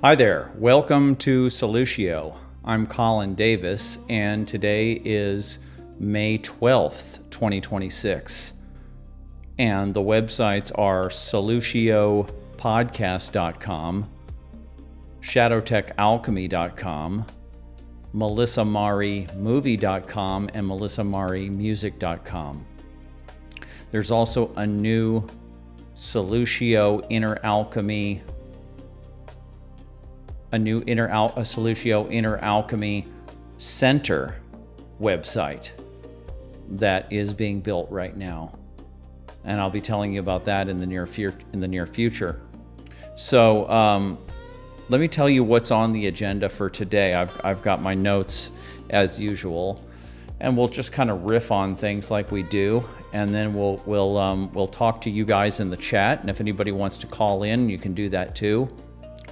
Hi there, welcome to Solutio. I'm Colin Davis, and today is May 12th, 2026. And the websites are soluciopodcast.com, shadowtechalchemy.com, melissamarimovie.com, and melissamarimusic.com. There's also a new Solutio Inner Alchemy Solutio Inner Alchemy Center website that is being built right now, and I'll be telling you about that in the near future. So let me tell you what's on the agenda for today. I've got my notes as usual, and we'll just kind of riff on things like we do, and then we'll talk to you guys in the chat. And if anybody wants to call in, you can do that too.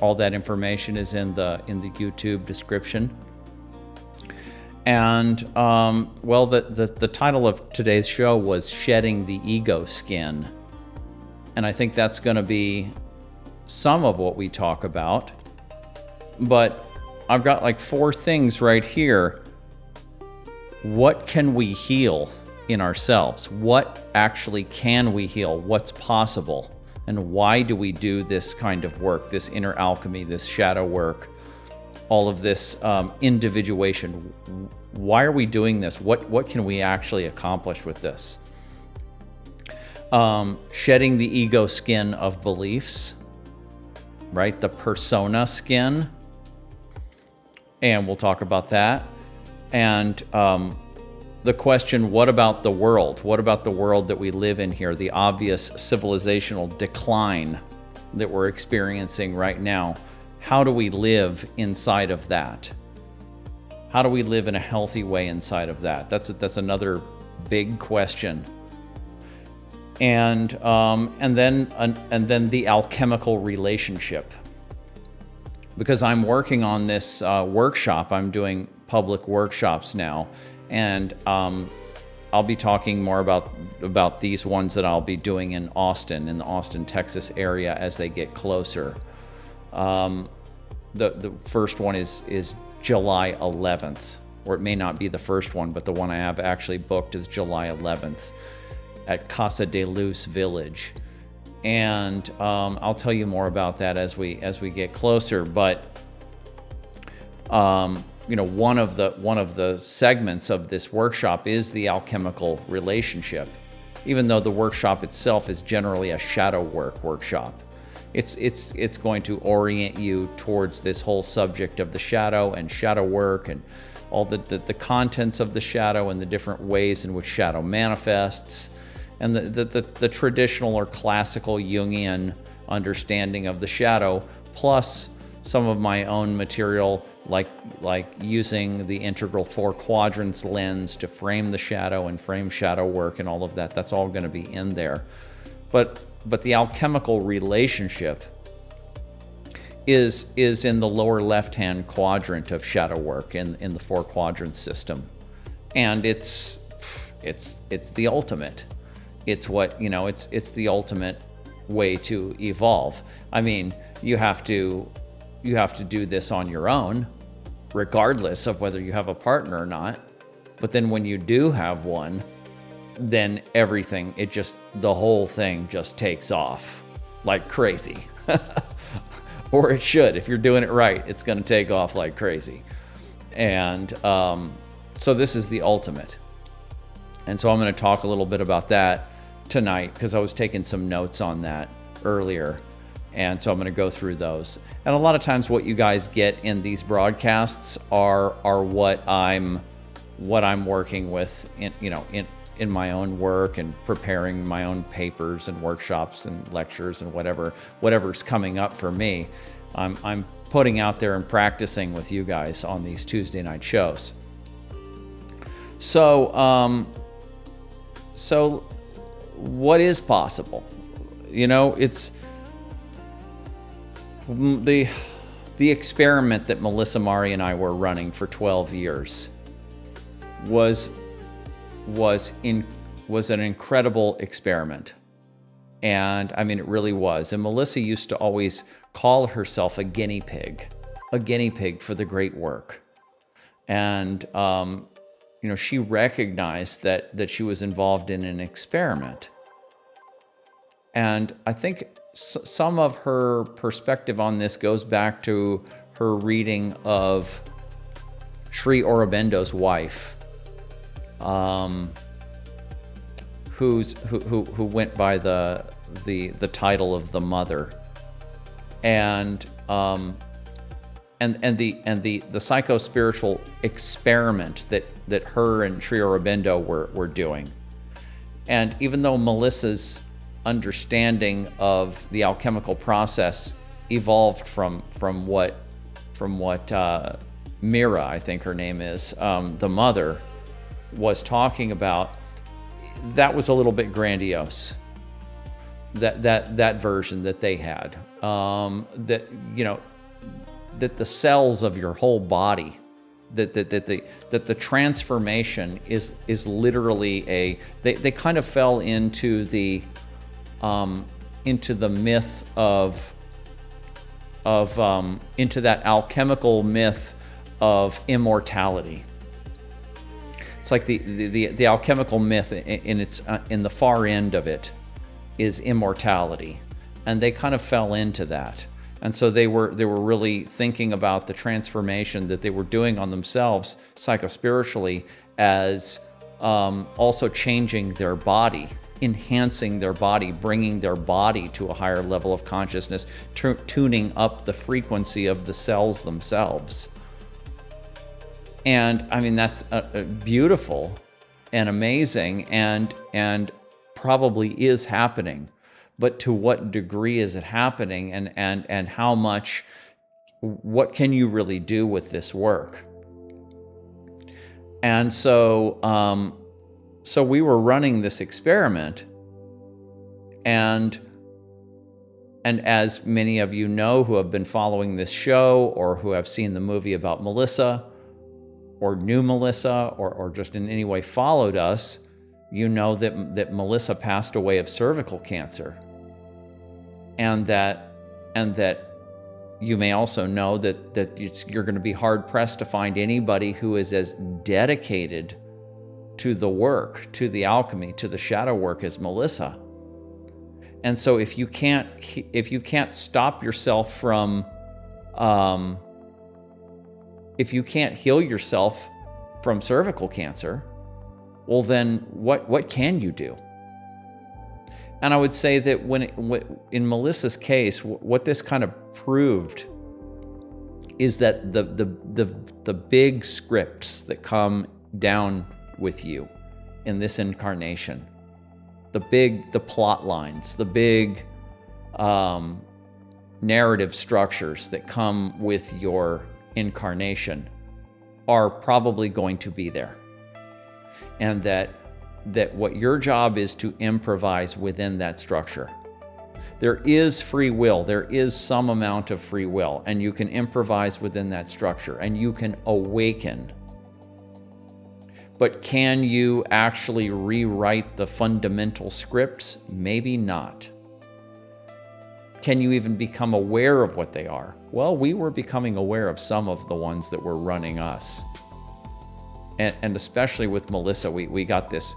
All that information is in the YouTube description. And the title of today's show was Shedding the Ego Skin, and I think that's going to be some of what we talk about. But I've got like 4 things right here. What can we heal in ourselves? What actually can we heal? What's possible? And why do we do this kind of work, this inner alchemy, this shadow work, all of this individuation? Why are we doing this? What can we actually accomplish with this? Shedding the ego skin of beliefs, right? The persona skin. And we'll talk about that. And the question, what about the world? What about the world that we live in here? The obvious civilizational decline that we're experiencing right now. How do we live inside of that? How do we live in a healthy way inside of that? That's another big question. And then the alchemical relationship. Because I'm working on this workshop, I'm doing public workshops now. And I'll be talking more about these ones that I'll be doing in the Austin, Texas area as they get closer. The first one is July 11th, or it may not be the first one, but the one I have actually booked is July 11th at Casa de Luz Village. And I'll tell you more about that as we get closer. But one of the segments of this workshop is the alchemical relationship, even though the workshop itself is generally a shadow work workshop. It's going to orient you towards this whole subject of the shadow and shadow work and all the contents of the shadow and the different ways in which shadow manifests, and the traditional or classical Jungian understanding of the shadow, plus some of my own material, like using the integral 4 quadrants lens to frame the shadow and frame shadow work and all of that. That's all going to be in there. But the alchemical relationship is in the lower left-hand quadrant of shadow work in the 4 quadrant system. And it's the ultimate. It's what, it's the ultimate way to evolve. I mean, you have to do this on your own, regardless of whether you have a partner or not. But then when you do have one, then everything, the whole thing just takes off like crazy. Or it should. If you're doing it right, it's going to take off like crazy. And so this is the ultimate. And so I'm going to talk a little bit about that tonight, because I was taking some notes on that earlier. And so I'm going to go through those. And a lot of times what you guys get in these broadcasts are what I'm what I'm working with in my own work and preparing my own papers and workshops and lectures and whatever's coming up for me. I'm putting out there and practicing with you guys on these Tuesday night shows. So what is possible? It's the experiment that Melissa Mari and I were running for 12 years was an incredible experiment. And I mean, it really was. And Melissa used to always call herself a guinea pig for the great work. And, she recognized that she was involved in an experiment. And I think some of her perspective on this goes back to her reading of Sri Aurobindo's wife, who went by the title of the Mother, and the psycho-spiritual experiment that her and Sri Aurobindo were doing. And even though Melissa's understanding of the alchemical process evolved from what Mira, I think her name is, the Mother, was talking about, that was a little bit grandiose. That version that they had, that the cells of your whole body, that the transformation is literally they kind of fell into the myth of into that alchemical myth of immortality. It's like the alchemical myth in the far end of it is immortality, and they kind of fell into that. And so they were really thinking about the transformation that they were doing on themselves psychospiritually as also changing their body, enhancing their body, bringing their body to a higher level of consciousness, tuning up the frequency of the cells themselves. And I mean, that's beautiful and amazing, and probably is happening. But to what degree is it happening, and how much, what can you really do with this work? And so we were running this experiment, and as many of you know who have been following this show, or who have seen the movie about Melissa, or knew Melissa, or just in any way followed us, you know that Melissa passed away of cervical cancer. And that you may also know that you're going to be hard pressed to find anybody who is as dedicated to the work, to the alchemy, to the shadow work as Melissa. And so if you can't stop yourself from, if you can't heal yourself from cervical cancer, well then what can you do? And I would say that in Melissa's case, what this kind of proved is that the big scripts that come down with you in this incarnation, the plot lines, the big narrative structures that come with your incarnation are probably going to be there. And that what your job is to improvise within that structure. There is free will. There is some amount of free will, and you can improvise within that structure, and you can awaken. But can you actually rewrite the fundamental scripts? Maybe not. Can you even become aware of what they are? Well, we were becoming aware of some of the ones that were running us. And especially with Melissa, we got this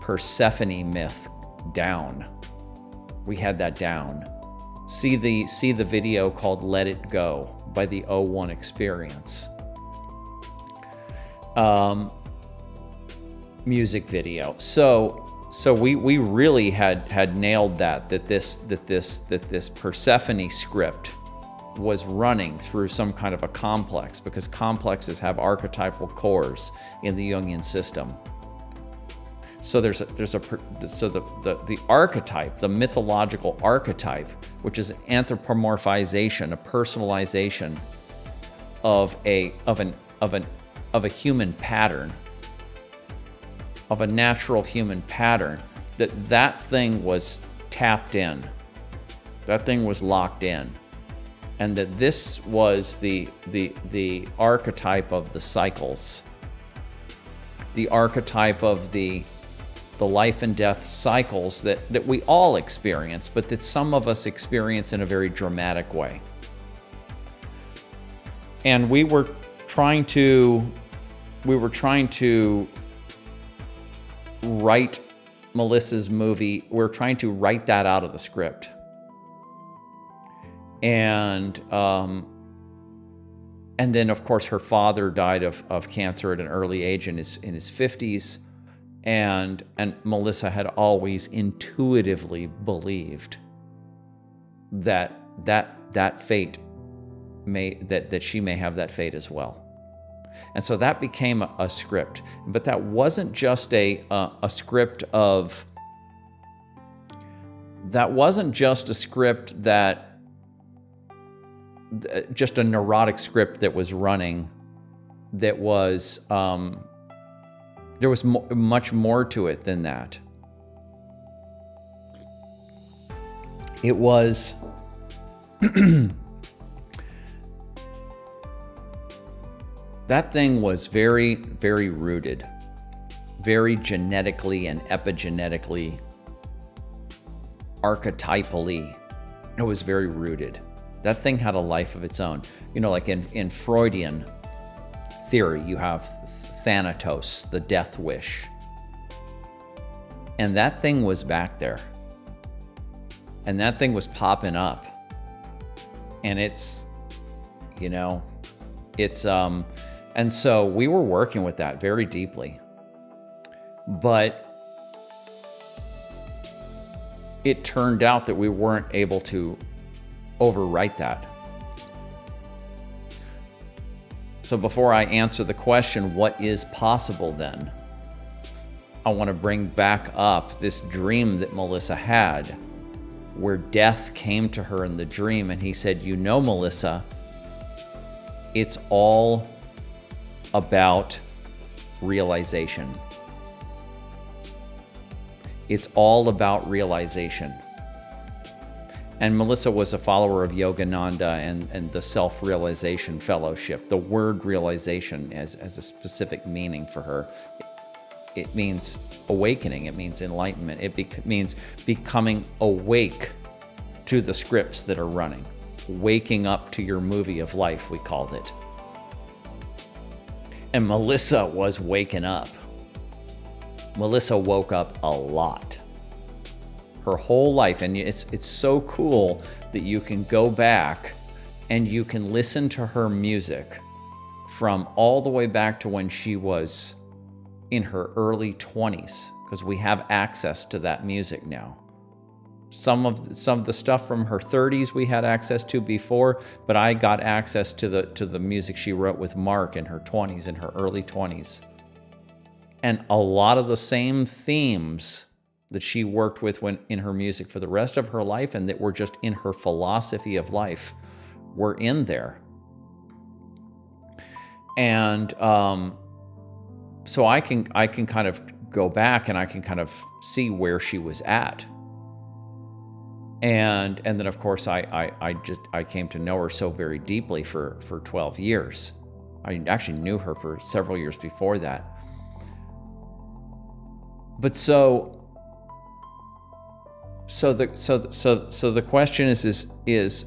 Persephone myth down. We had that down. See the video called Let It Go by the O1 Experience. Music video. So we really had nailed that this Persephone script was running through some kind of a complex, because complexes have archetypal cores in the Jungian system. So the archetype, the mythological archetype, which is an anthropomorphization, a personalization of a human pattern, of a natural human pattern, that thing was tapped in, that thing was locked in, and that this was the archetype of the cycles, the archetype of the life and death cycles that we all experience, but that some of us experience in a very dramatic way. And we were trying to write Melissa's movie. We're trying to write that out of the script. And then, of course, her father died of cancer at an early age in his 50s. And Melissa had always intuitively believed that fate that she may have that fate as well. And so that became a script. But that wasn't just a script of, that wasn't just a script that, just a neurotic script that was running, that was, there was much more to it than that. It was that thing was very, very rooted, very genetically and epigenetically, archetypally. It was very rooted. That thing had a life of its own. You know, like in Freudian theory, you have Thanatos, the death wish. And that thing was back there. And that thing was popping up. And it's, you know, it's, and so we were working with that very deeply. But it turned out that we weren't able to overwrite that. So before I answer the question, what is possible then? I want to bring back up this dream that Melissa had, where death came to her in the dream, and he said, you know, Melissa, it's all about realization. It's all about realization. And Melissa was a follower of Yogananda and the Self-Realization Fellowship. The word realization has a specific meaning for her. It means awakening. It means enlightenment. It means becoming awake to the scripts that are running. Waking up to your movie of life, we called it. And Melissa was waking up. Melissa woke up a lot. Her whole life, and it's so cool that you can go back and you can listen to her music from all the way back to when she was in her early 20s, because we have access to that music now. Some of the stuff from her 30s we had access to before, but I got access to the music she wrote with Mark in her 20s, in her early 20s. And a lot of the same themes that she worked with when in her music for the rest of her life, and that were just in her philosophy of life, were in there. And so I can kind of go back and I can kind of see where she was at. And then of course I came to know her so very deeply for 12 years. I actually knew her for several years before that. But so the question is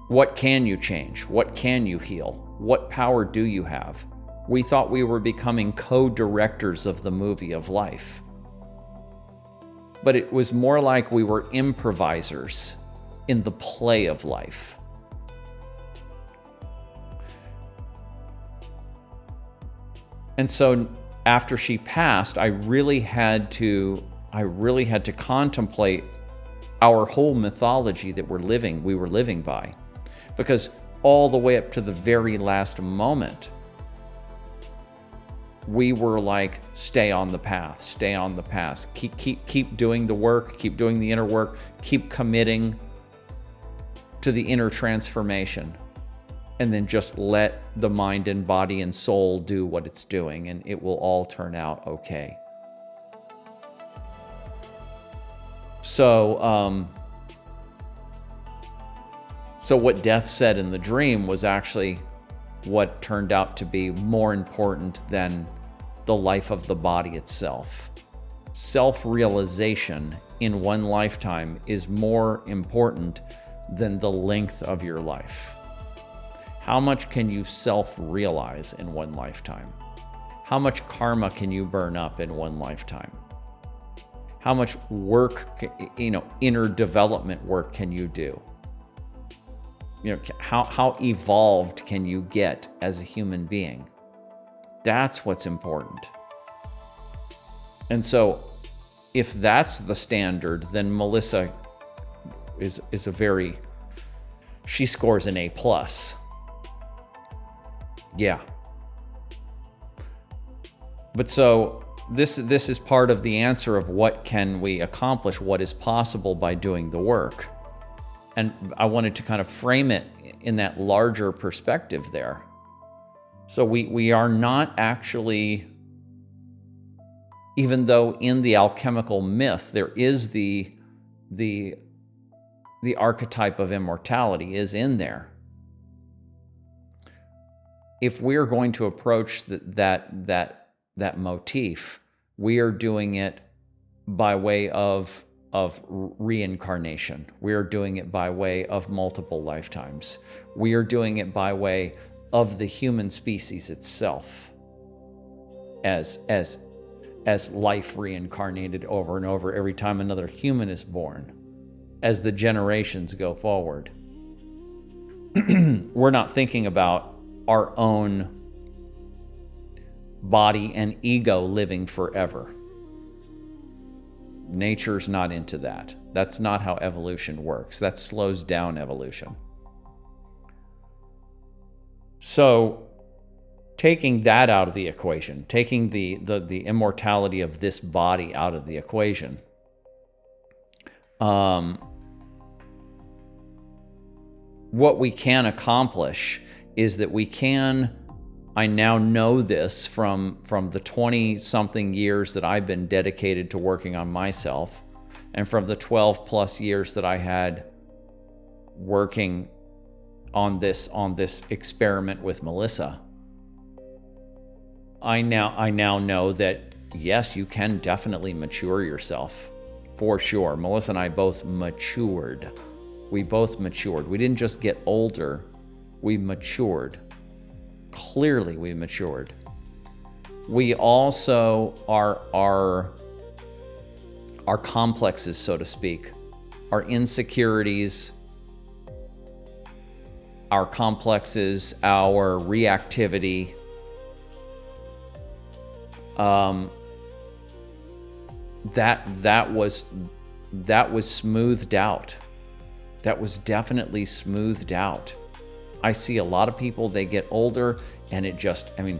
what can you change? What can you heal? What power do you have? We thought we were becoming co-directors of the movie of life. But it was more like we were improvisers in the play of life. And so after she passed, I really had to contemplate our whole mythology that we were living by. because all the way up to the very last moment, we were like, stay on the path, stay on the path, keep doing the work, keep doing the inner work, keep committing to the inner transformation, and then just let the mind and body and soul do what it's doing, and it will all turn out okay. So what Death said in the dream was actually what turned out to be more important than the life of the body itself. Self-realization in one lifetime is more important than the length of your life. How much can you self-realize in one lifetime? How much karma can you burn up in one lifetime? How much work, inner development work can you do? How evolved can you get as a human being? That's what's important. And so if that's the standard, then Melissa is she scores an A+. Yeah. But so this is part of the answer of what can we accomplish, what is possible by doing the work. And I wanted to kind of frame it in that larger perspective there. So we are not actually, even though in the alchemical myth there is the archetype of immortality is in there. If we're going to approach that motif, we are doing it by way of reincarnation. We are doing it by way of multiple lifetimes. We are doing it by way of the human species itself, as life reincarnated over and over every time another human is born, as the generations go forward. We're not thinking about our own body and ego living forever. Nature's not into that. That's not how evolution works. That slows down evolution. So, taking that out of the equation, taking the immortality of this body out of the equation, what we can accomplish is that we can, I now know this from the 20-something years that I've been dedicated to working on myself, and from the 12 plus years that I had working on this experiment with Melissa. I now know that yes, you can definitely mature yourself, for sure. Melissa and I both matured. We both matured. We didn't just get older, we matured. Clearly we matured. We also our complexes, so to speak, our insecurities, our complexes, our reactivity, that was smoothed out. That was definitely smoothed out. I see a lot of people, they get older and it just, a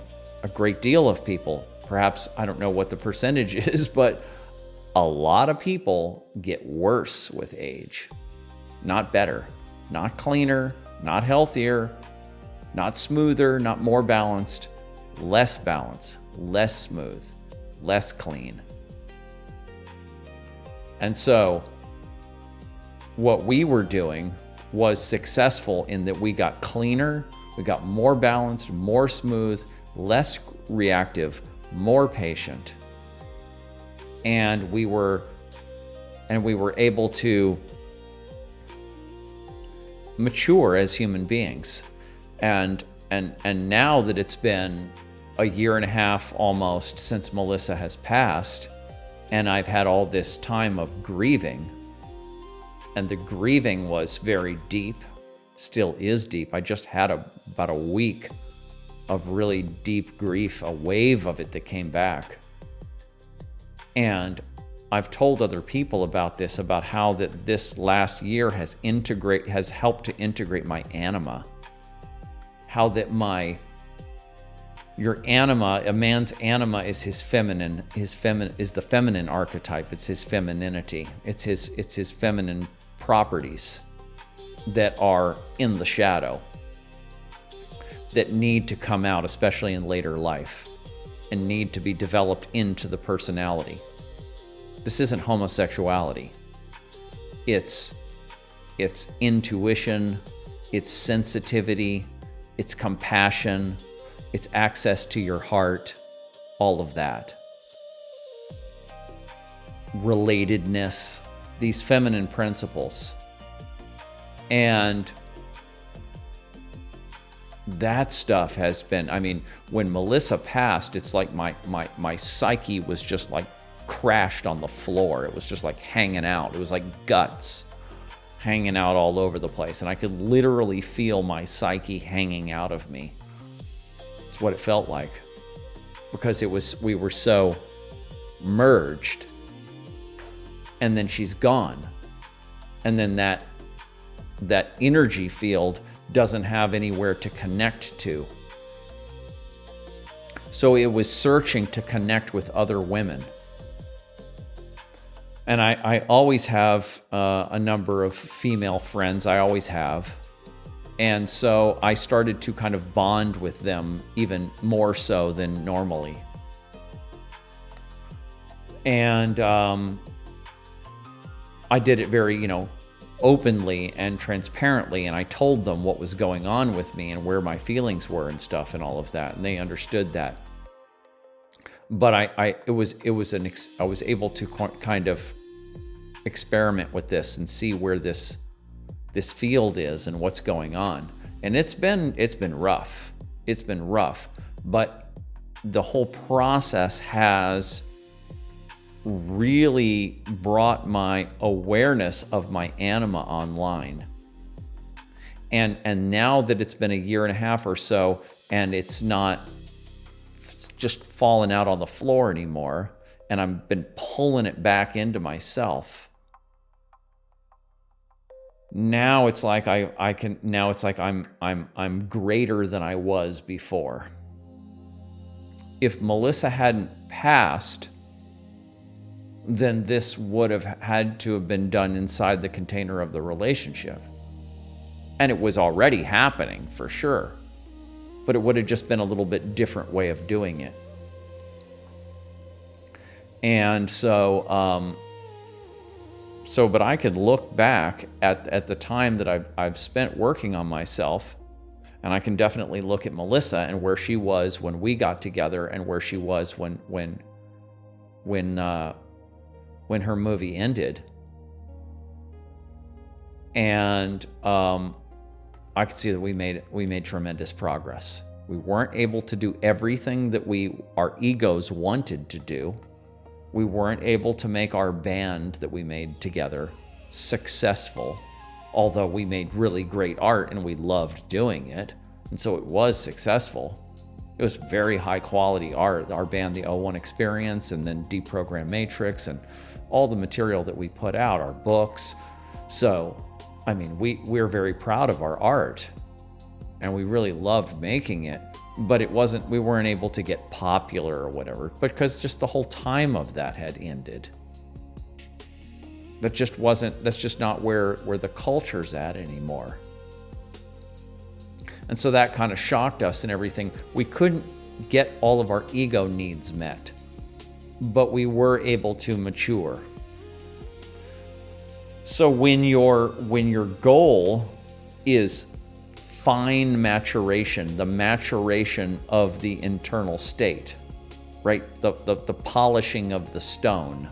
great deal of people, perhaps, I don't know what the percentage is, but a lot of people get worse with age. Not better, not cleaner, not healthier, not smoother, not more balanced, less balance, less smooth, less clean. And so what we were doing was successful in that we got cleaner, we got more balanced, more smooth, less reactive, more patient. And we were able to mature as human beings. And now that it's been a year and a half almost since Melissa has passed, and I've had all this time of grieving, and the grieving was very deep, still is deep. I just had about a week of really deep grief, a wave of it that came back. And I've told other people about this, about how that this last year has helped to integrate my anima. How that your anima, a man's anima is his feminine, is the feminine archetype. It's his femininity. It's his feminine properties that are in the shadow, that need to come out, especially in later life, and need to be developed into the personality. This isn't homosexuality. It's intuition, it's sensitivity, it's compassion, it's access to your heart, all of that. Relatedness, these feminine principles. And that stuff has been, I mean, when Melissa passed, it's like my psyche was just like crashed on the floor. It was just like hanging out. It was like guts hanging out all over the place. And I could literally feel my psyche hanging out of me. It's what it felt like. Because we were so merged. And then she's gone. And then that energy field doesn't have anywhere to connect to. So it was searching to connect with other women. And I always have a number of female friends. I always have. And so I started to kind of bond with them even more so than normally. And I did it very, openly and transparently, and I told them what was going on with me and where my feelings were and stuff and all of that, and they understood that. But I was able to kind of experiment with this and see where this field is and what's going on. And it's been rough. It's been rough, but the whole process has really brought my awareness of my anima online. And now that it's been a year and a half or so, and it's not just falling out on the floor anymore, and I've been pulling it back into myself. Now it's like I'm greater than I was before. If Melissa hadn't passed, then this would have had to have been done inside the container of the relationship. And it was already happening for sure, but it would have just been a little bit different way of doing it. And so, but I could look back at the time that I've spent working on myself, and I can definitely look at Melissa and where she was when we got together and where she was when her movie ended. And I could see that we made tremendous progress. We weren't able to do everything that our egos wanted to do. We weren't able to make our band that we made together successful, although we made really great art and we loved doing it. And so it was successful. It was very high quality art. Our band, the O1 Experience, and then Deprogram Matrix, and all the material that we put out, our books. So, I mean, we're very proud of our art, and we really loved making it, but we weren't able to get popular or whatever, because just the whole time of that had ended. That's just not where the culture's at anymore. And so that kind of shocked us and everything. We couldn't get all of our ego needs met, but we were able to mature. So when your goal is fine maturation, the maturation of the internal state, right? The polishing of the stone,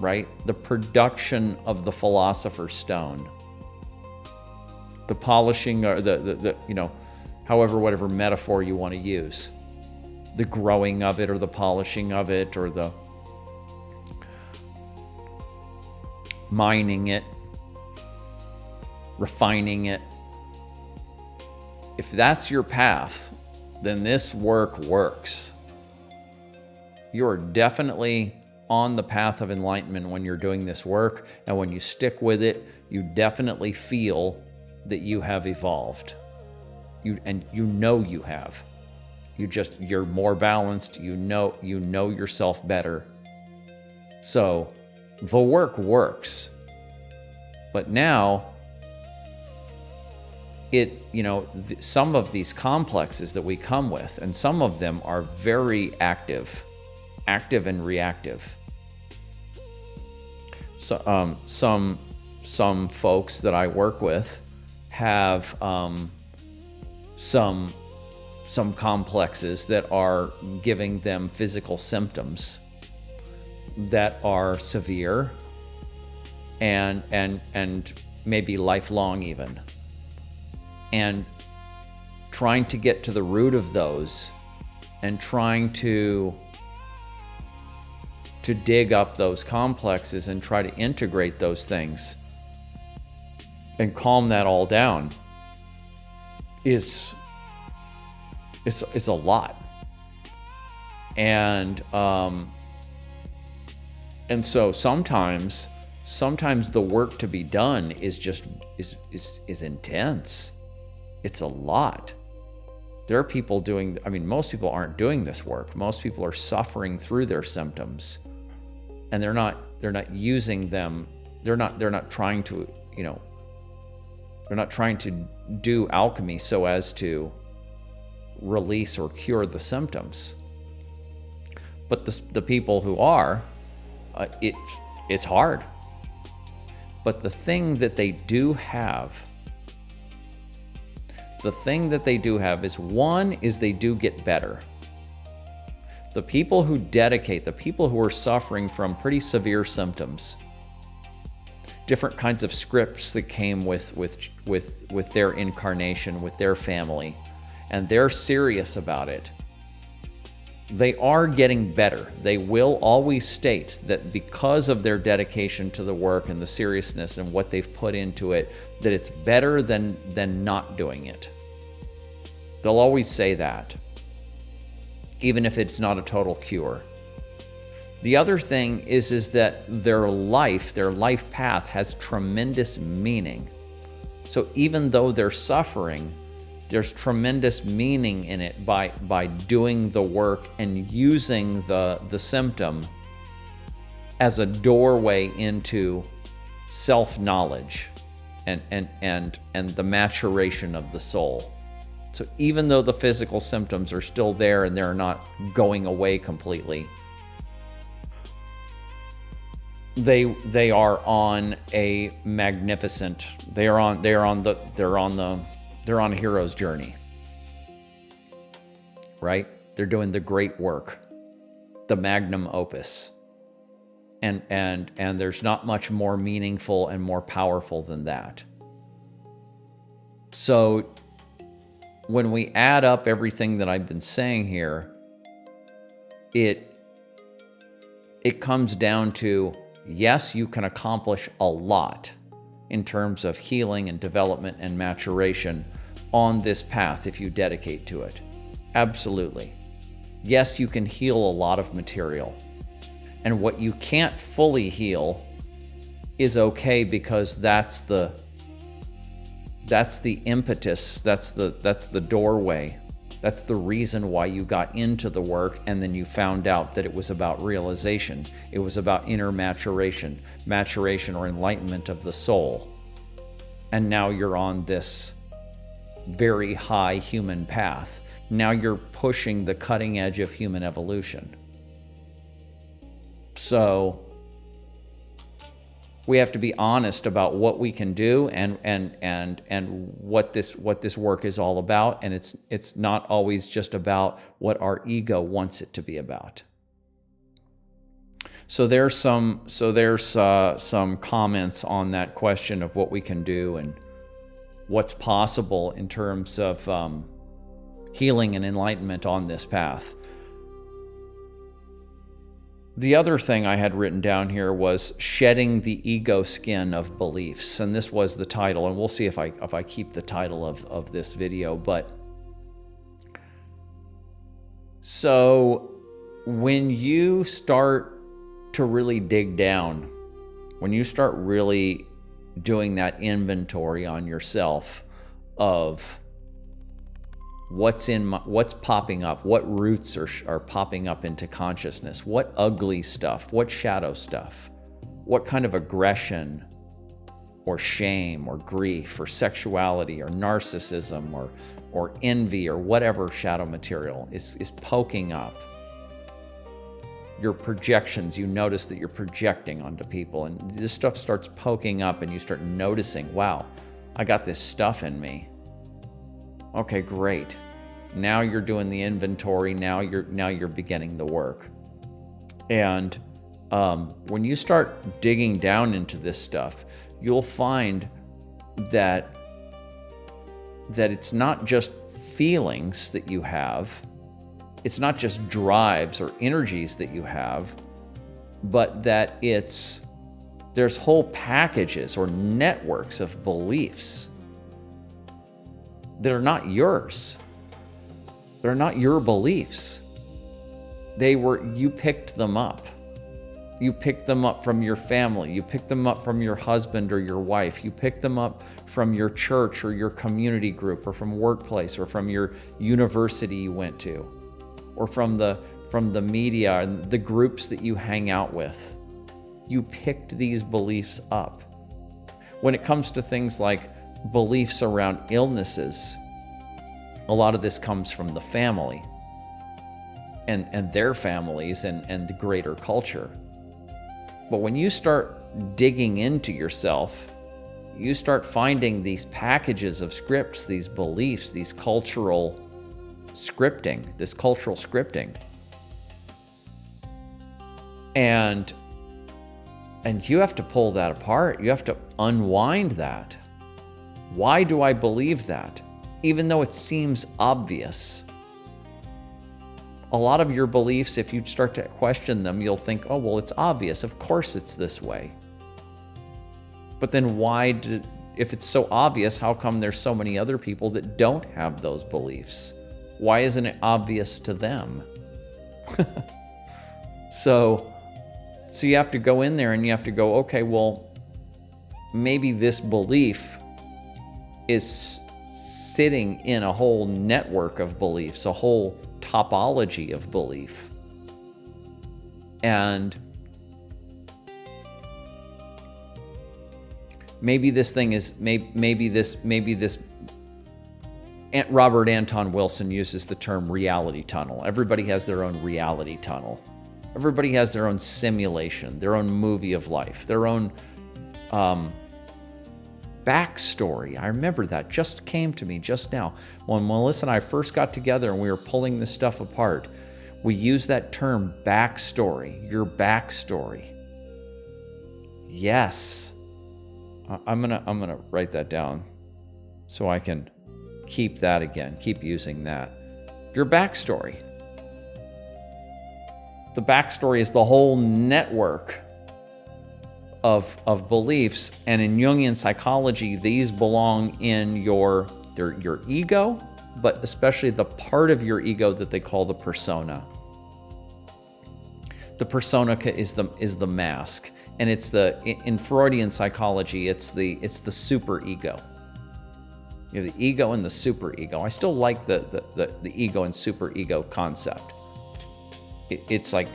right? The production of the philosopher's stone. The polishing, or whatever metaphor you want to use. The growing of it, or the polishing of it, or the mining it, refining it. If that's your path, then this work works. You're definitely on the path of enlightenment when you're doing this work, and when you stick with it, you definitely feel that you have evolved. You know you have. You're more balanced, you know yourself better. So the work works. But now some of these complexes that we come with, and some of them are very active and reactive. So, some folks that I work with have some complexes that are giving them physical symptoms that are severe and maybe lifelong even. And trying to get to the root of those and trying to dig up those complexes and try to integrate those things and calm that all down is a lot. And so sometimes the work to be done is intense. It's a lot. There are people most people aren't doing this work. Most people are suffering through their symptoms, and they're not using them. They're not trying to, they're not trying to do alchemy so as to release or cure the symptoms. But the people who are, it's hard. But the thing that they do have is they do get better. The people who dedicate, the people who are suffering from pretty severe symptoms, different kinds of scripts that came with their incarnation, with their family, and they're serious about it, they are getting better. They will always state that because of their dedication to the work and the seriousness and what they've put into it, that it's better than not doing it. They'll always say that, even if it's not a total cure. The other thing is that their life path has tremendous meaning. So even though they're suffering, there's tremendous meaning in it by doing the work and using the symptom as a doorway into self-knowledge and the maturation of the soul. So even though the physical symptoms are still there and they're not going away completely, they are on a magnificent, they're on a hero's journey, right? They're doing the great work, the magnum opus. And there's not much more meaningful and more powerful than that. So when we add up everything that I've been saying here, it comes down to, yes, you can accomplish a lot in terms of healing and development and maturation on this path if you dedicate to it. Absolutely. Yes, you can heal a lot of material. And what you can't fully heal is okay, because that's the impetus, that's the doorway, that's the reason why you got into the work, and then you found out that it was about realization. It was about inner maturation or enlightenment of the soul. And now you're on this very high human path. Now you're pushing the cutting edge of human evolution. So we have to be honest about what we can do and what this work is all about, and it's not always just about what our ego wants it to be about. So there's some comments on that question of what we can do and what's possible in terms of healing and enlightenment on this path. The other thing I had written down here was shedding the ego skin of beliefs, and this was the title, and we'll see if I keep the title of this video. But so when you start to really dig down, when you start really doing that inventory on yourself of what's popping up, what roots are popping up into consciousness, what ugly stuff, what shadow stuff, what kind of aggression or shame or grief or sexuality or narcissism or envy or whatever shadow material is poking up. Your projections, you notice that you're projecting onto people, and this stuff starts poking up, and you start noticing, wow, I got this stuff in me. Okay, great. Now you're doing the inventory. Now you're beginning the work. And when you start digging down into this stuff, you'll find that it's not just feelings that you have. It's not just drives or energies that you have, but that there's whole packages or networks of beliefs that are not yours. They're not your beliefs. You picked them up. You picked them up from your family. You picked them up from your husband or your wife. You picked them up from your church or your community group or from workplace or from your university you went to, or from the media and the groups that you hang out with. You picked these beliefs up. When it comes to things like beliefs around illnesses, a lot of this comes from the family and their families and the greater culture. But when you start digging into yourself, you start finding these packages of scripts, these beliefs, these cultural scripting, this cultural scripting. And you have to pull that apart. You have to unwind that. Why do I believe that? Even though it seems obvious. A lot of your beliefs, if you start to question them, you'll think, oh, well, it's obvious. Of course it's this way. But then if it's so obvious, how come there's so many other people that don't have those beliefs? Why isn't it obvious to them? So you have to go in there and you have to go, okay, well, maybe this belief is sitting in a whole network of beliefs, a whole topology of belief. And maybe this thing is, maybe this Robert Anton Wilson uses the term reality tunnel. Everybody has their own reality tunnel. Everybody has their own simulation, their own movie of life, their own backstory. I remember that just came to me just now. When Melissa and I first got together and we were pulling this stuff apart, we used that term backstory, your backstory. Yes. I'm gonna write that down so I can keep that again, keep using that. Your backstory. The backstory is the whole network of beliefs, and in Jungian psychology, these belong in your ego, but especially the part of your ego that they call the persona. The persona is the mask, and it's in Freudian psychology, it's the superego. You have the ego and the superego. I still like the ego and superego concept. It's like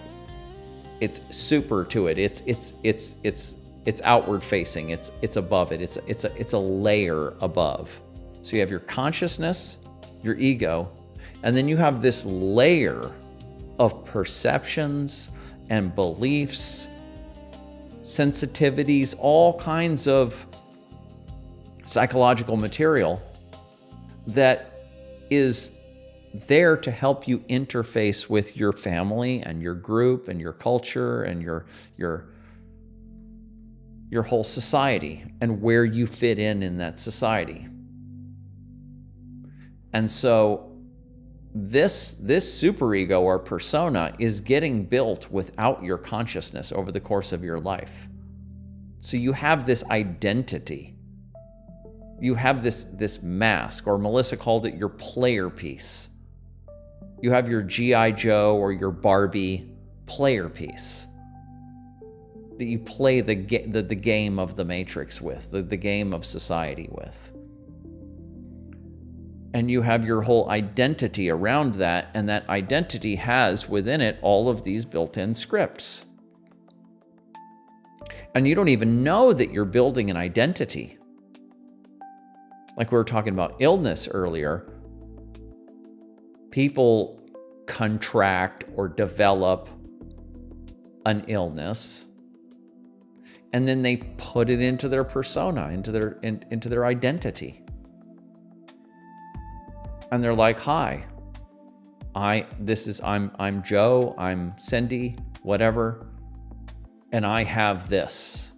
it's super to it. It's outward facing. It's above it. It's a layer above. So you have your consciousness, your ego, and then you have this layer of perceptions and beliefs, sensitivities, all kinds of psychological material that is there to help you interface with your family and your group and your culture and your whole society and where you fit in that society. And so this superego or persona is getting built without your consciousness over the course of your life. So you have this identity. You have this mask, or Melissa called it your player piece. You have your G.I. Joe or your Barbie player piece. that you play the game of the matrix with, the game of society with. And you have your whole identity around that, and that identity has within it all of these built-in scripts. And you don't even know that you're building an identity. Like we were talking about illness earlier, people contract or develop an illness, and then they put it into their persona, into their identity. And they're like, "Hi, I'm Joe, I'm Cindy, whatever, and I have this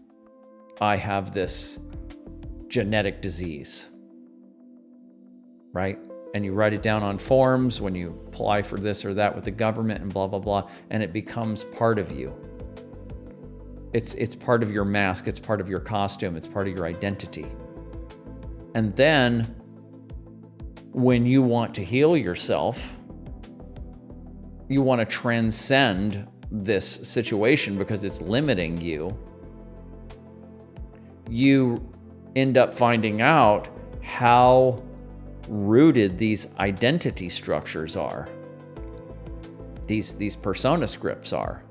genetic disease," right? And you write it down on forms when you apply for this or that with the government and blah, blah, blah, and it becomes part of you. It's part of your mask, it's part of your costume, it's part of your identity. And then when you want to heal yourself, you want to transcend this situation because it's limiting you, you end up finding out how rooted these identity structures are, these persona scripts are,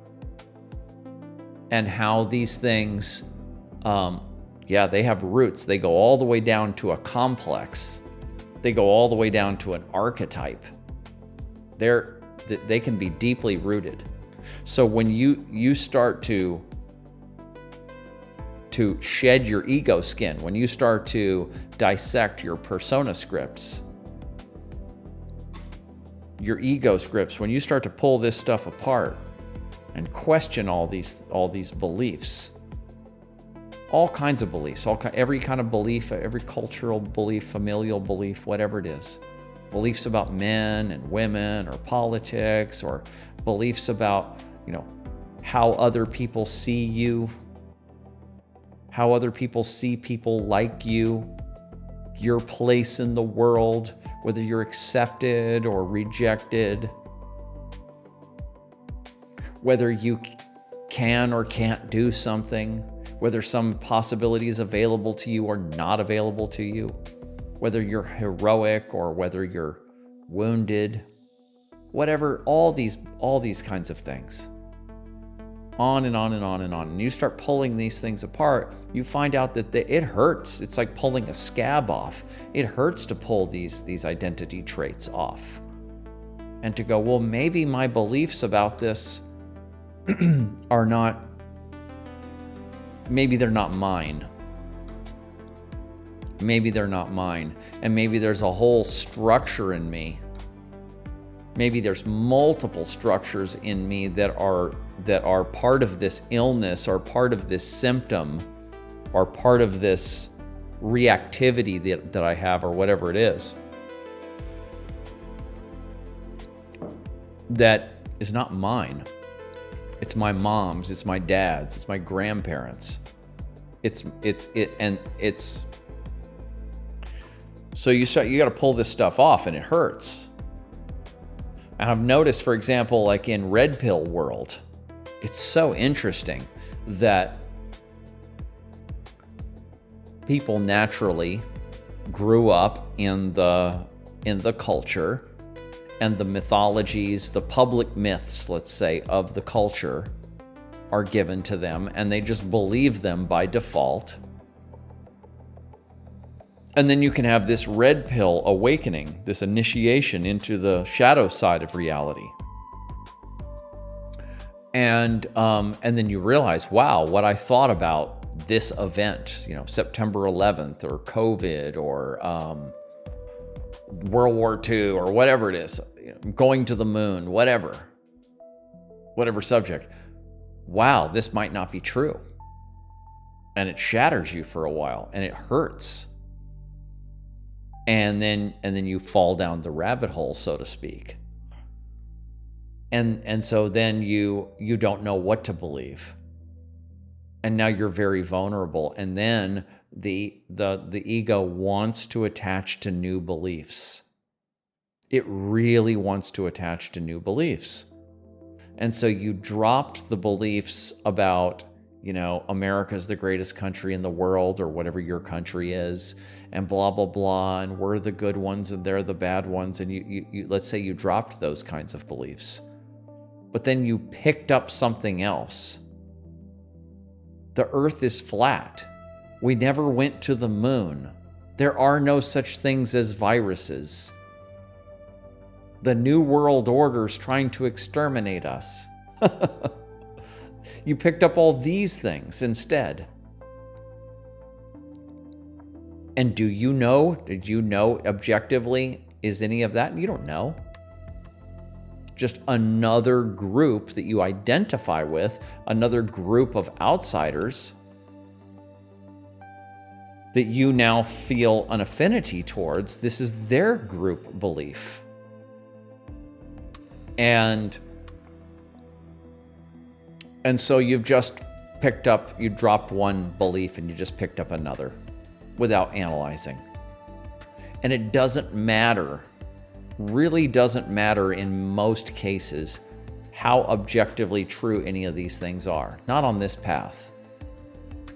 and how these things, they have roots. They go all the way down to a complex. They go all the way down to an archetype. They can be deeply rooted. So when you start to shed your ego skin, when you start to dissect your persona scripts, your ego scripts, when you start to pull this stuff apart and question all these beliefs, all kinds of beliefs, every kind of belief, every cultural belief, familial belief, whatever it is, beliefs about men and women or politics, or beliefs about, how other people see you, how other people see people like you, your place in the world, whether you're accepted or rejected, whether you can or can't do something, whether some possibility is available to you or not available to you, whether you're heroic or whether you're wounded, whatever, all these kinds of things. On and on and on and on. And you start pulling these things apart, you find out that it hurts. It's like pulling a scab off. It hurts to pull these identity traits off. And to go, well, maybe my beliefs about this are not, maybe they're not mine. Maybe they're not mine. And maybe there's a whole structure in me. Maybe there's multiple structures in me that are part of this illness, or part of this symptom, or part of this reactivity that I have, or whatever it is, that is not mine. It's my mom's, it's my dad's, it's my grandparents. So you got to pull this stuff off, and it hurts. And I've noticed, for example, like in red pill world, it's so interesting that people naturally grew up in the culture, and the mythologies, the public myths, let's say, of the culture are given to them, and they just believe them by default. And then you can have this red pill awakening, this initiation into the shadow side of reality. And then you realize, wow, what I thought about this event, September 11th or COVID or World War II or whatever it is, going to the moon, whatever subject. Wow, this might not be true. And it shatters you for a while, and it hurts. And then you fall down the rabbit hole, so to speak. And so then you don't know what to believe. And now you're very vulnerable. And then the ego wants to attach to new beliefs. It really wants to attach to new beliefs. And so you dropped the beliefs about America's the greatest country in the world, or whatever your country is, and blah, blah, blah, and we're the good ones and they're the bad ones. And you let's say you dropped those kinds of beliefs, but then you picked up something else. The earth is flat. We never went to the moon. There are no such things as viruses. The New World Order's trying to exterminate us. You picked up all these things instead. And did you know objectively, is any of that? You don't know. Just another group that you identify with, another group of outsiders that you now feel an affinity towards. This is their group belief. And so you've just you dropped one belief and you just picked up another without analyzing. And it doesn't matter, really doesn't matter in most cases how objectively true any of these things are. Not on this path.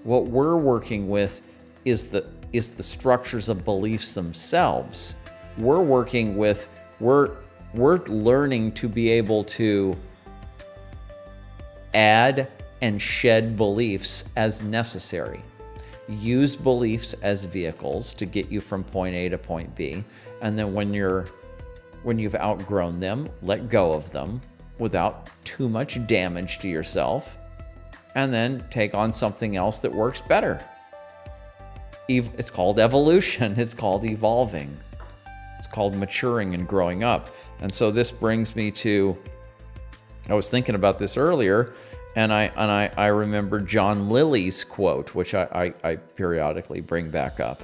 What we're working with is the structures of beliefs themselves. We're learning to be able to add and shed beliefs as necessary. Use beliefs as vehicles to get you from point A to point B, and then when you've outgrown them, let go of them without too much damage to yourself, and then take on something else that works better. It's called evolution. It's called evolving. It's called maturing and growing up. And so this brings me to, I was thinking about this earlier, and I remember John Lilly's quote, which I periodically bring back up.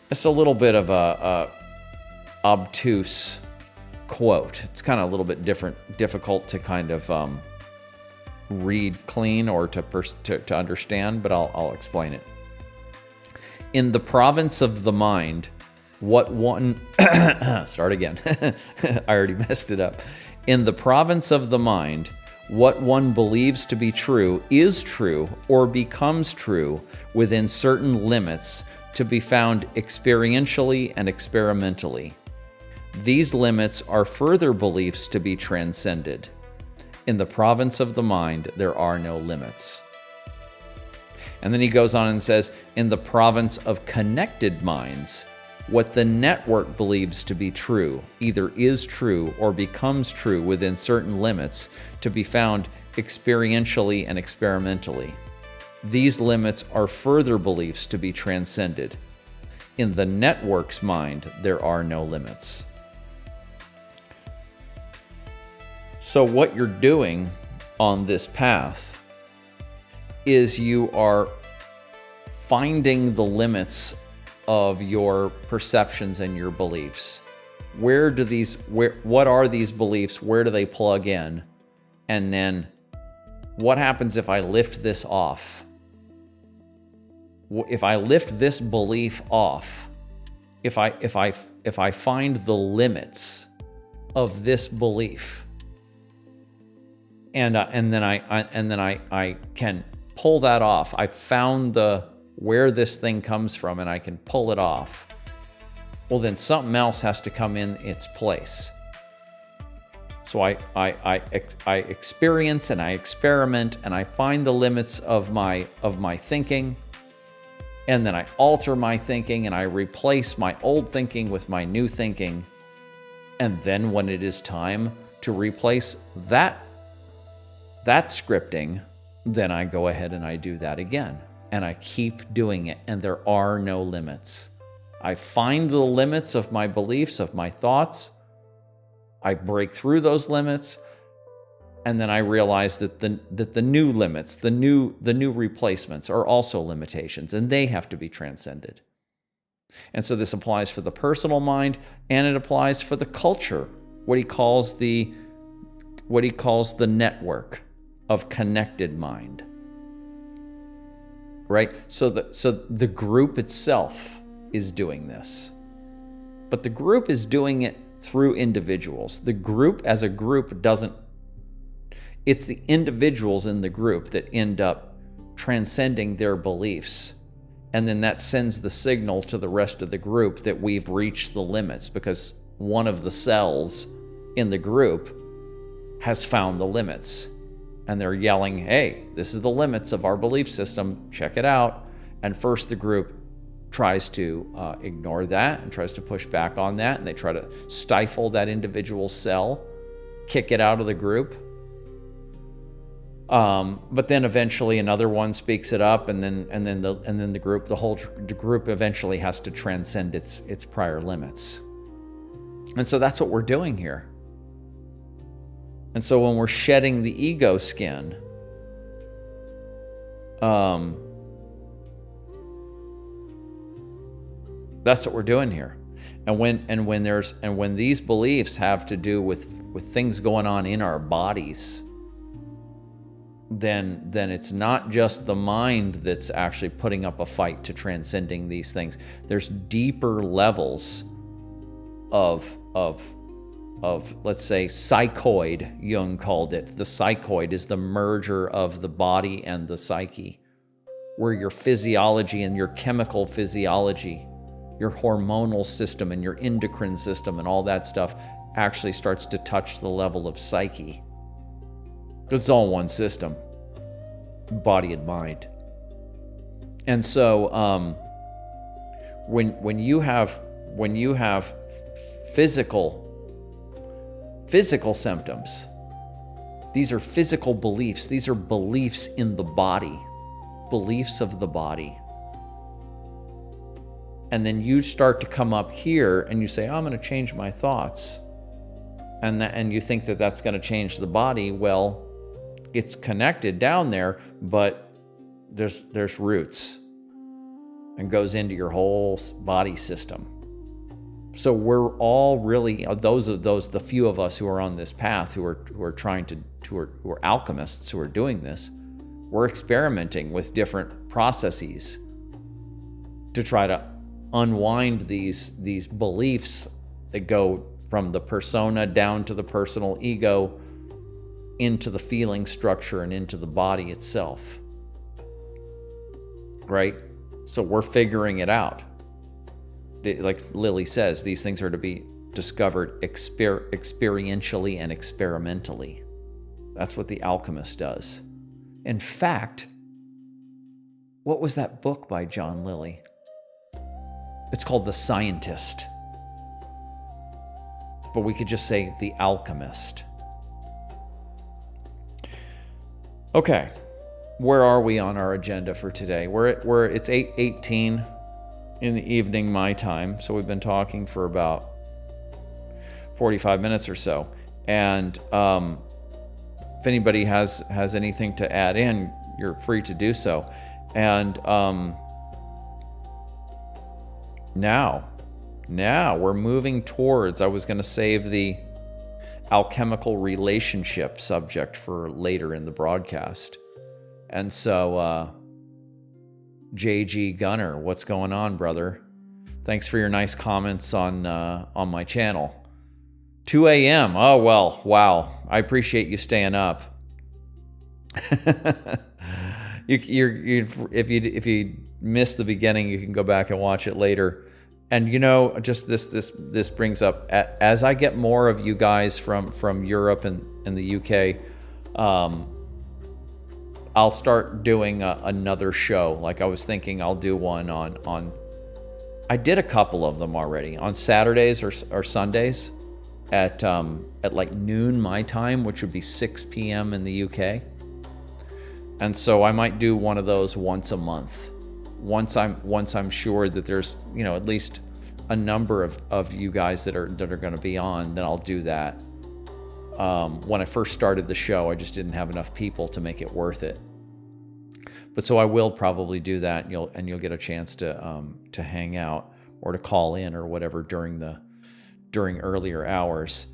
It's a little bit of a obtuse quote. It's kind of a little bit difficult to kind of read clean or to understand, but I'll explain it. In the province of the mind, what one start again. I already messed it up. In the province of the mind, what one believes to be true is true or becomes true within certain limits to be found experientially and experimentally. These limits are further beliefs to be transcended. In the province of the mind, there are no limits. And then he goes on and says, in the province of connected minds, what the network believes to be true either is true or becomes true within certain limits to be found experientially and experimentally. These limits are further beliefs to be transcended. In the network's mind, there are no limits. So what you're doing on this path is you are finding the limits of your perceptions and your beliefs. What are these beliefs? Where do they plug in? And then what happens if I lift this off? If I lift this belief off, if I find the limits of this belief, and then I can pull that off. I found where this thing comes from, and I can pull it off. Well, then something else has to come in its place. So I experience and I experiment and I find the limits of my thinking, and then I alter my thinking and I replace my old thinking with my new thinking. And then when it is time to replace that scripting, then I go ahead and I do that again. And I keep doing it, and there are no limits. I find the limits of my beliefs, of my thoughts. I break through those limits, and then I realize that the new limits, the new replacements are also limitations, and they have to be transcended. And so this applies for the personal mind, and it applies for the culture, what he calls the network of connected mind. Right? So the group itself is doing this. But the group is doing it through individuals. The group as a group It's the individuals in the group that end up transcending their beliefs. And then that sends the signal to the rest of the group that we've reached the limits, because one of the cells in the group has found the limits. And they're yelling, hey, this is the limits of our belief system, check it out. And first the group tries to ignore that and tries to push back on that, and they try to stifle that individual cell, kick it out of the group. But then eventually another one speaks it up, and then the whole group eventually has to transcend its prior limits. And so that's what we're doing here. And so when we're shedding the ego skin, that's what we're doing here. And when these beliefs have to do with things going on in our bodies, then it's not just the mind that's actually putting up a fight to transcending these things. There's deeper levels of let's say psychoid, Jung called it. The psychoid is the merger of the body and the psyche, where your physiology and your chemical physiology, your hormonal system and your endocrine system and all that stuff actually starts to touch the level of psyche. It's all one system, body and mind. And so when you have physical symptoms, these are physical beliefs. These are beliefs in the body, beliefs of the body. And then you start to come up here and you say, I'm going to change my thoughts. And you think that that's going to change the body. Well, it's connected down there, but there's roots and goes into your whole body system. So we're all really, the few of us who are on this path, who are alchemists who are doing this, we're experimenting with different processes to try to unwind these beliefs that go from the persona down to the personal ego, into the feeling structure and into the body itself. Right? So we're figuring it out. Like Lily says, these things are to be discovered experientially and experimentally. That's what the alchemist does. In fact, what was that book by John Lilly? It's called The Scientist. But we could just say The Alchemist. Okay, where are we on our agenda for today? It's 8:18 in the evening my time, so we've been talking for about 45 minutes or so. And if anybody has anything to add in, you're free to do so. And now we're moving towards, I was going to save the alchemical relationship subject for later in the broadcast. And so, JG Gunner, what's going on, brother? Thanks for your nice comments on my channel. 2 a.m. Oh, well, wow. I appreciate you staying up. If you missed the beginning, you can go back and watch it later. And just this brings up, as I get more of you guys from Europe and the UK, I'll start doing another show. Like I was thinking I'll do one on I did a couple of them already on Saturdays or Sundays at like noon my time, which would be 6 p.m. in the UK. And so I might do one of those once a month. Once I'm sure that there's at least a number of you guys that are going to be on, then I'll do that. When I first started the show, I just didn't have enough people to make it worth it. But so I will probably do that, and you'll get a chance to hang out or to call in or whatever during earlier hours.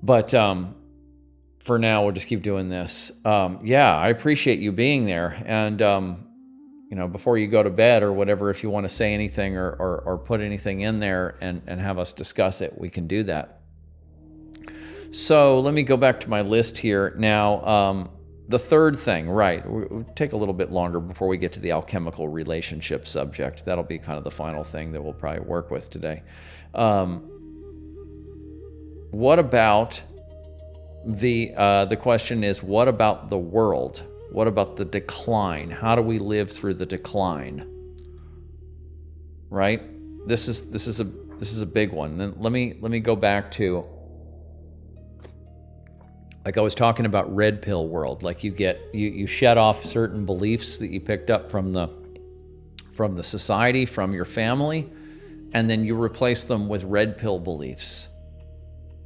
But for now, we'll just keep doing this. Yeah, I appreciate you being there, and before you go to bed or whatever, if you want to say anything or put anything in there and have us discuss it, we can do that. So let me go back to my list here. Now, the third thing, right, we'll take a little bit longer before we get to the alchemical relationship subject. That'll be kind of the final thing that we'll probably work with today. What about the question is, what about the world? What about the decline? How do we live through the decline? Right? This is a big one. Then let me go back to, like I was talking about red pill world. Like you shed off certain beliefs that you picked up from the society, from your family, and then you replace them with red pill beliefs.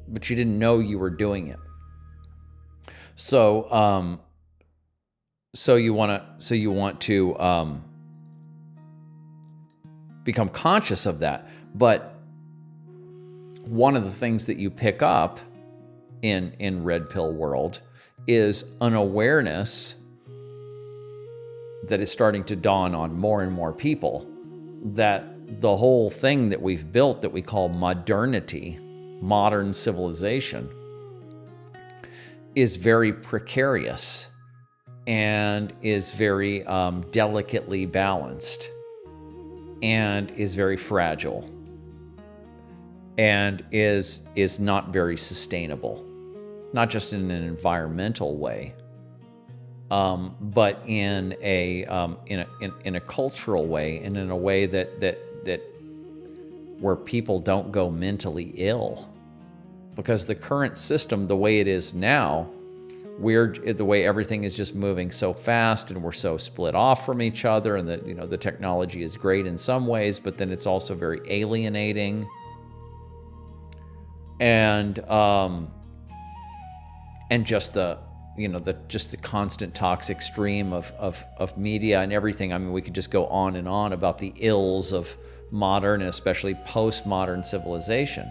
But you didn't know you were doing it. So you want to become conscious of that. But one of the things that you pick up in red pill world is an awareness that is starting to dawn on more and more people that the whole thing that we've built that we call modernity, modern civilization, is very precarious and is very delicately balanced and is very fragile and is not very sustainable, not just in an environmental way, but in a cultural way, and in a way that where people don't go mentally ill. Because the current system, the way it is now, the way everything is just moving so fast, and we're so split off from each other, and that the technology is great in some ways, but then it's also very alienating, and just the constant toxic stream of media and everything. I mean, we could just go on and on about the ills of modern and especially postmodern civilization.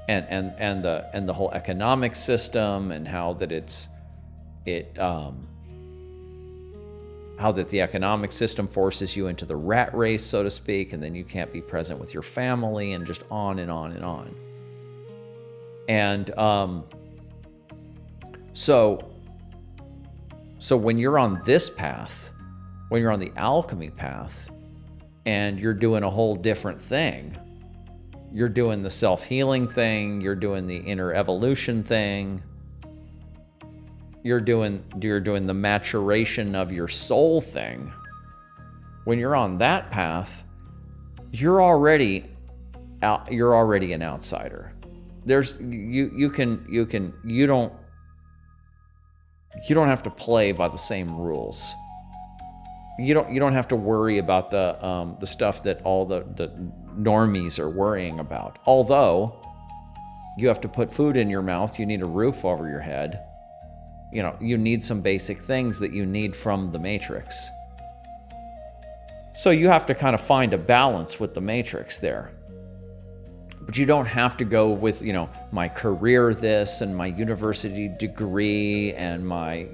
And the whole economic system, and how that the economic system forces you into the rat race, so to speak, and then you can't be present with your family, and just on and on and on. And so when you're on this path, when you're on the alchemy path, and you're doing a whole different thing. You're doing the self-healing thing, you're doing the inner evolution thing, you're doing the maturation of your soul thing. When you're on that path, you're already an outsider. You don't have to play by the same rules. You don't have to worry about the stuff that all the normies are worrying about. Although you have to put food in your mouth, you need a roof over your head. You need some basic things that you need from the Matrix. So you have to kind of find a balance with the Matrix there. But you don't have to go with, my career this and my university degree and my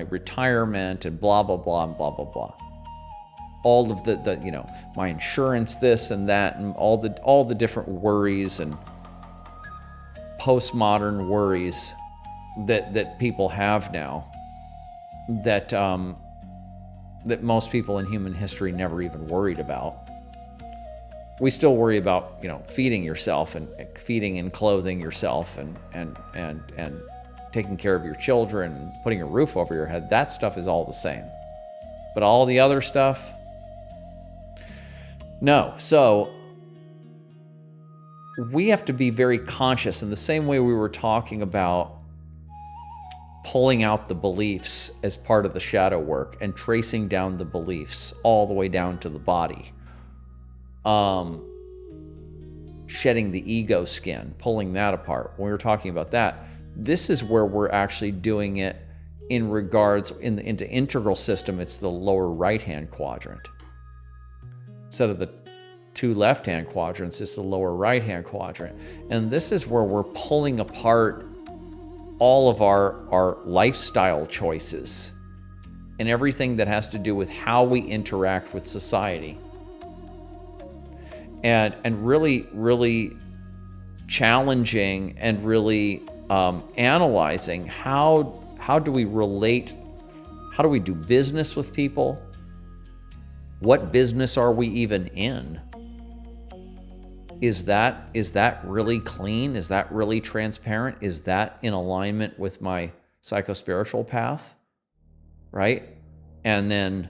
retirement and blah, blah, blah, and blah, blah, blah. All of the my insurance, this and that, and all the different worries and postmodern worries that people have now, that most people in human history never even worried about. We still worry about, feeding yourself and feeding and clothing yourself and taking care of your children and putting a roof over your head. That stuff is all the same. But all the other stuff, no. So we have to be very conscious in the same way we were talking about pulling out the beliefs as part of the shadow work and tracing down the beliefs all the way down to the body. Shedding the ego skin, pulling that apart. When we were talking about that, this is where we're actually doing it in regards into integral system. It's the lower right-hand quadrant. Instead of the two left-hand quadrants, it's the lower right-hand quadrant. And this is where we're pulling apart all of our lifestyle choices and everything that has to do with how we interact with society. And really, really challenging and really analyzing how do we relate, how do we do business with people? What business are we even in? Is that really clean? Is that really transparent? Is that in alignment with my psychospiritual path? Right? And then,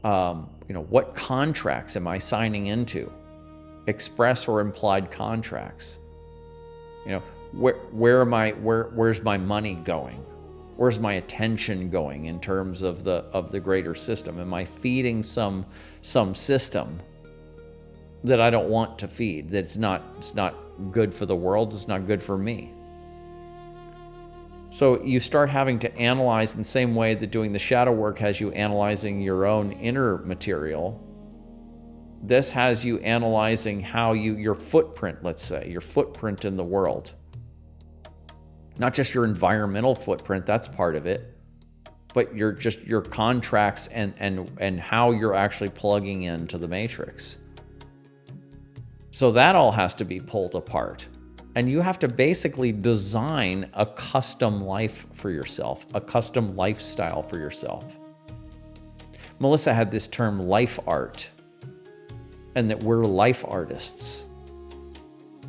what contracts am I signing into? Express or implied contracts. Where's my money going? Where's my attention going in terms of the greater system? Am I feeding some system that I don't want to feed? That it's not good for the world. It's not good for me. So you start having to analyze in the same way that doing the shadow work has you analyzing your own inner material. This has you analyzing how your footprint, let's say, your footprint in the world. Not just your environmental footprint, that's part of it, but your contracts and how you're actually plugging into the matrix. So that all has to be pulled apart. And you have to basically design a custom life for yourself, a custom lifestyle for yourself. Melissa had this term life art, and that we're life artists.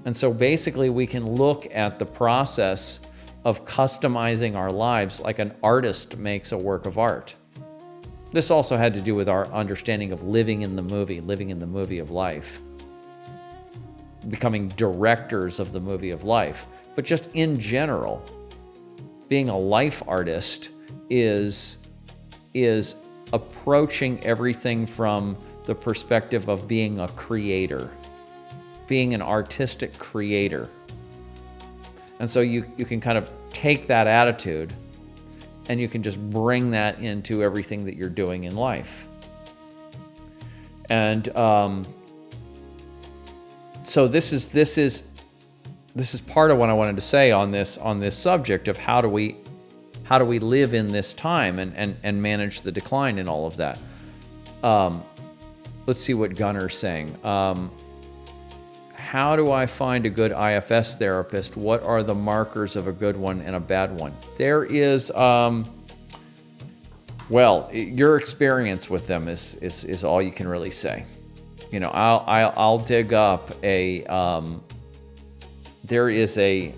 And so basically we can look at the process of customizing our lives like an artist makes a work of art. This also had to do with our understanding of living in the movie of life. Becoming directors of the movie of life. But just in general, being a life artist is approaching everything from the perspective of being a creator, being an artistic creator. And so you can kind of take that attitude and you can just bring that into everything that you're doing in life. And so this is part of what I wanted to say on this subject of how do we live in this time and manage the decline in all of that. Let's see what Gunner's saying. How do I find a good IFS therapist? What are the markers of a good one and a bad one? There is, your experience with them is all you can really say. I'll dig up there's a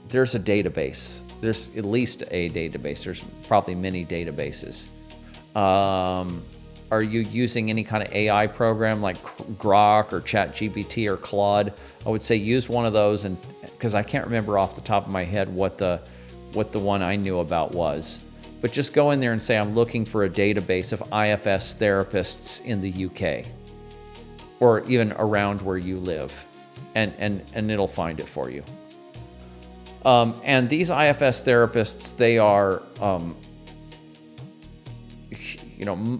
database. There's at least a database. There's probably many databases. Are you using any kind of AI program like Grok or ChatGPT or Claude? I would say use one of those, and because I can't remember off the top of my head what the one I knew about was. But just go in there and say, I'm looking for a database of IFS therapists in the UK or even around where you live, and it'll find it for you. And these IFS therapists, they are,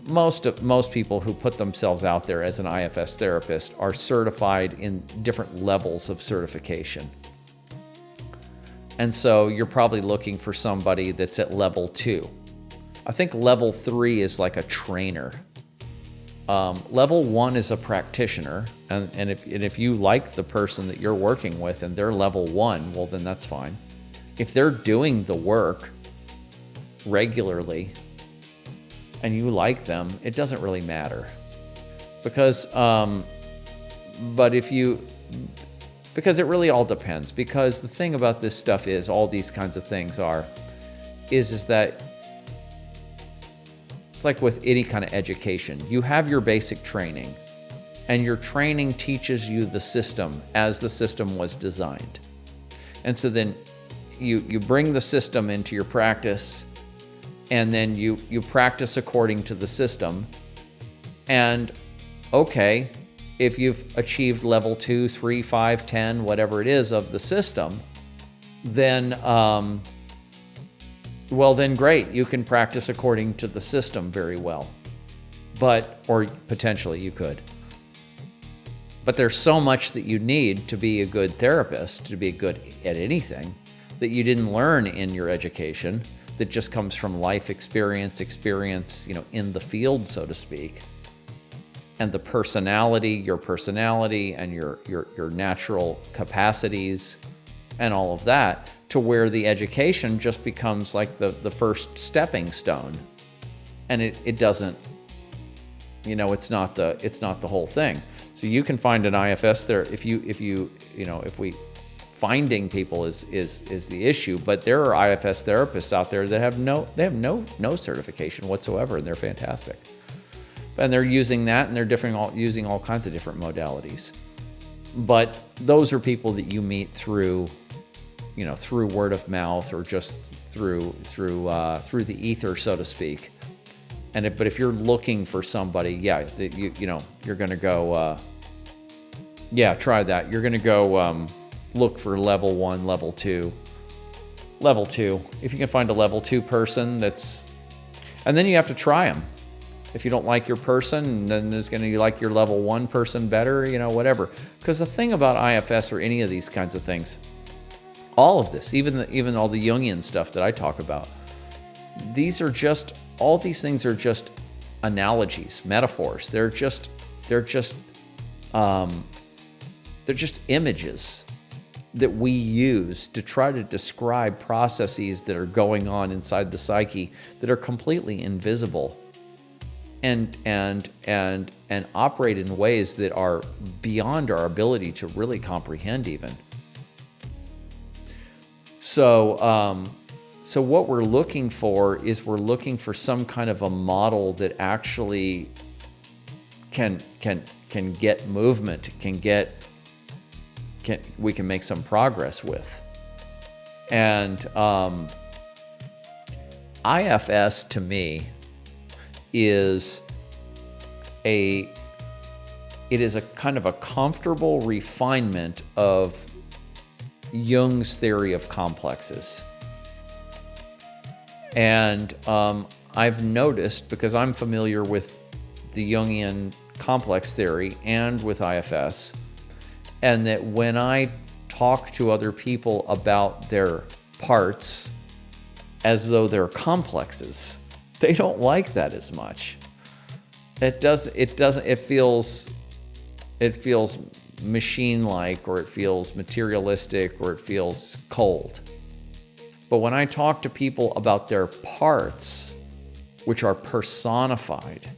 most people who put themselves out there as an IFS therapist are certified in different levels of certification. And so you're probably looking for somebody that's at level 2. I think level 3 is like a trainer. Level 1 is a practitioner, and if you like the person that you're working with and they're level 1, well, then that's fine. If they're doing the work regularly and you like them, it doesn't really matter. Because it really all depends. Because the thing about this stuff is, all these kinds of things is that it's like with any kind of education. You have your basic training, and your training teaches you the system as the system was designed. And so then you bring the system into your practice, and then you practice according to the system. And okay, if you've achieved level 2, 3, 5, 10, whatever it is of the system, then then great, you can practice according to the system very well. Or potentially you could. But there's so much that you need to be a good therapist, to be good at anything, that you didn't learn in your education, that just comes from life experience, in the field, so to speak. and the your personality and your natural capacities and all of that, to where the education just becomes like the first stepping stone. And it doesn't, it's not the whole thing. So you can find an IFS there if finding people is the issue, but there are IFS therapists out there that have no certification whatsoever, and they're fantastic. And they're using that, and they're using all kinds of different modalities. But those are people that you meet through word of mouth, or just through the ether, so to speak. But if you're looking for somebody, you're going to go, try that. You're going to go look for level 1, level 2. Level 2. If you can find a level 2 person, and then you have to try them. If you don't like your person, then there's going to be like your level 1 person better, whatever. Because the thing about IFS or any of these kinds of things, all of this, even all the Jungian stuff that I talk about, all these things are just analogies, metaphors. They're just images that we use to try to describe processes that are going on inside the psyche that are completely invisible and operate in ways that are beyond our ability to really comprehend even. So what we're looking for some kind of a model that actually can get movement, we can make some progress with. And IFS to me is a kind of a comfortable refinement of Jung's theory of complexes. And I've noticed, because I'm familiar with the Jungian complex theory and with IFS, and that when I talk to other people about their parts as though they're complexes, they don't like that as much. It feels machine-like, or it feels materialistic, or it feels cold. But when I talk to people about their parts, which are personified,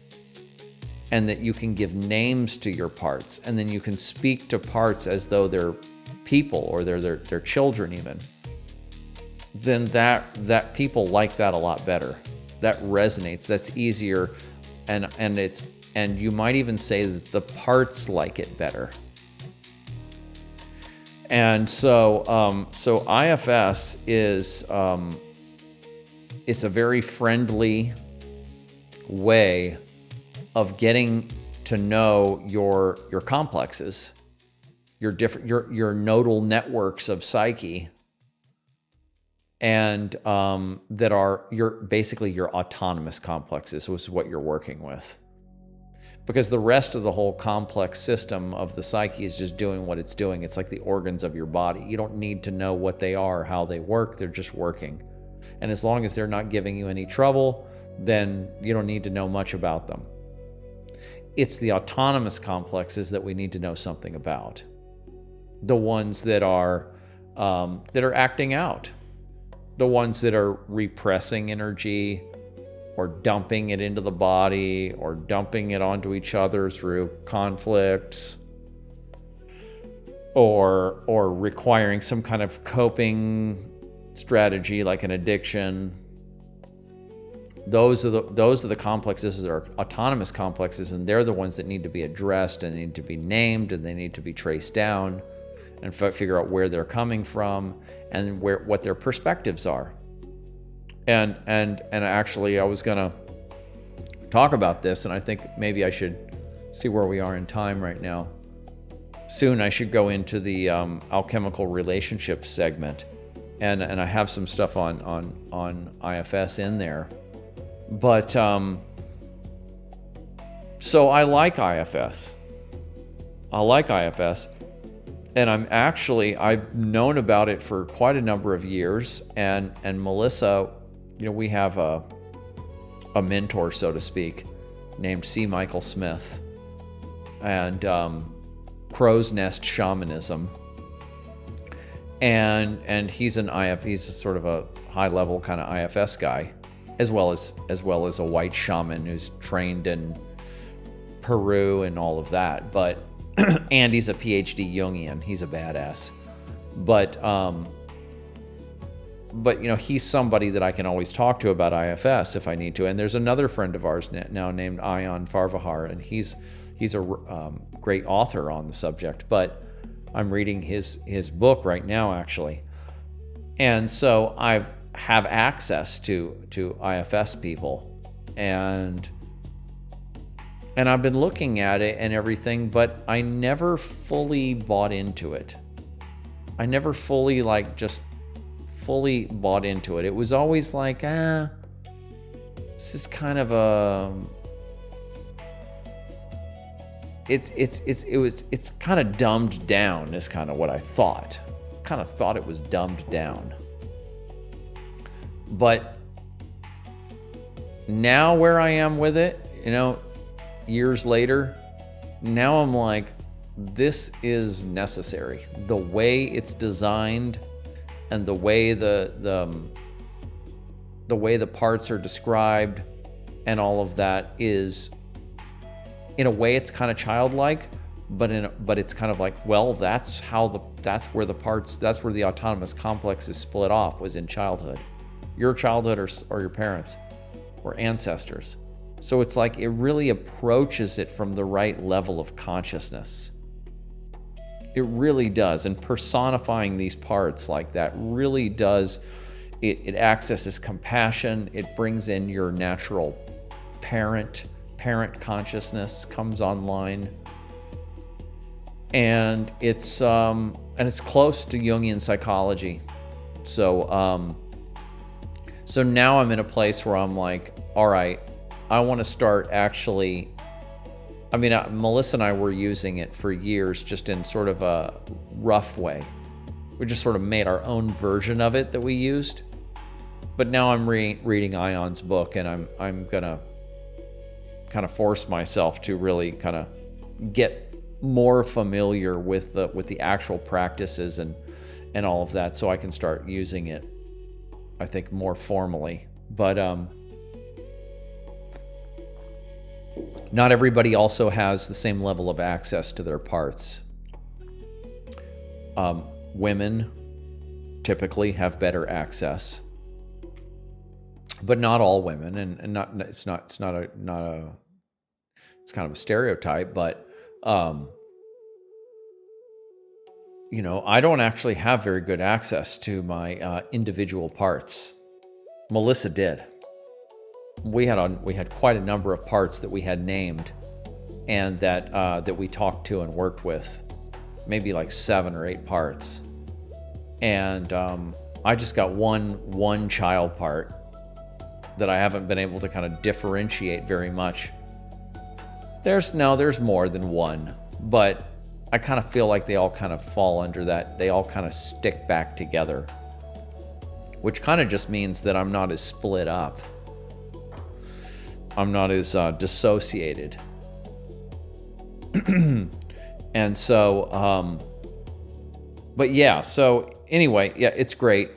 and that you can give names to your parts, and then you can speak to parts as though they're people, or they're their children even, then that people like that a lot better. That resonates. That's easier, and you might even say that the parts like it better. And so IFS is it's a very friendly way of getting to know your complexes, your nodal networks of psyche, and that are basically your autonomous complexes, which is what you're working with. Because the rest of the whole complex system of the psyche is just doing what it's doing. It's like the organs of your body. You don't need to know what they are, how they work. They're just working. And as long as they're not giving you any trouble, then you don't need to know much about them. It's the autonomous complexes that we need to know something about. The ones that are acting out. The ones that are repressing energy, or dumping it into the body, or dumping it onto each other through conflicts, or requiring some kind of coping strategy like an addiction. Those are the complexes that are autonomous complexes, and they're the ones that need to be addressed, and need to be named, and they need to be traced down, and figure out where they're coming from, and what their perspectives are. And actually, I was gonna talk about this, and I think maybe I should see where we are in time right now. Soon I should go into the alchemical relationships segment, and I have some stuff on IFS in there. But so I like IFS. And I've known about it for quite a number of years, and Melissa, we have a mentor, so to speak, named C. Michael Smith. and crow's nest shamanism. And he's he's a sort of a high level kind of IFS guy, as well as a white shaman who's trained in Peru and all of that. But and he's a PhD Jungian. He's a badass. But he's somebody that I can always talk to about IFS if I need to. And there's another friend of ours now named Ayan Farvahar, and he's a great author on the subject. But I'm reading his book right now, actually. And so I have access to IFS people, and I've been looking at it and everything, but I never fully bought into it. I never fully bought into it. It was always like, this is kind of it's kind of dumbed down, is kind of what I thought. Kind of thought it was dumbed down. But now where I am with it, years later, now I'm like, this is necessary. The way it's designed and the way the way the parts are described and all of that is, in a way, it's kind of childlike, but it's kind of like, well, that's where the autonomous complex is split off, was in childhood. Your childhood or your parents or ancestors. So it's like it really approaches it from the right level of consciousness. It really does. And personifying these parts like that really does, it accesses compassion. It brings in your natural parent consciousness comes online. And it's close to Jungian psychology. So now I'm in a place where I'm like, all right, I want to start actually. I mean, Melissa and I were using it for years, just in sort of a rough way. We just sort of made our own version of it that we used. But now I'm reading Ayan's book, and I'm gonna kind of force myself to really kind of get more familiar with the actual practices and all of that, so I can start using it, I think, more formally. But not everybody also has the same level of access to their parts. Women typically have better access, but not all women, and it's kind of a stereotype, but I don't actually have very good access to my individual parts. Melissa did. We had quite a number of parts that we had named, and that we talked to and worked with, maybe like 7 or 8 parts. And I just got one child part that I haven't been able to kind of differentiate very much. There's more than one, but I kind of feel like they all kind of fall under that. They all kind of stick back together, which kind of just means that I'm not as split up. I'm not as dissociated. And so, but yeah, so anyway, yeah, it's great.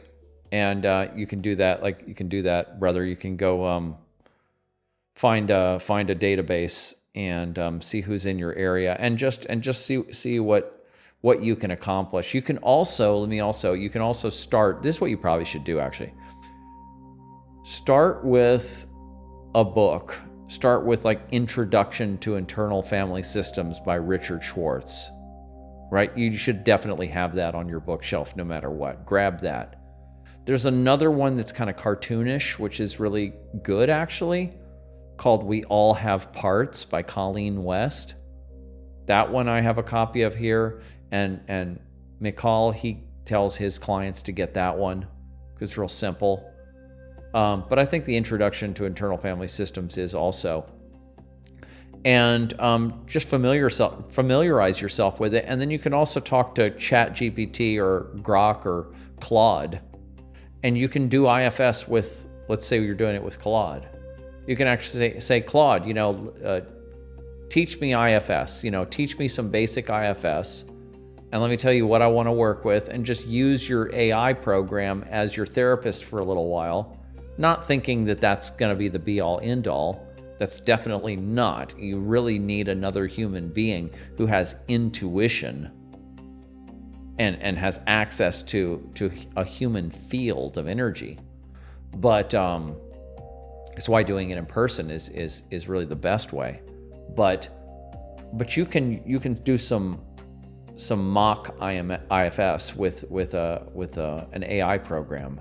And you can do that. Like, you can do that, brother. You can go find a database and see who's in your area, and just see what you can accomplish. You can also start. This is what you probably should do, actually. Start with a book. Start with like Introduction to Internal Family Systems by Richard Schwartz. Right? You should definitely have that on your bookshelf no matter what. Grab that. There's another one that's kind of cartoonish, which is really good, actually, called We All Have Parts by Colin West. That one I have a copy of here, and McCall, he tells his clients to get that one because it's real simple. But I think the Introduction to Internal Family Systems is also. And just familiarize yourself with it. And then you can also talk to ChatGPT or Grok or Claude. And you can do IFS with, let's say you're doing it with Claude. You can actually say Claude, teach me IFS, teach me some basic IFS, and let me tell you what I want to work with, and just use your AI program as your therapist for a little while, not thinking that that's going to be the be-all, end-all. That's definitely not. You really need another human being who has intuition and has access to a human field of energy. But that's why doing it in person is really the best way. But you can do some mock IFS with an AI program,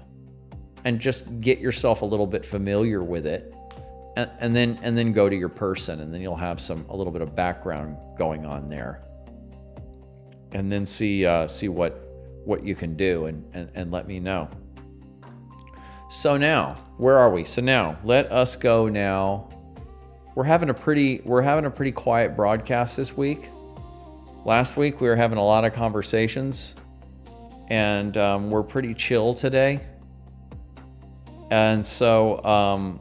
and just get yourself a little bit familiar with it, and then go to your person, and then you'll have a little bit of background going on there, and then see what you can do, and let me know. So now, where are we? So now, let us go now. We're having a pretty quiet broadcast this week. Last week we were having a lot of conversations, and we're pretty chill today. And so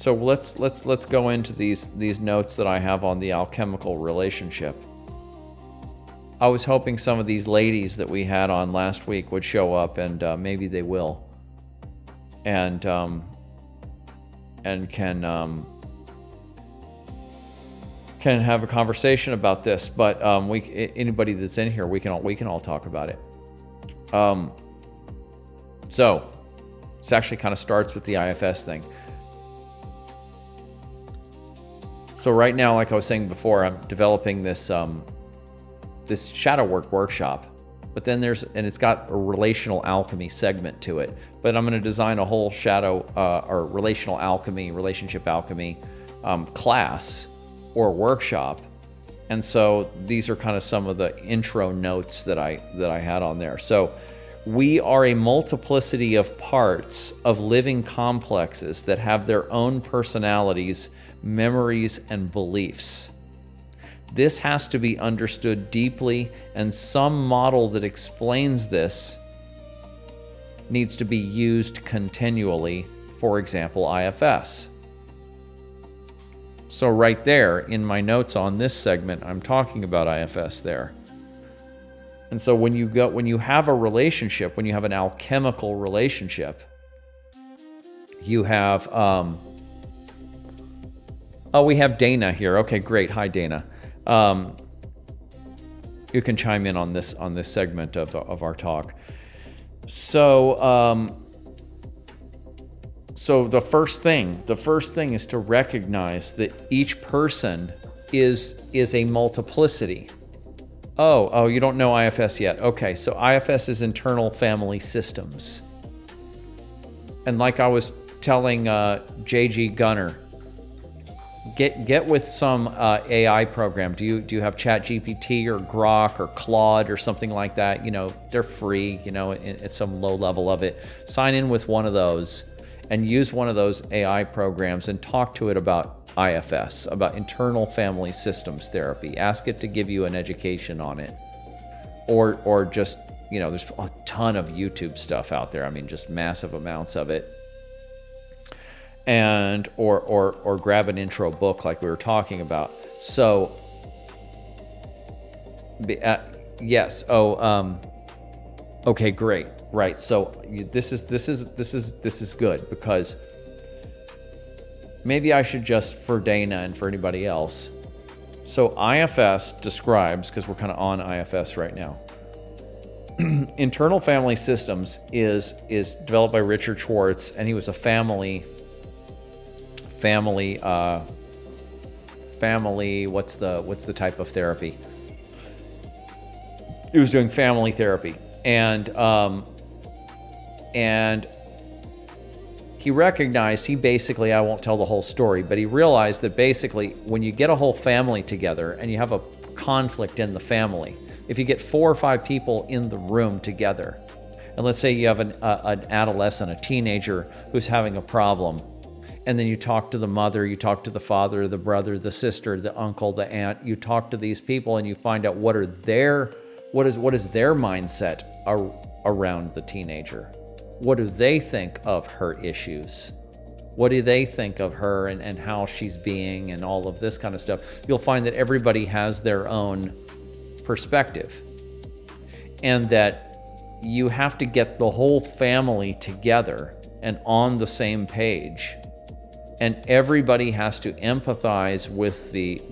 let's go into these notes that I have on the alchemical relationship. I was hoping some of these ladies that we had on last week would show up, and maybe they will. And can have a conversation about this, but anybody that's in here, we can all talk about it. So this actually kind of starts with the IFS thing. So right now, like I was saying before, I'm developing this shadow work workshop, but then it's got a relational alchemy segment to it. But I'm going to design a whole shadow or relational alchemy, relationship alchemy class or workshop. And so these are kind of some of the intro notes that I had on there. So we are a multiplicity of parts of living complexes that have their own personalities, memories, and beliefs. This has to be understood deeply, and some model that explains this needs to be used continually, for example, IFS. So right there in my notes on this segment, I'm talking about IFS there. And so when you have a relationship, when you have an alchemical relationship, you have we have Dana here. Okay, great. Hi, Dana. You can chime in on this segment of our talk. So the first thing is to recognize that each person is a multiplicity. Oh, you don't know IFS yet. Okay, so IFS is internal family systems. And like I was telling JG Gunner, get with some AI program. Do you have ChatGPT or Grok or Claude or something like that? They're free, at some low level of it. Sign in with one of those and use one of those AI programs and talk to it about IFS, about internal family systems therapy. Ask it to give you an education on it. Or just, there's a ton of YouTube stuff out there. I mean, just massive amounts of it. And or grab an intro book like we were talking about. So yes. Okay, great. Right. So this is good, because maybe I should just, for Dana and for anybody else. So IFS describes, because we're kind of on IFS right now. Internal family systems is developed by Richard Schwartz, and he was a family, what's the type of therapy? He was doing family therapy, and he recognized, I won't tell the whole story, but he realized that basically when you get a whole family together and you have a conflict in the family, if you get 4 or 5 people in the room together, and let's say you have an adolescent, a teenager who's having a problem, and then you talk to the mother, you talk to the father, the brother, the sister, the uncle, the aunt, you talk to these people and you find out what is their mindset around the teenager. What do they think of her issues? What do they think of her and how she's being and all of this kind of stuff? You'll find that everybody has their own perspective, and that you have to get the whole family together and on the same page, and everybody has to empathize with the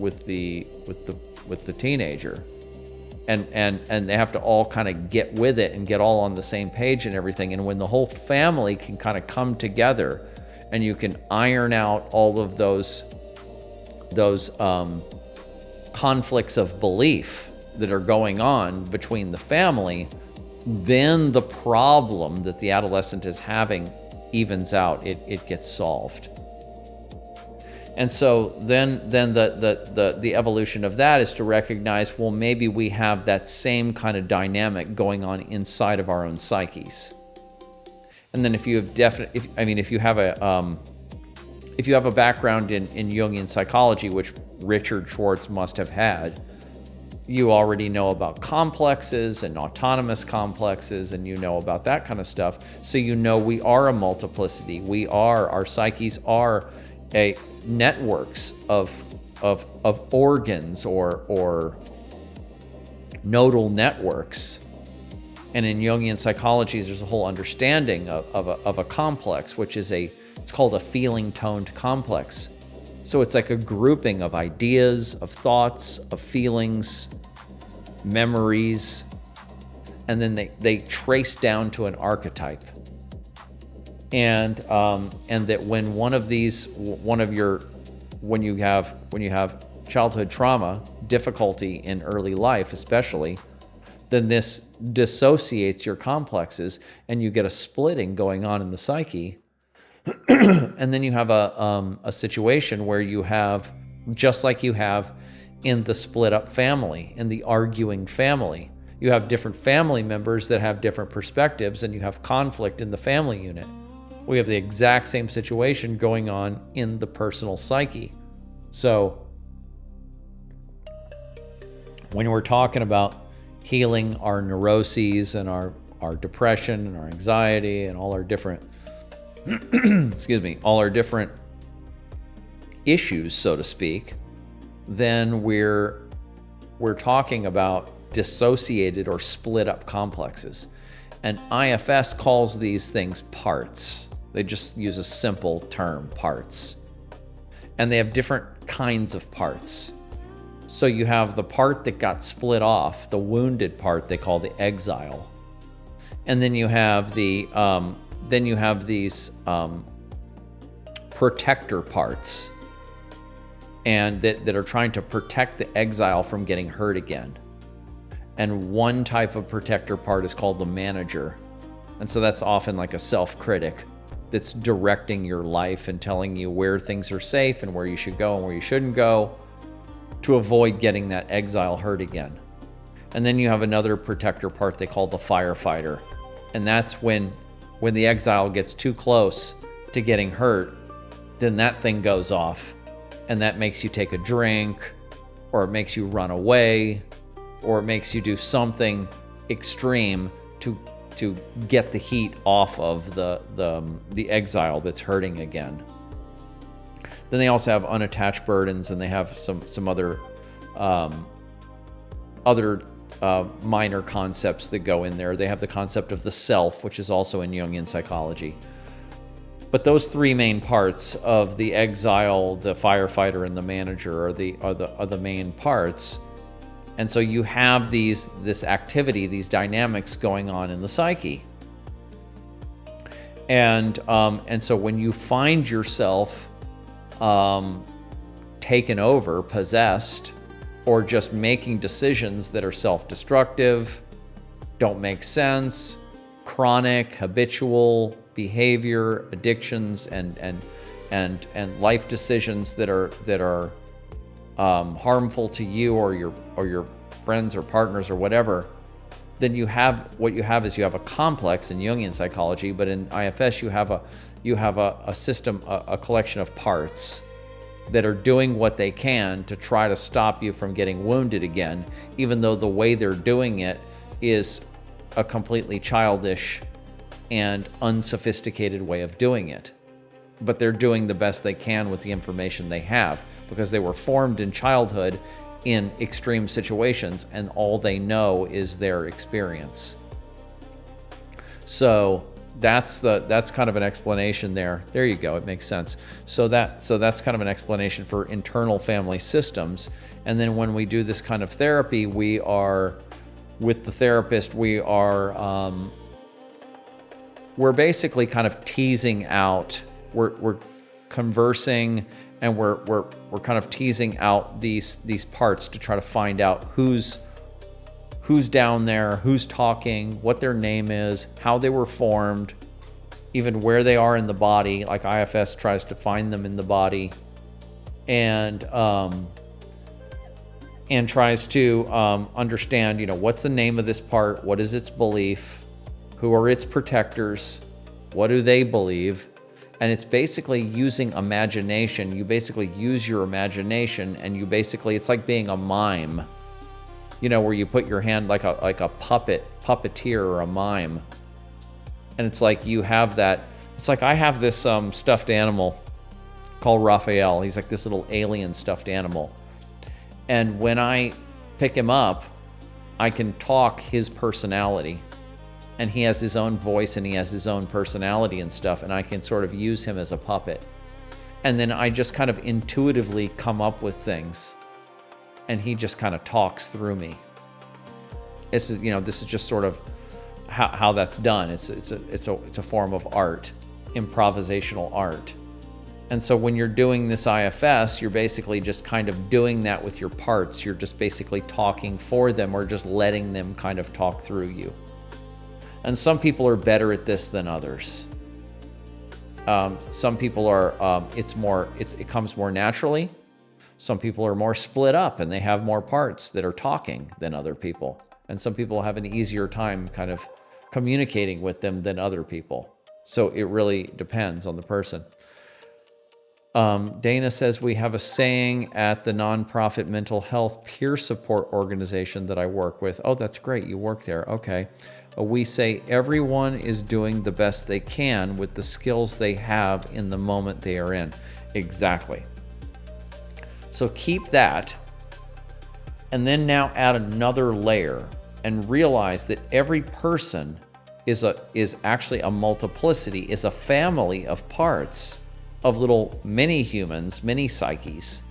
teenager, and they have to all kind of get with it and get all on the same page and everything. And when the whole family can kind of come together and you can iron out all of those conflicts of belief that are going on between the family, then the problem that the adolescent is having evens out. It gets solved. And so then the evolution of that is to recognize, well, maybe we have that same kind of dynamic going on inside of our own psyches. And then if you have if you have a background in Jungian psychology, which Richard Schwartz must have had, you already know about complexes and autonomous complexes, and you know about that kind of stuff. So you know we are a multiplicity. Our psyches are networks of organs or nodal networks. And in Jungian psychology, there's a whole understanding of a complex, which is it's called a feeling-toned complex. So it's like a grouping of ideas, of thoughts, of feelings, memories, and then they trace down to an archetype. And that when you have childhood trauma, difficulty in early life especially, then this dissociates your complexes and you get a splitting going on in the psyche. And then you have a situation where you have, just like you have in the split up family, in the arguing family, you have different family members that have different perspectives, and you have conflict in the family unit. We have the exact same situation going on in the personal psyche. So when we're talking about healing our neuroses and our depression and our anxiety and all our different all our different issues, so to speak, then we're talking about dissociated or split up complexes. And IFS calls these things parts. They just use a simple term, parts. And they have different kinds of parts. So you have the part that got split off, the wounded part they call the exile. And then you have these protector parts, and that are trying to protect the exile from getting hurt again. And one type of protector part is called the manager. And so that's often like a self-critic that's directing your life and telling you where things are safe and where you should go and where you shouldn't go to avoid getting that exile hurt again. And then you have another protector part they call the firefighter. And that's when the exile gets too close to getting hurt, then that thing goes off. And that makes you take a drink, or it makes you run away, or it makes you do something extreme to get the heat off of the exile that's hurting again. Then they also have unattached burdens, and they have some other minor concepts that go in there. They have the concept of the self, which is also in Jungian psychology. But those three main parts of the exile, the firefighter, and the manager are the main parts. And so you have this activity, these dynamics going on in the psyche. And so when you find yourself taken over, possessed, or just making decisions that are self-destructive, don't make sense, chronic, habitual behavior, addictions, and life decisions that are harmful to you or your friends or partners or whatever, then you have a complex in Jungian psychology, but in IFS you have a system, a collection of parts that are doing what they can to try to stop you from getting wounded again, even though the way they're doing it is a completely childish and unsophisticated way of doing it. but they're doing the best they can with the information they have, because they were formed in childhood in extreme situations, and all they know is their experience. So that's kind of an explanation there. There you go. It makes sense. So that's kind of an explanation for internal family systems. And then when we do this kind of therapy, we are with the therapist. We're basically kind of teasing out. We're conversing, and we're kind of teasing out these parts to try to find out who's down there, who's talking, what their name is, how they were formed, even where they are in the body. Like IFS tries to find them in the body, and tries to understand, what's the name of this part, what is its belief, who are its protectors, what do they believe. And it's basically using imagination. You basically use your imagination, and it's like being a mime. Where you put your hand like a puppeteer or a mime. And it's like you have that. It's like I have this stuffed animal called Raphael. He's like this little alien stuffed animal. And when I pick him up, I can talk his personality. And he has his own voice, and he has his own personality and stuff. And I can sort of use him as a puppet. And then I just kind of intuitively come up with things. And he just kind of talks through me. This is just sort of how that's done. It's a form of art, improvisational art. And so when you're doing this IFS, you're basically just kind of doing that with your parts. You're just basically talking for them, or just letting them kind of talk through you. And some people are better at this than others. Some people are. It comes more naturally. Some people are more split up, and they have more parts that are talking than other people. And some people have an easier time kind of communicating with them than other people. So it really depends on the person. Dana says, we have a saying at the nonprofit mental health peer support organization that I work with. Oh, that's great. You work there. Okay. We say everyone is doing the best they can with the skills they have in the moment they are in. Exactly. So keep that, and then now add another layer and realize that every person is actually a multiplicity, is a family of parts, of little mini humans, mini psyches,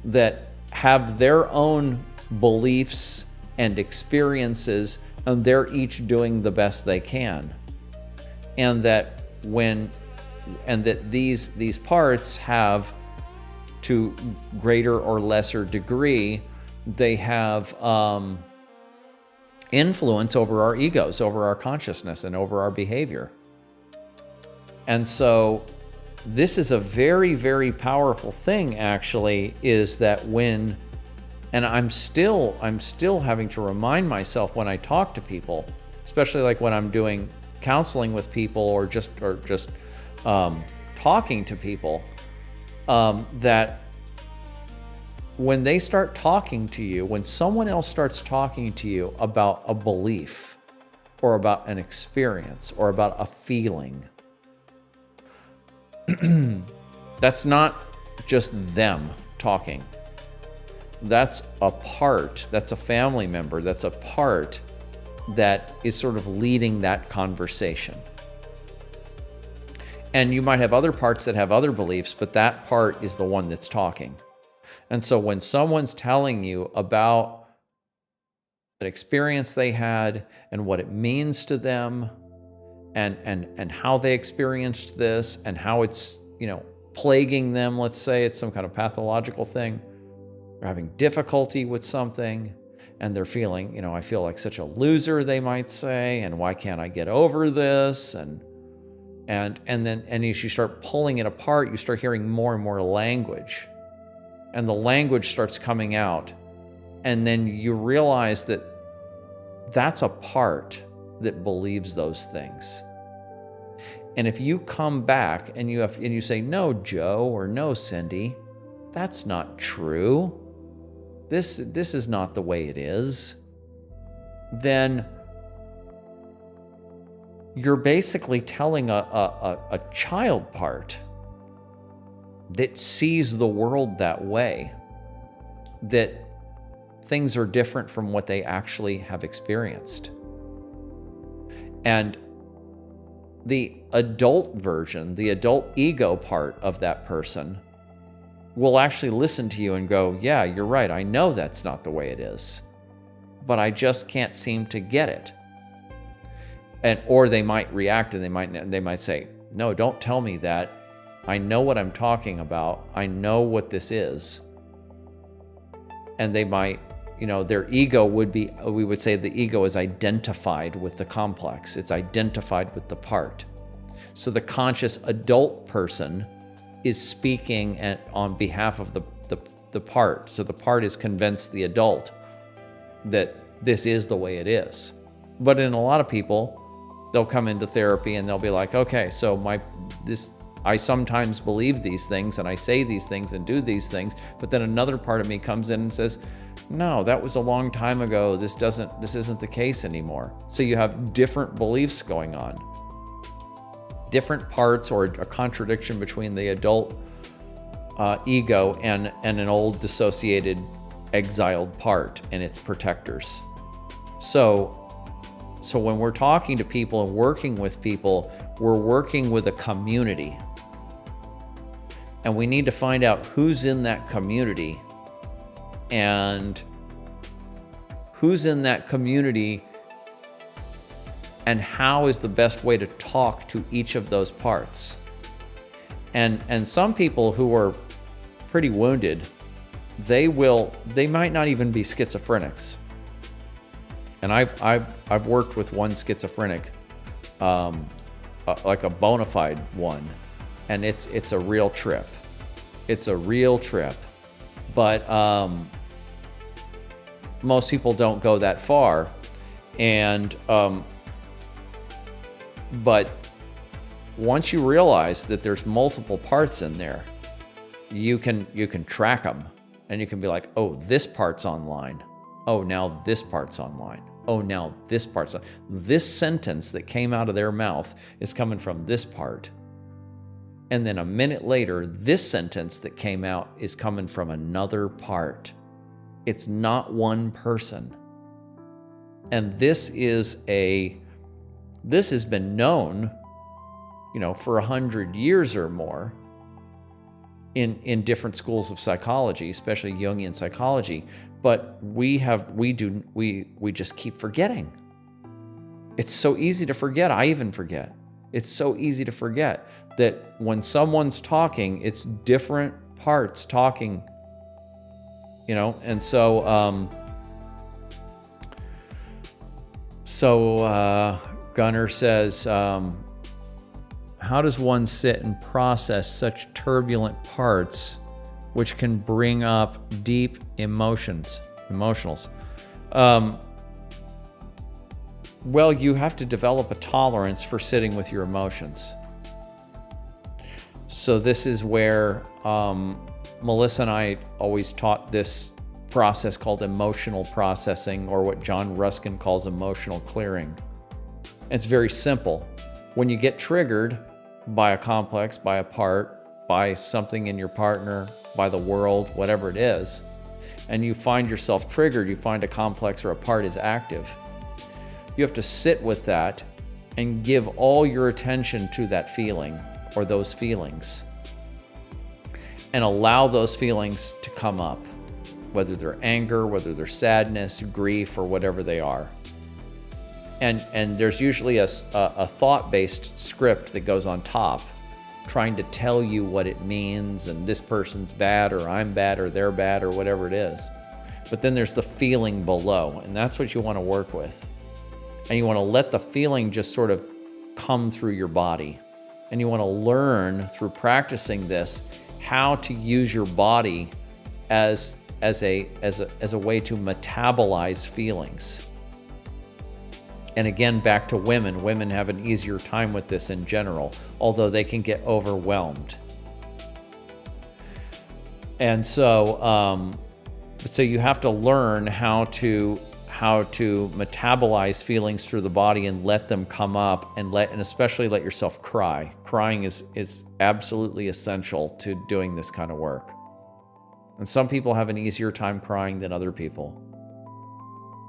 that have their own beliefs and experiences, and they're each doing the best they can. And that these parts have, to greater or lesser degree, they have influence over our egos, over our consciousness, and over our behavior. And so this is a very, very powerful thing, actually, is that when, and I'm still having to remind myself when I talk to people, especially like when I'm doing counseling with people, or just talking to people, that when they start talking to you, when someone else starts talking to you about a belief, or about an experience, or about a feeling, that's not just them talking. That's a part, that's a family member, that's a part that is sort of leading that conversation. And you might have other parts that have other beliefs, but that part is the one that's talking. And so when someone's telling you about an experience they had, and what it means to them, and how they experienced this, and how it's, plaguing them, let's say it's some kind of pathological thing, they're having difficulty with something, and they're feeling, I feel like such a loser, they might say, and why can't I get over this? And then as you start pulling it apart, you start hearing more and more language, and the language starts coming out, and then you realize that that's a part that believes those things. And if you come back and you say, no, Joe, or no, Cindy, that's not true, this is not the way it is, then you're basically telling a child part that sees the world that way, that things are different from what they actually have experienced. And the adult version, the adult ego part of that person will actually listen to you and go, yeah, you're right. I know that's not the way it is, but I just can't seem to get it. Or they might react and they might say, no, don't tell me that. I know what I'm talking about. I know what this is. And they might, their ego would be, we would say the ego is identified with the complex. It's identified with the part. So the conscious adult person is speaking on behalf of the part. So the part is convinced the adult that this is the way it is. But in a lot of people, they'll come into therapy and they'll be like, okay, so I sometimes believe these things and I say these things and do these things, but then another part of me comes in and says, no, that was a long time ago. This isn't the case anymore. So you have different beliefs going on, different parts, or a contradiction between the adult ego and an old dissociated exiled part and its protectors. So when we're talking to people and working with people, we're working with a community. And we need to find out who's in that community and how is the best way to talk to each of those parts. And some people who are pretty wounded, they might not even be schizophrenics. And I've worked with one schizophrenic, like a bona fide one, and it's a real trip. It's a real trip, but most people don't go that far, and but once you realize that there's multiple parts in there, you can track them, and you can be like, oh, this part's online. Oh, now this part's online. Oh, now this part's on. This sentence that came out of their mouth is coming from this part. And then a minute later, this sentence that came out is coming from another part. It's not one person. And this has been known, for 100 years or more in different schools of psychology, especially Jungian psychology. But we just keep forgetting. It's so easy to forget. I even forget. It's so easy to forget that when someone's talking, it's different parts talking, and so Gunnar says, how does one sit and process such turbulent parts which can bring up deep emotionals? Well, you have to develop a tolerance for sitting with your emotions. So this is where Melissa and I always taught this process called emotional processing, or what John Ruskin calls emotional clearing. It's very simple. When you get triggered by a complex, by a part, by something in your partner, by the world, whatever it is, and you find yourself triggered, you find a complex or a part is active, you have to sit with that and give all your attention to that feeling or those feelings and allow those feelings to come up, whether they're anger, whether they're sadness, grief, or whatever they are. And there's usually a thought-based script that goes on top, trying to tell you what it means, and this person's bad, or I'm bad, or they're bad, or whatever it is. But then there's the feeling below, and that's what you want to work with. And you want to let the feeling just sort of come through your body. And you want to learn through practicing this how to use your body as a way to metabolize feelings. And again, back to women. Women have an easier time with this in general, although they can get overwhelmed. And so you have to learn how to how to metabolize feelings through the body and let them come up, and especially let yourself cry. Crying is absolutely essential to doing this kind of work. And some people have an easier time crying than other people.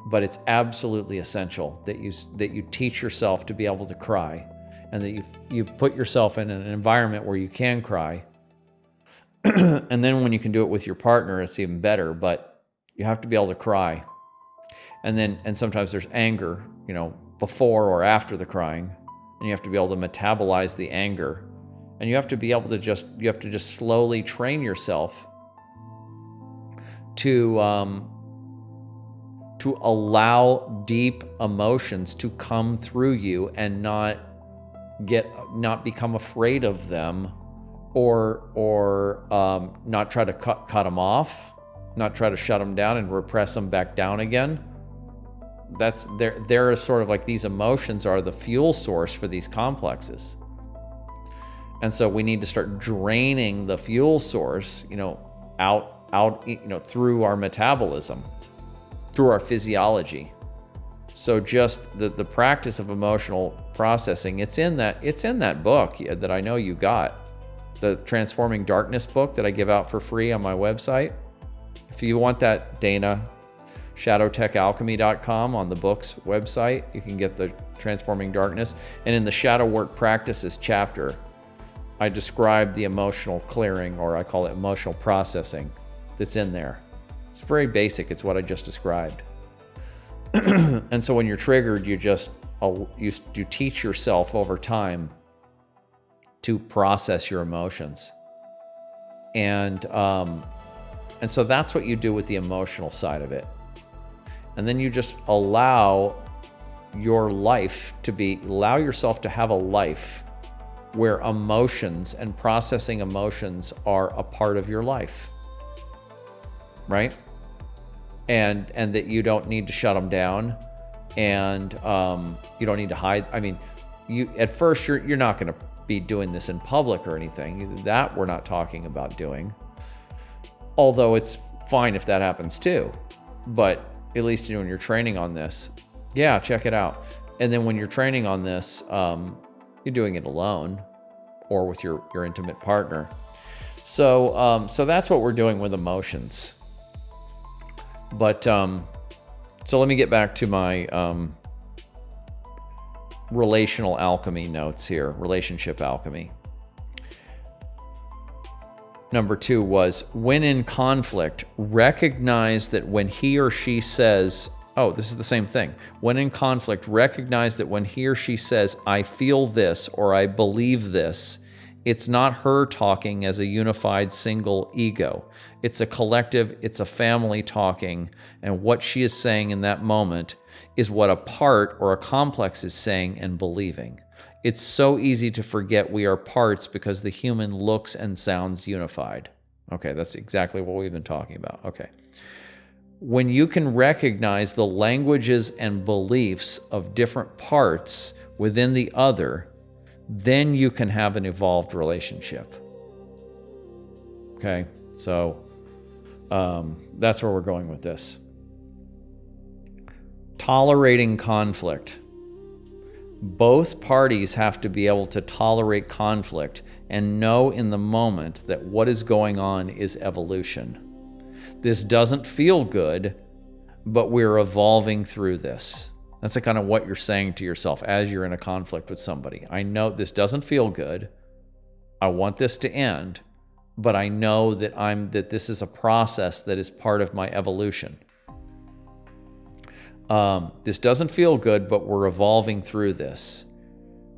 But it's absolutely essential that you teach yourself to be able to cry, and that you put yourself in an environment where you can cry. And then when you can do it with your partner, it's even better, but you have to be able to cry. And sometimes there's anger, before or after the crying, and you have to be able to metabolize the anger. And you have to be able to just slowly train yourself to allow deep emotions to come through you and not become afraid of them, or not try to cut them off, not try to shut them down and repress them back down again. They're sort of like, these emotions are the fuel source for these complexes. And so we need to start draining the fuel source, out, through our metabolism, through our physiology. So just the practice of emotional processing, it's in that book that I know you got, the Transforming Darkness book that I give out for free on my website. If you want that, Dana, shadowtechalchemy.com, on the book's website, you can get the Transforming Darkness. And in the Shadow Work Practices chapter, I describe the emotional clearing, or I call it emotional processing, that's in there. It's very basic. It's what I just described. And so when you're triggered, you teach yourself over time to process your emotions. And so that's what you do with the emotional side of it. And then you just allow yourself to have a life where emotions and processing emotions are a part of your life, right? And that you don't need to shut them down, and you don't need to hide. I mean, at first you're not going to be doing this in public or anything. That we're not talking about doing. Although it's fine if that happens too. But at least when you're training on this, yeah, check it out. And then when you're training on this, you're doing it alone or with your intimate partner. So that's what we're doing with emotions. But so let me get back to my relational alchemy notes here, relationship alchemy. Number 2 was, when in conflict, recognize that when he or she says, this is the same thing. When in conflict, recognize that when he or she says, I feel this, or I believe this, it's not her talking as a unified single ego. It's a collective, it's a family talking, and what she is saying in that moment is what a part or a complex is saying and believing. It's so easy to forget we are parts because the human looks and sounds unified. Okay, that's exactly what we've been talking about. Okay. When you can recognize the languages and beliefs of different parts within the other, then you can have an evolved relationship. Okay, so that's where we're going with this. Tolerating conflict. Both parties have to be able to tolerate conflict and know in the moment that what is going on is evolution. This doesn't feel good, but we're evolving through this. That's kind of what you're saying to yourself as you're in a conflict with somebody. I know this doesn't feel good. I want this to end, but I know that this is a process that is part of my evolution. This doesn't feel good, but we're evolving through this.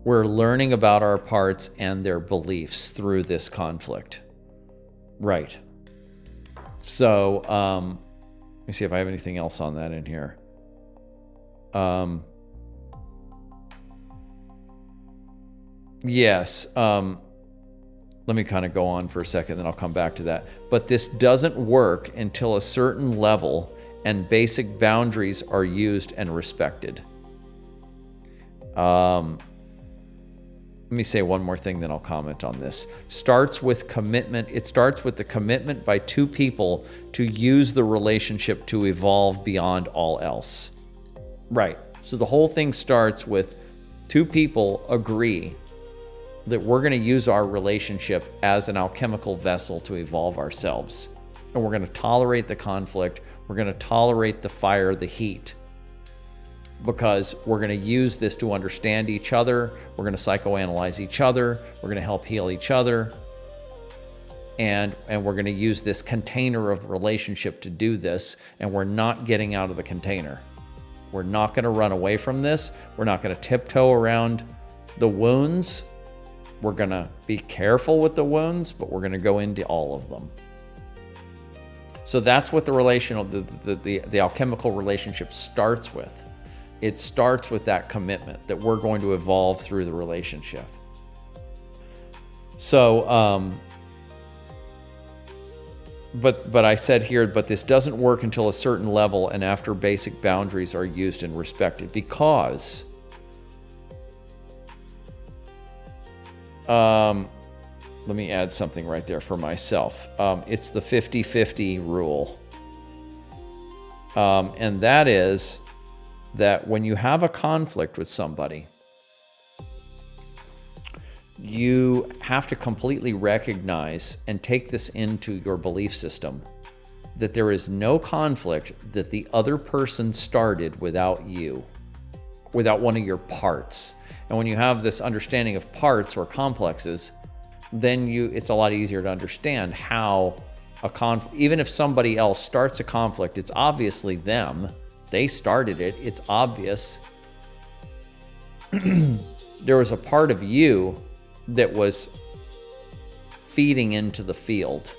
We're learning about our parts and their beliefs through this conflict. Right. So, let me see if I have anything else on that in here. Yes. Let me kind of go on for a second, then I'll come back to that. But this doesn't work until a certain level and basic boundaries are used and respected. Let me say one more thing, then I'll comment on this. Starts with commitment. It starts with the commitment by two people to use the relationship to evolve beyond all else. Right. So the whole thing starts with two people agree that we're going to use our relationship as an alchemical vessel to evolve ourselves. And we're going to tolerate the conflict. We're going to tolerate the fire, the heat, because we're going to use this to understand each other. We're going to psychoanalyze each other. We're going to help heal each other. And we're going to use this container of relationship to do this. And we're not getting out of the container. We're not going to run away from this. We're not going to tiptoe around the wounds. We're going to be careful with the wounds, but we're going to go into all of them. So that's what the alchemical relationship starts with. It starts with that commitment that we're going to evolve through the relationship. So, but I said here, but this doesn't work until a certain level and after basic boundaries are used and respected, because let me add something right there for myself. It's the 50-50 rule. And that is that when you have a conflict with somebody, you have to completely recognize and take this into your belief system that there is no conflict that the other person started without you, without one of your parts. And when you have this understanding of parts or complexes, then it's a lot easier to understand how even if somebody else starts a conflict, it's obviously them. They started it. It's obvious. There was a part of you that was feeding into the field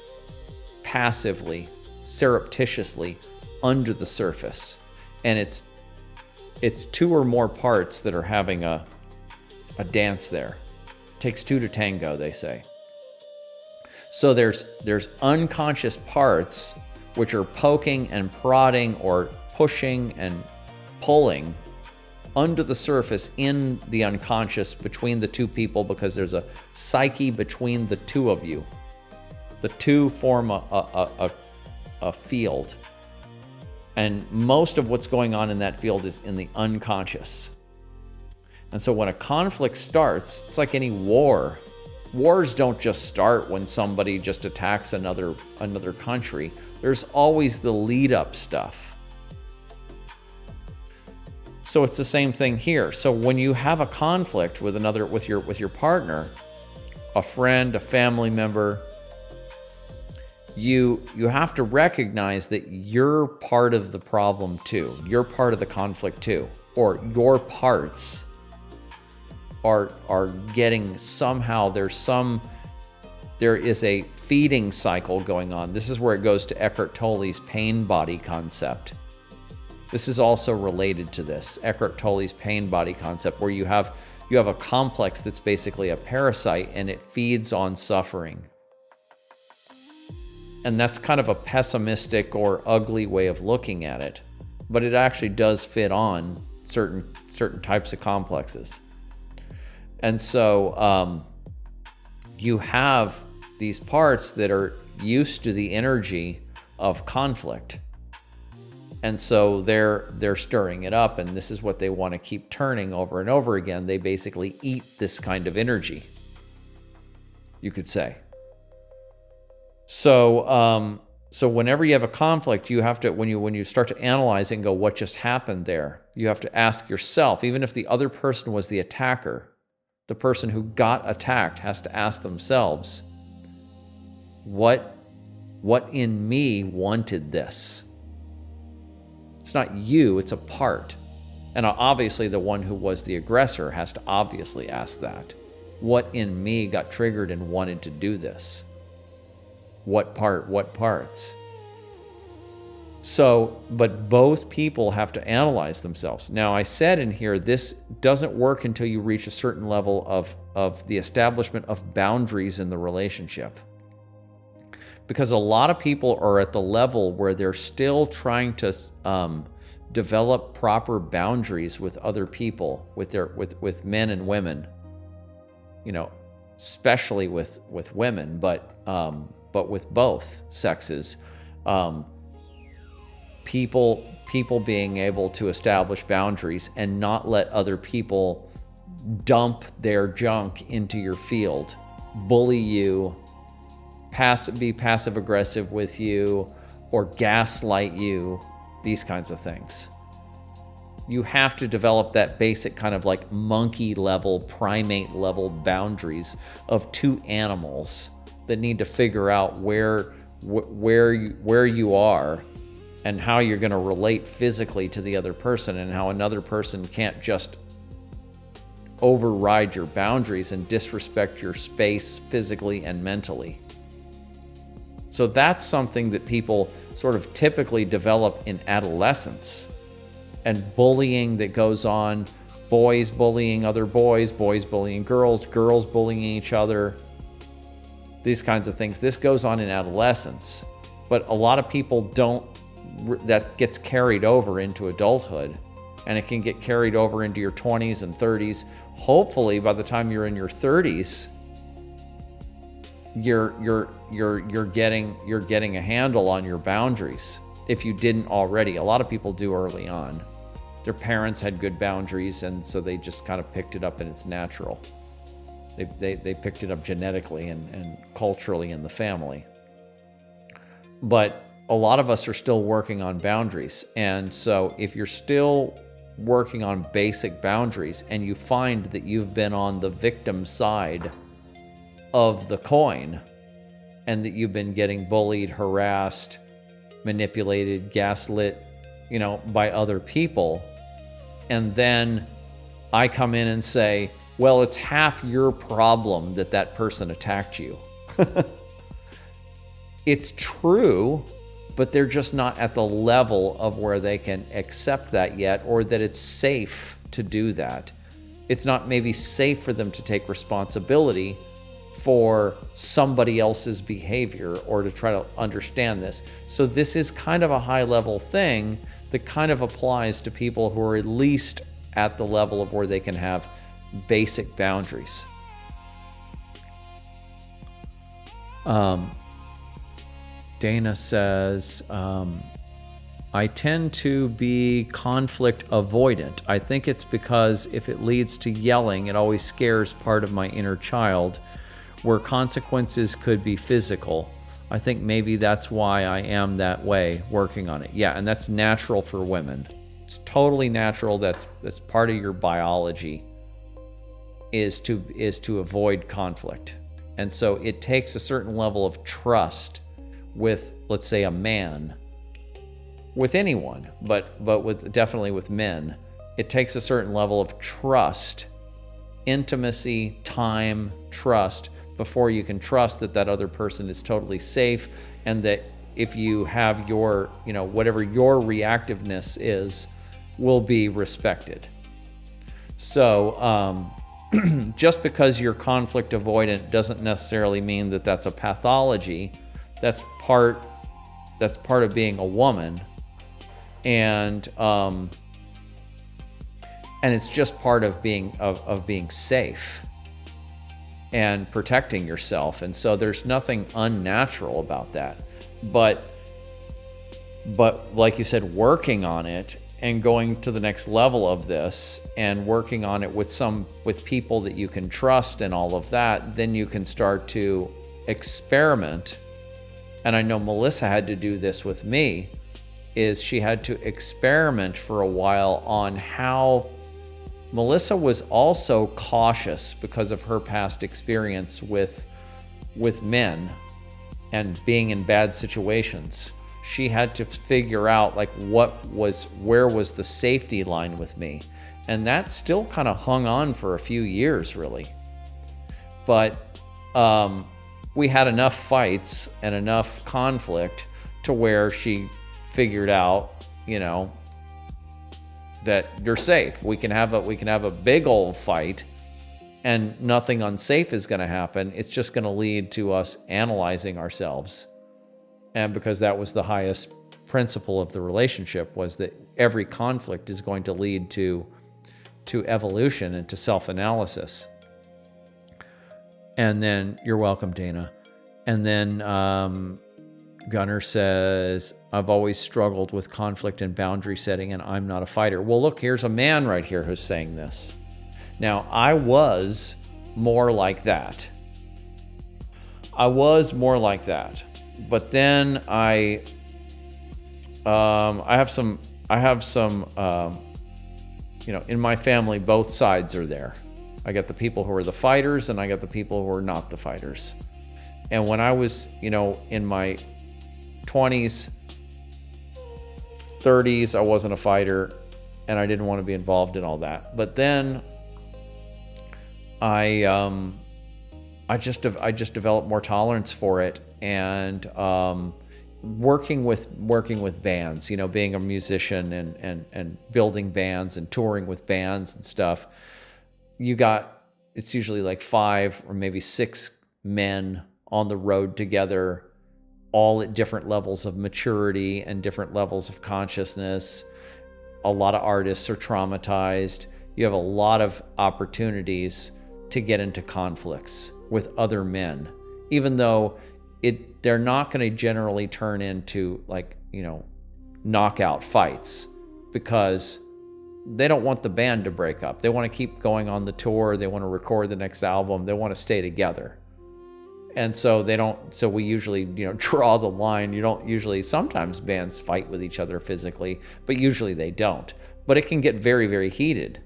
passively, surreptitiously, under the surface. And it's two or more parts that are having a dance there. It takes two to tango, they say. So there's unconscious parts which are poking and prodding or pushing and pulling under the surface in the unconscious between the two people, because there's a psyche between the two of you. The two form a field. And most of what's going on in that field is in the unconscious. And so when a conflict starts, it's like any war. Wars don't just start when somebody just attacks another country. There's always the lead-up stuff. So it's the same thing here. So when you have a conflict with your partner, a friend, a family member, you have to recognize that you're part of the problem too. You're part of the conflict too, or your parts are getting somehow, there is a feeding cycle going on. This is where it goes to Eckhart Tolle's pain body concept. This is also related to this, Eckhart Tolle's pain body concept, where you have a complex that's basically a parasite and it feeds on suffering. And that's kind of a pessimistic or ugly way of looking at it, but it actually does fit on certain types of complexes. And so you have these parts that are used to the energy of conflict. And so they're stirring it up, and this is what they want to keep turning over and over again. They basically eat this kind of energy, you could say. So whenever you have a conflict, you have to, when you start to analyze it and go, what just happened there? You have to ask yourself, even if the other person was the attacker, the person who got attacked has to ask themselves, what in me wanted this? It's not you, it's a part. And obviously the one who was the aggressor has to obviously ask that. What in me got triggered and wanted to do this? What part, what parts? So, but both people have to analyze themselves. Now, I said in here, this doesn't work until you reach a certain level of the establishment of boundaries in the relationship. Because a lot of people are at the level where they're still trying to develop proper boundaries with other people, with men and women. You know, especially with women, but with both sexes. People people being able to establish boundaries and not let other people dump their junk into your field, bully you, be passive aggressive with you, or gaslight you, these kinds of things. You have to develop that basic kind of like monkey level, primate level boundaries of two animals that need to figure out where you are and how you're going to relate physically to the other person, and how another person can't just override your boundaries and disrespect your space physically and mentally. So that's something that people sort of typically develop in adolescence. And bullying that goes on, boys bullying other boys bullying girls, girls bullying each other, these kinds of things. This goes on in adolescence, but a lot of people don't, that gets carried over into adulthood, and it can get carried over into your 20s and 30s. Hopefully by the time you're in your 30s, you're getting a handle on your boundaries, if you didn't already. A lot of people do early on. Their parents had good boundaries, and so they just kind of picked it up, and it's natural. They picked it up genetically and culturally in the family. But a lot of us are still working on boundaries. And so if you're still working on basic boundaries and you find that you've been on the victim side of the coin, and that you've been getting bullied, harassed, manipulated, gaslit, by other people, and then I come in and say, well, it's half your problem that person attacked you. It's true, but they're just not at the level of where they can accept that yet, or that it's safe to do that. It's not maybe safe for them to take responsibility for somebody else's behavior, or to try to understand this. So this is kind of a high-level thing that kind of applies to people who are at least at the level of where they can have basic boundaries. Dana says, I tend to be conflict avoidant. I think it's because if it leads to yelling, it always scares part of my inner child, where consequences could be physical. I think maybe that's why I am that way, working on it. Yeah, and that's natural for women. It's totally natural. That's part of your biology, is to avoid conflict. And so it takes a certain level of trust with, let's say, a man, with anyone, but definitely with men. It takes a certain level of trust, intimacy, time, trust, before you can trust that other person is totally safe, and that if you have your, whatever your reactiveness is, will be respected. So just because you're conflict avoidant doesn't necessarily mean that that's a pathology. That's part of being a woman, and it's just part of being safe and protecting yourself. And so there's nothing unnatural about that. But like you said, working on it and going to the next level of this, and working on it with people that you can trust and all of that, then you can start to experiment. And I know Melissa had to do this with me, is she had to experiment for a while on how Melissa was also cautious because of her past experience with men and being in bad situations. She had to figure out where was the safety line with me. And that still kind of hung on for a few years, really. But we had enough fights and enough conflict to where she figured out, that you're safe. We can have a big old fight, and nothing unsafe is going to happen. It's just going to lead to us analyzing ourselves. And because that was the highest principle of the relationship, was that every conflict is going to lead to evolution and to self-analysis. And then, you're welcome, Dana. And then Gunnar says, I've always struggled with conflict and boundary setting, and I'm not a fighter. Well, look, here's a man right here who's saying this. Now, I was more like that. But then I have some, in my family, both sides are there. I got the people who are the fighters, and I got the people who are not the fighters. And when I was, in my 20s, 30s, I wasn't a fighter, and I didn't want to be involved in all that. But then I just developed more tolerance for it, and working with bands, being a musician and building bands and touring with bands and stuff. It's usually like 5 or maybe 6 men on the road together, all at different levels of maturity and different levels of consciousness. A lot of artists are traumatized. You have a lot of opportunities to get into conflicts with other men, even though they're not going to generally turn into knockout fights, because they don't want the band to break up. They want to keep going on the tour. They want to record the next album. They want to stay together. And so we usually, draw the line. Sometimes bands fight with each other physically, but usually they don't. But it can get very, very heated.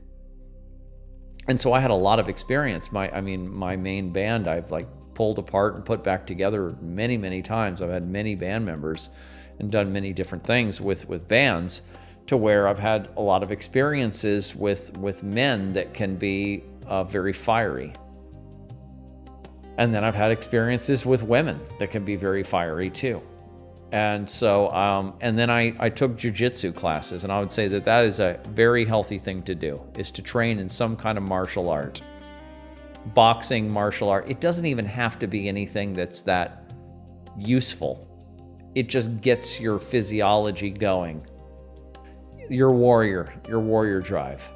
And so I had a lot of experience. My main band, I've pulled apart and put back together many, many times. I've had many band members and done many different things with bands, to where I've had a lot of experiences with men that can be very fiery. And then I've had experiences with women that can be very fiery too. And so, and then I took jiu-jitsu classes, and I would say that is a very healthy thing to do, is to train in some kind of martial art. Boxing, martial art, it doesn't even have to be anything that's that useful. It just gets your physiology going. Your warrior drive.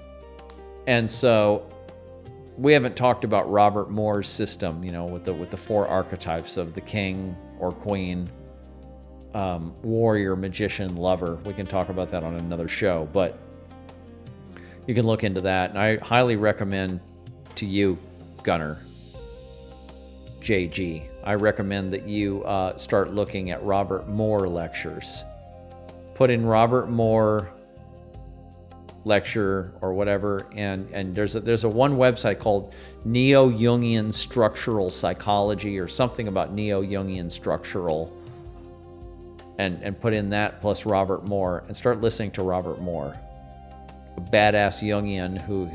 And so we haven't talked about Robert Moore's system, with the 4 archetypes of the king or queen, warrior, magician, lover. We can talk about that on another show, but you can look into that. And I highly recommend to you, Gunnar, JG, I recommend that you start looking at Robert Moore lectures. Put in Robert Moore lecture or whatever, and there's a one website called Neo-Jungian Structural Psychology, or something about Neo-Jungian Structural, and put in that plus Robert Moore, and start listening to Robert Moore, a badass Jungian who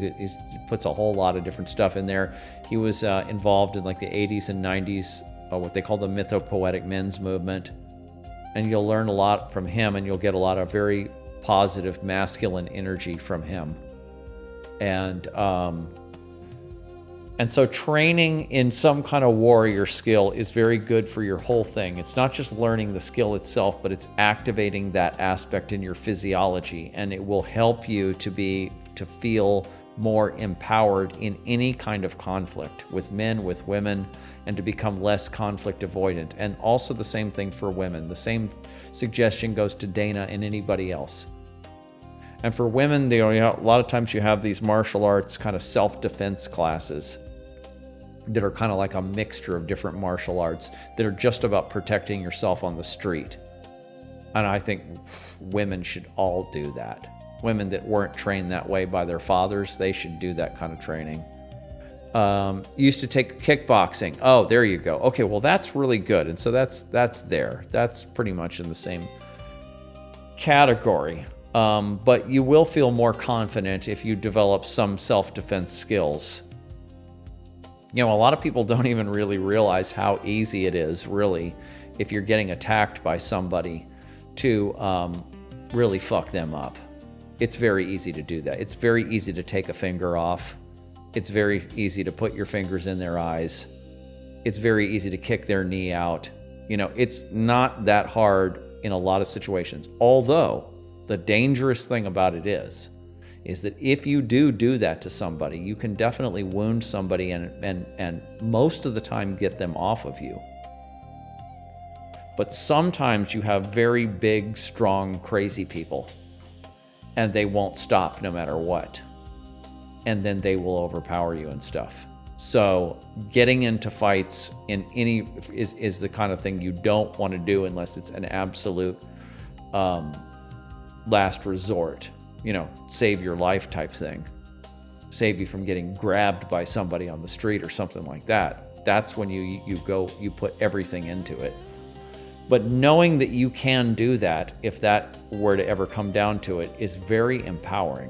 puts a whole lot of different stuff in there. He was involved in the 80s and 90s, what they call the mythopoetic men's movement, and you'll learn a lot from him, and you'll get a lot of very positive masculine energy from him. And so training in some kind of warrior skill is very good for your whole thing. It's not just learning the skill itself, but it's activating that aspect in your physiology, and it will help you to feel more empowered in any kind of conflict with men, with women, and to become less conflict avoidant. And also the same thing for women. The same suggestion goes to Dana and anybody else. And for women, a lot of times you have these martial arts kind of self-defense classes that are kind of like a mixture of different martial arts that are just about protecting yourself on the street. And I think women should all do that. Women that weren't trained that way by their fathers, they should do that kind of training. Used to take kickboxing. Oh, there you go. Okay, well, that's really good. And so that's there. That's pretty much in the same category. But you will feel more confident if you develop some self-defense skills. A lot of people don't even really realize how easy it is, really, if you're getting attacked by somebody, to really fuck them up. It's very easy to do that. It's very easy to take a finger off. It's very easy to put your fingers in their eyes. It's very easy to kick their knee out. It's not that hard in a lot of situations. Although, the dangerous thing about it is that if you do that to somebody, you can definitely wound somebody and most of the time get them off of you. But sometimes you have very big, strong, crazy people, and they won't stop no matter what. And then they will overpower you and stuff. So getting into fights in any is the kind of thing you don't want to do unless it's an absolute last resort. Save your life type thing. Save you from getting grabbed by somebody on the street or something like that. That's when you put everything into it. But knowing that you can do that, if that were to ever come down to it, is very empowering.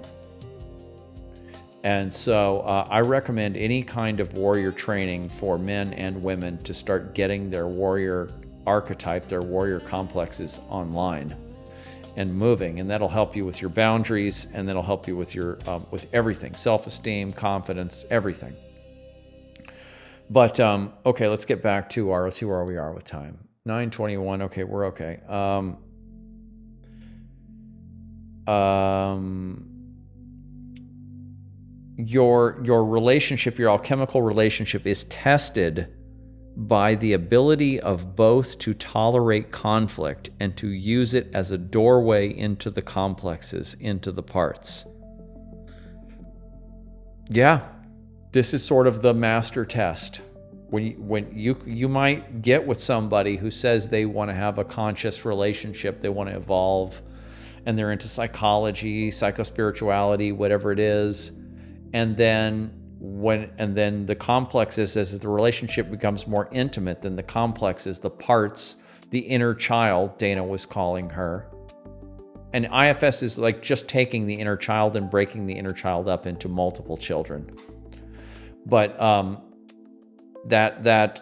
And so I recommend any kind of warrior training for men and women to start getting their warrior archetype, their warrior complexes online and moving. And that'll help you with your boundaries, and that'll help you with your with everything, self-esteem, confidence, everything. But okay, let's get back to let's see where we are with time. 9:21. Okay, we're okay. Your relationship, your alchemical relationship, is tested by the ability of both to tolerate conflict and to use it as a doorway into the complexes, into the parts. Yeah, this is sort of the master test. When you might get with somebody who says they want to have a conscious relationship, they want to evolve, and they're into psychology, psychospirituality, whatever it is, and then the complexes, as the relationship becomes more intimate, then the complexes, the parts, the inner child, Dana was calling her. And IFS is like just taking the inner child and breaking the inner child up into multiple children. But that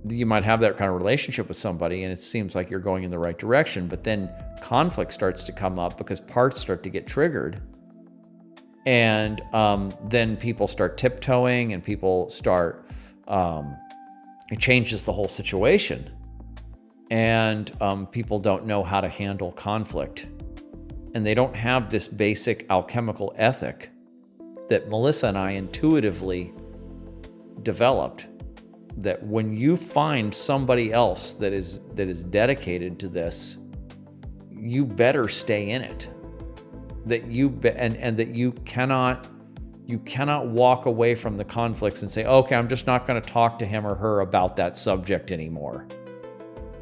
you might have that kind of relationship with somebody and it seems like you're going in the right direction, but then conflict starts to come up because parts start to get triggered. And then people start tiptoeing and people start, it changes the whole situation. And people don't know how to handle conflict. And they don't have this basic alchemical ethic that Melissa and I intuitively developed, that when you find somebody else that is dedicated to this, you better stay in it. That that you cannot walk away from the conflicts and say, okay, I'm just not going to talk to him or her about that subject anymore.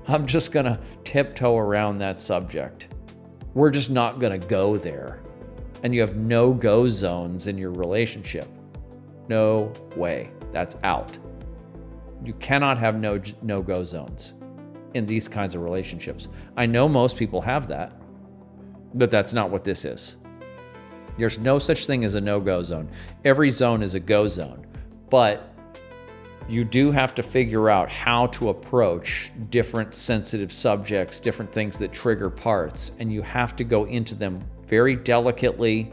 I'm just going to tiptoe around that subject. We're just not going to go there. And you have no-go zones in your relationship. No way. That's out. You cannot have no-go zones in these kinds of relationships. I know most people have that, but that's not what this is. There's no such thing as a no-go zone. Every zone is a go zone. But you do have to figure out how to approach different sensitive subjects, different things that trigger parts, and you have to go into them very delicately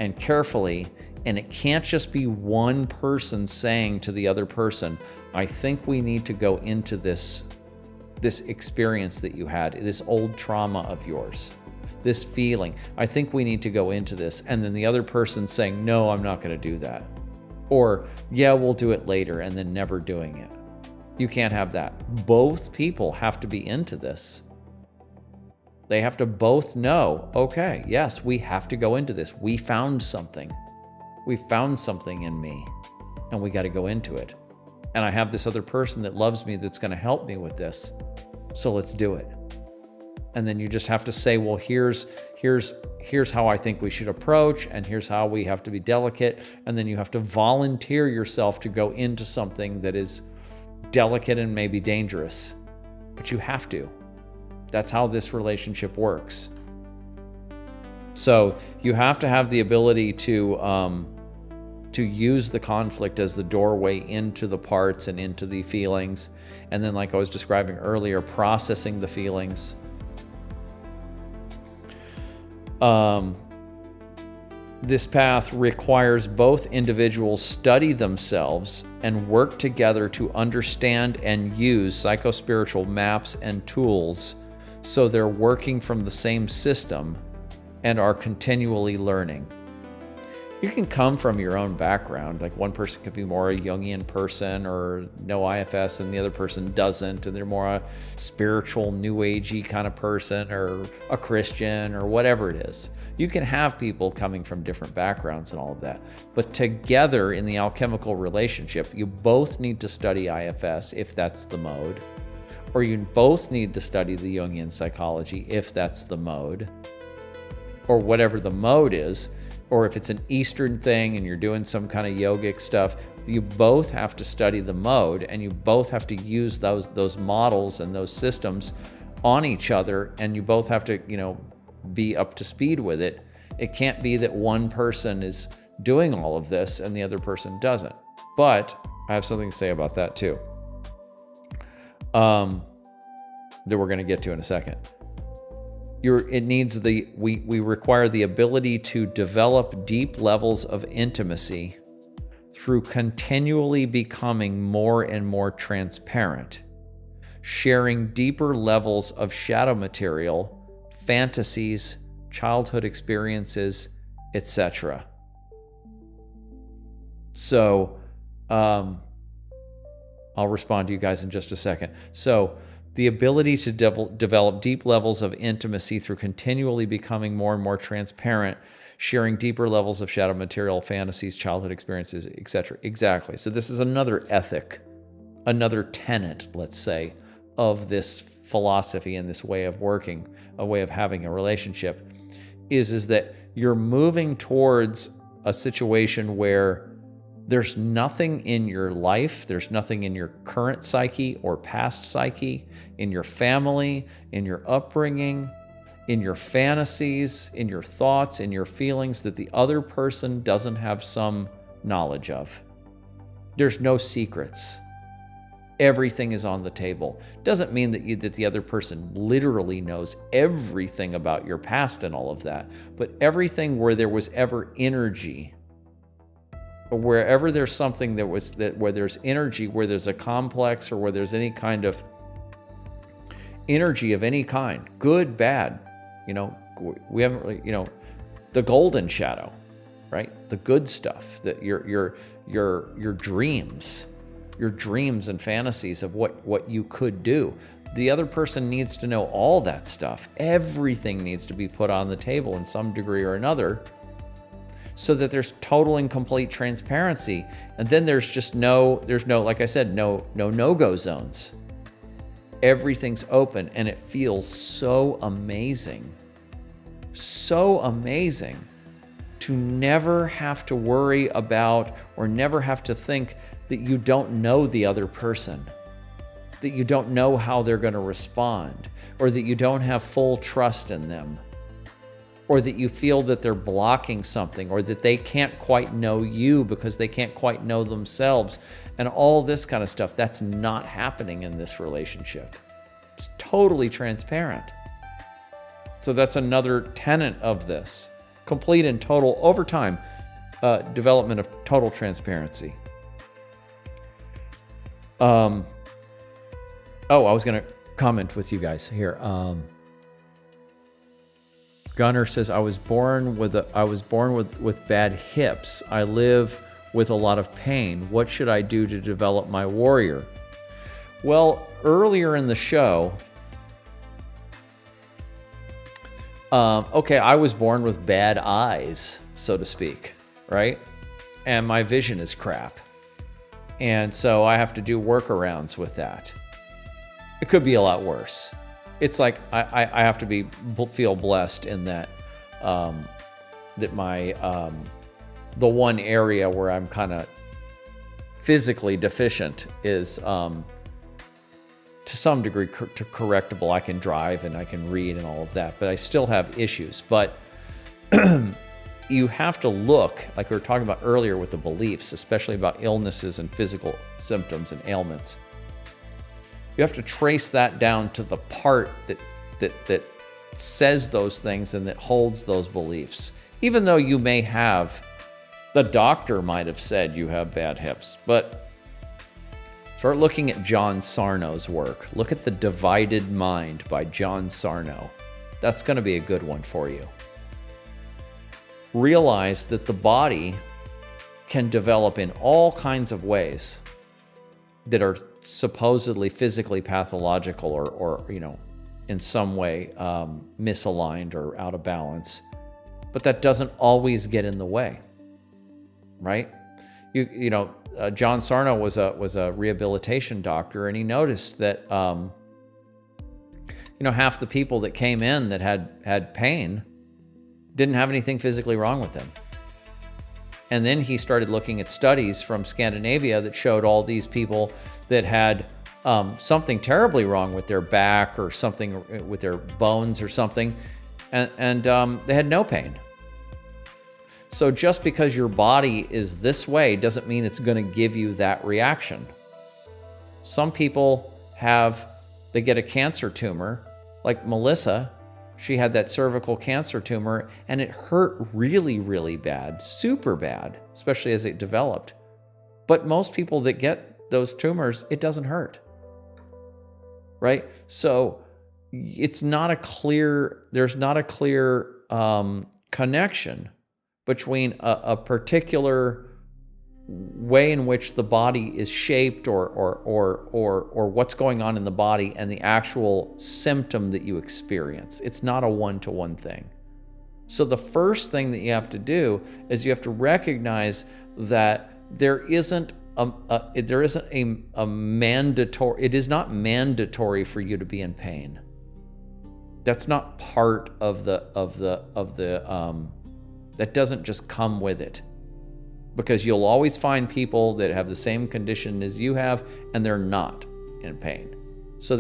and carefully. And it can't just be one person saying to the other person, I think we need to go into this experience that you had, this old trauma of yours, this feeling. I think we need to go into this. And then the other person saying, no, I'm not going to do that. Or, yeah, we'll do it later, and then never doing it. You can't have that. Both people have to be into this. They have to both know, okay, yes, we have to go into this. We found something. We found something in me, and we got to go into it. And I have this other person that loves me that's going to help me with this. So let's do it. And then you just have to say, well, here's how I think we should approach, and here's how we have to be delicate. And then you have to volunteer yourself to go into something that is delicate and maybe dangerous. But you have to. That's how this relationship works. So you have to have the ability to use the conflict as the doorway into the parts and into the feelings. And then, like I was describing earlier, processing the feelings. This path requires both individuals study themselves and work together to understand and use psychospiritual maps and tools so they're working from the same system and are continually learning. You can come from your own background. Like one person could be more a Jungian person or no IFS and the other person doesn't, and they're more a spiritual, new agey kind of person or a Christian or whatever it is. You can have people coming from different backgrounds and all of that. But together in the alchemical relationship, you both need to study IFS if that's the mode, or you both need to study the Jungian psychology if that's the mode, or whatever the mode is. Or if it's an Eastern thing and you're doing some kind of yogic stuff, you both have to study the mode, and you both have to use those models and those systems on each other, and you both have to, be up to speed with it. It can't be that one person is doing all of this and the other person doesn't. But I have something to say about that too, that we're going to get to in a second. We require the ability to develop deep levels of intimacy through continually becoming more and more transparent, sharing deeper levels of shadow material, fantasies, childhood experiences, etc. So, I'll respond to you guys in just a second. So, the ability to develop deep levels of intimacy through continually becoming more and more transparent, sharing deeper levels of shadow material, fantasies, childhood experiences, etc. Exactly. So this is another ethic, another tenet, let's say, of this philosophy and this way of working, a way of having a relationship, is that you're moving towards a situation where there's nothing in your life, there's nothing in your current psyche or past psyche, in your family, in your upbringing, in your fantasies, in your thoughts, in your feelings that the other person doesn't have some knowledge of. There's no secrets. Everything is on the table. Doesn't mean that the other person literally knows everything about your past and all of that, but everything where there was ever energy, wherever there's something where there's energy, where there's a complex, or where there's any kind of energy of any kind, good, bad, we haven't really, the golden shadow, right? The good stuff, that your dreams and fantasies of what you could do. The other person needs to know all that stuff. Everything needs to be put on the table in some degree or another, so that there's total and complete transparency. And then there's no, like I said, no no-go zones. Everything's open, and it feels so amazing to never have to worry about or never have to think that you don't know the other person, that you don't know how they're going to respond, or that you don't have full trust in them, or that you feel that they're blocking something, or that they can't quite know you because they can't quite know themselves, and all this kind of stuff. That's not happening in this relationship. It's totally transparent. So that's another tenet of this. Complete and total, over time, development of total transparency. I was going to comment with you guys here. Gunnar says, I was born with bad hips. I live with a lot of pain. What should I do to develop my warrior? Well, earlier in the show, I was born with bad eyes, so to speak, right? And my vision is crap. And so I have to do workarounds with that. It could be a lot worse. It's like I have to feel blessed in that that my the one area where I'm kind of physically deficient is to some degree correctable. I can drive and I can read and all of that, but I still have issues. But you have to look, like we were talking about earlier with the beliefs, especially about illnesses and physical symptoms and ailments. You have to trace that down to the part that says those things and that holds those beliefs. Even though you may have, the doctor might have said you have bad hips, but start looking at John Sarno's work. Look at The Divided Mind by John Sarno. That's going to be a good one for you. realize that the body can develop in all kinds of ways that are supposedly physically pathological or in some way misaligned or out of balance, but that doesn't always get in the way, right? John Sarno was a rehabilitation doctor, and he noticed that half the people that came in that had pain didn't have anything physically wrong with them. And then he started looking at studies from Scandinavia that showed all these people that had something terribly wrong with their back or something with their bones or something, and they had no pain. So just because your body is this way doesn't mean it's going to give you that reaction. Some people they get a cancer tumor, like Melissa. She had that cervical cancer tumor, and it hurt really, really bad, super bad, especially as it developed. But most people that get those tumors, it doesn't hurt, right? So there's not a clear connection between a particular way in which the body is shaped or what's going on in the body and the actual symptom that you experience. It's not a one-to-one thing. So the first thing that you have to do is you have to recognize that it is not mandatory for you to be in pain. That's not part of that doesn't just come with it. Because you'll always find people that have the same condition as you have, and they're not in pain. So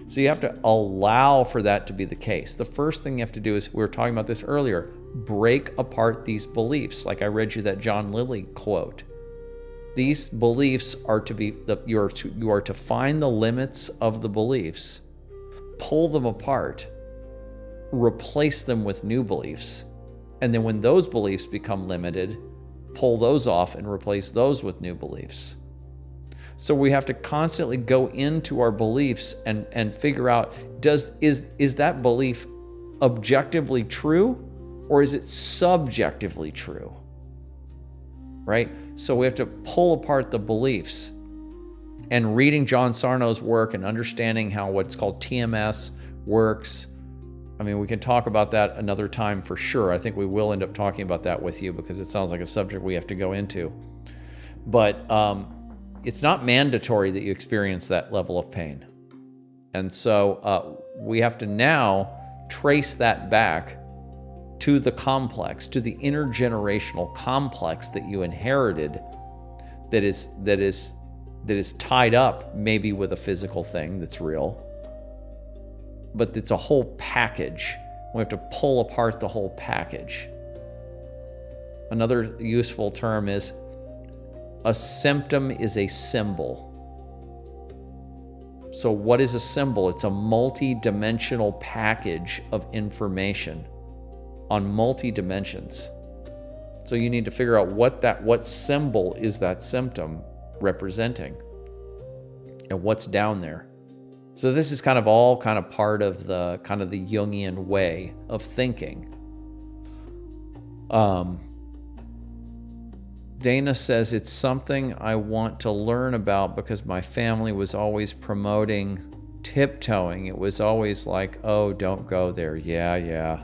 so you have to allow for that to be the case. The first thing you have to do is, we were talking about this earlier, break apart these beliefs. Like I read you that John Lilly quote. These beliefs are to be, you are to find the limits of the beliefs, pull them apart, replace them with new beliefs. And then when those beliefs become limited, pull those off and replace those with new beliefs. So we have to constantly go into our beliefs and figure out, is that belief objectively true, or is it subjectively true? Right? So we have to pull apart the beliefs. And reading John Sarno's work and understanding how what's called TMS works. I mean, we can talk about that another time for sure. I think we will end up talking about that with you because it sounds like a subject we have to go into. But it's not mandatory that you experience that level of pain. And so we have to now trace that back to the complex, to the intergenerational complex that you inherited that is tied up maybe with a physical thing that's real. But it's a whole package. We have to pull apart the whole package. Another useful term is a symptom is a symbol. So what is a symbol? It's a multi-dimensional package of information on multi-dimensions. So you need to figure out what symbol is that symptom representing and what's down there. So this is kind of part of the Jungian way of thinking. Dana says, it's something I want to learn about because my family was always promoting tiptoeing. It was always like, oh, don't go there. Yeah,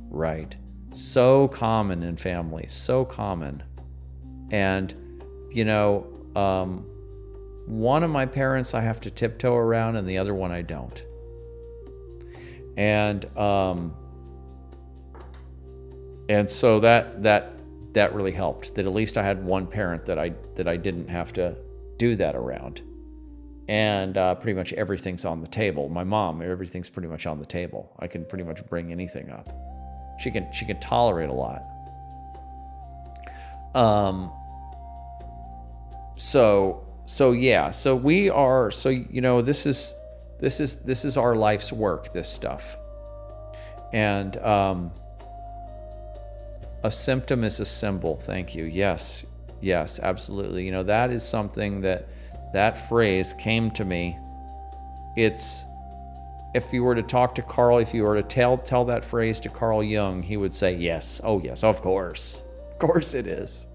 right. So common in families, so common. And, one of my parents I have to tiptoe around, and the other one I don't. And so that really helped. That at least I had one parent that I didn't have to do that around. And pretty much everything's on the table. My mom, everything's pretty much on the table. I can pretty much bring anything up. She can tolerate a lot. So we are, this is our life's work, this stuff. And a symptom is a symbol. Thank you. Yes, absolutely. That is something that phrase came to me. It's if you were to talk to Carl, if you were to tell that phrase to Carl Jung, he would say, yes, oh yes, of course it is.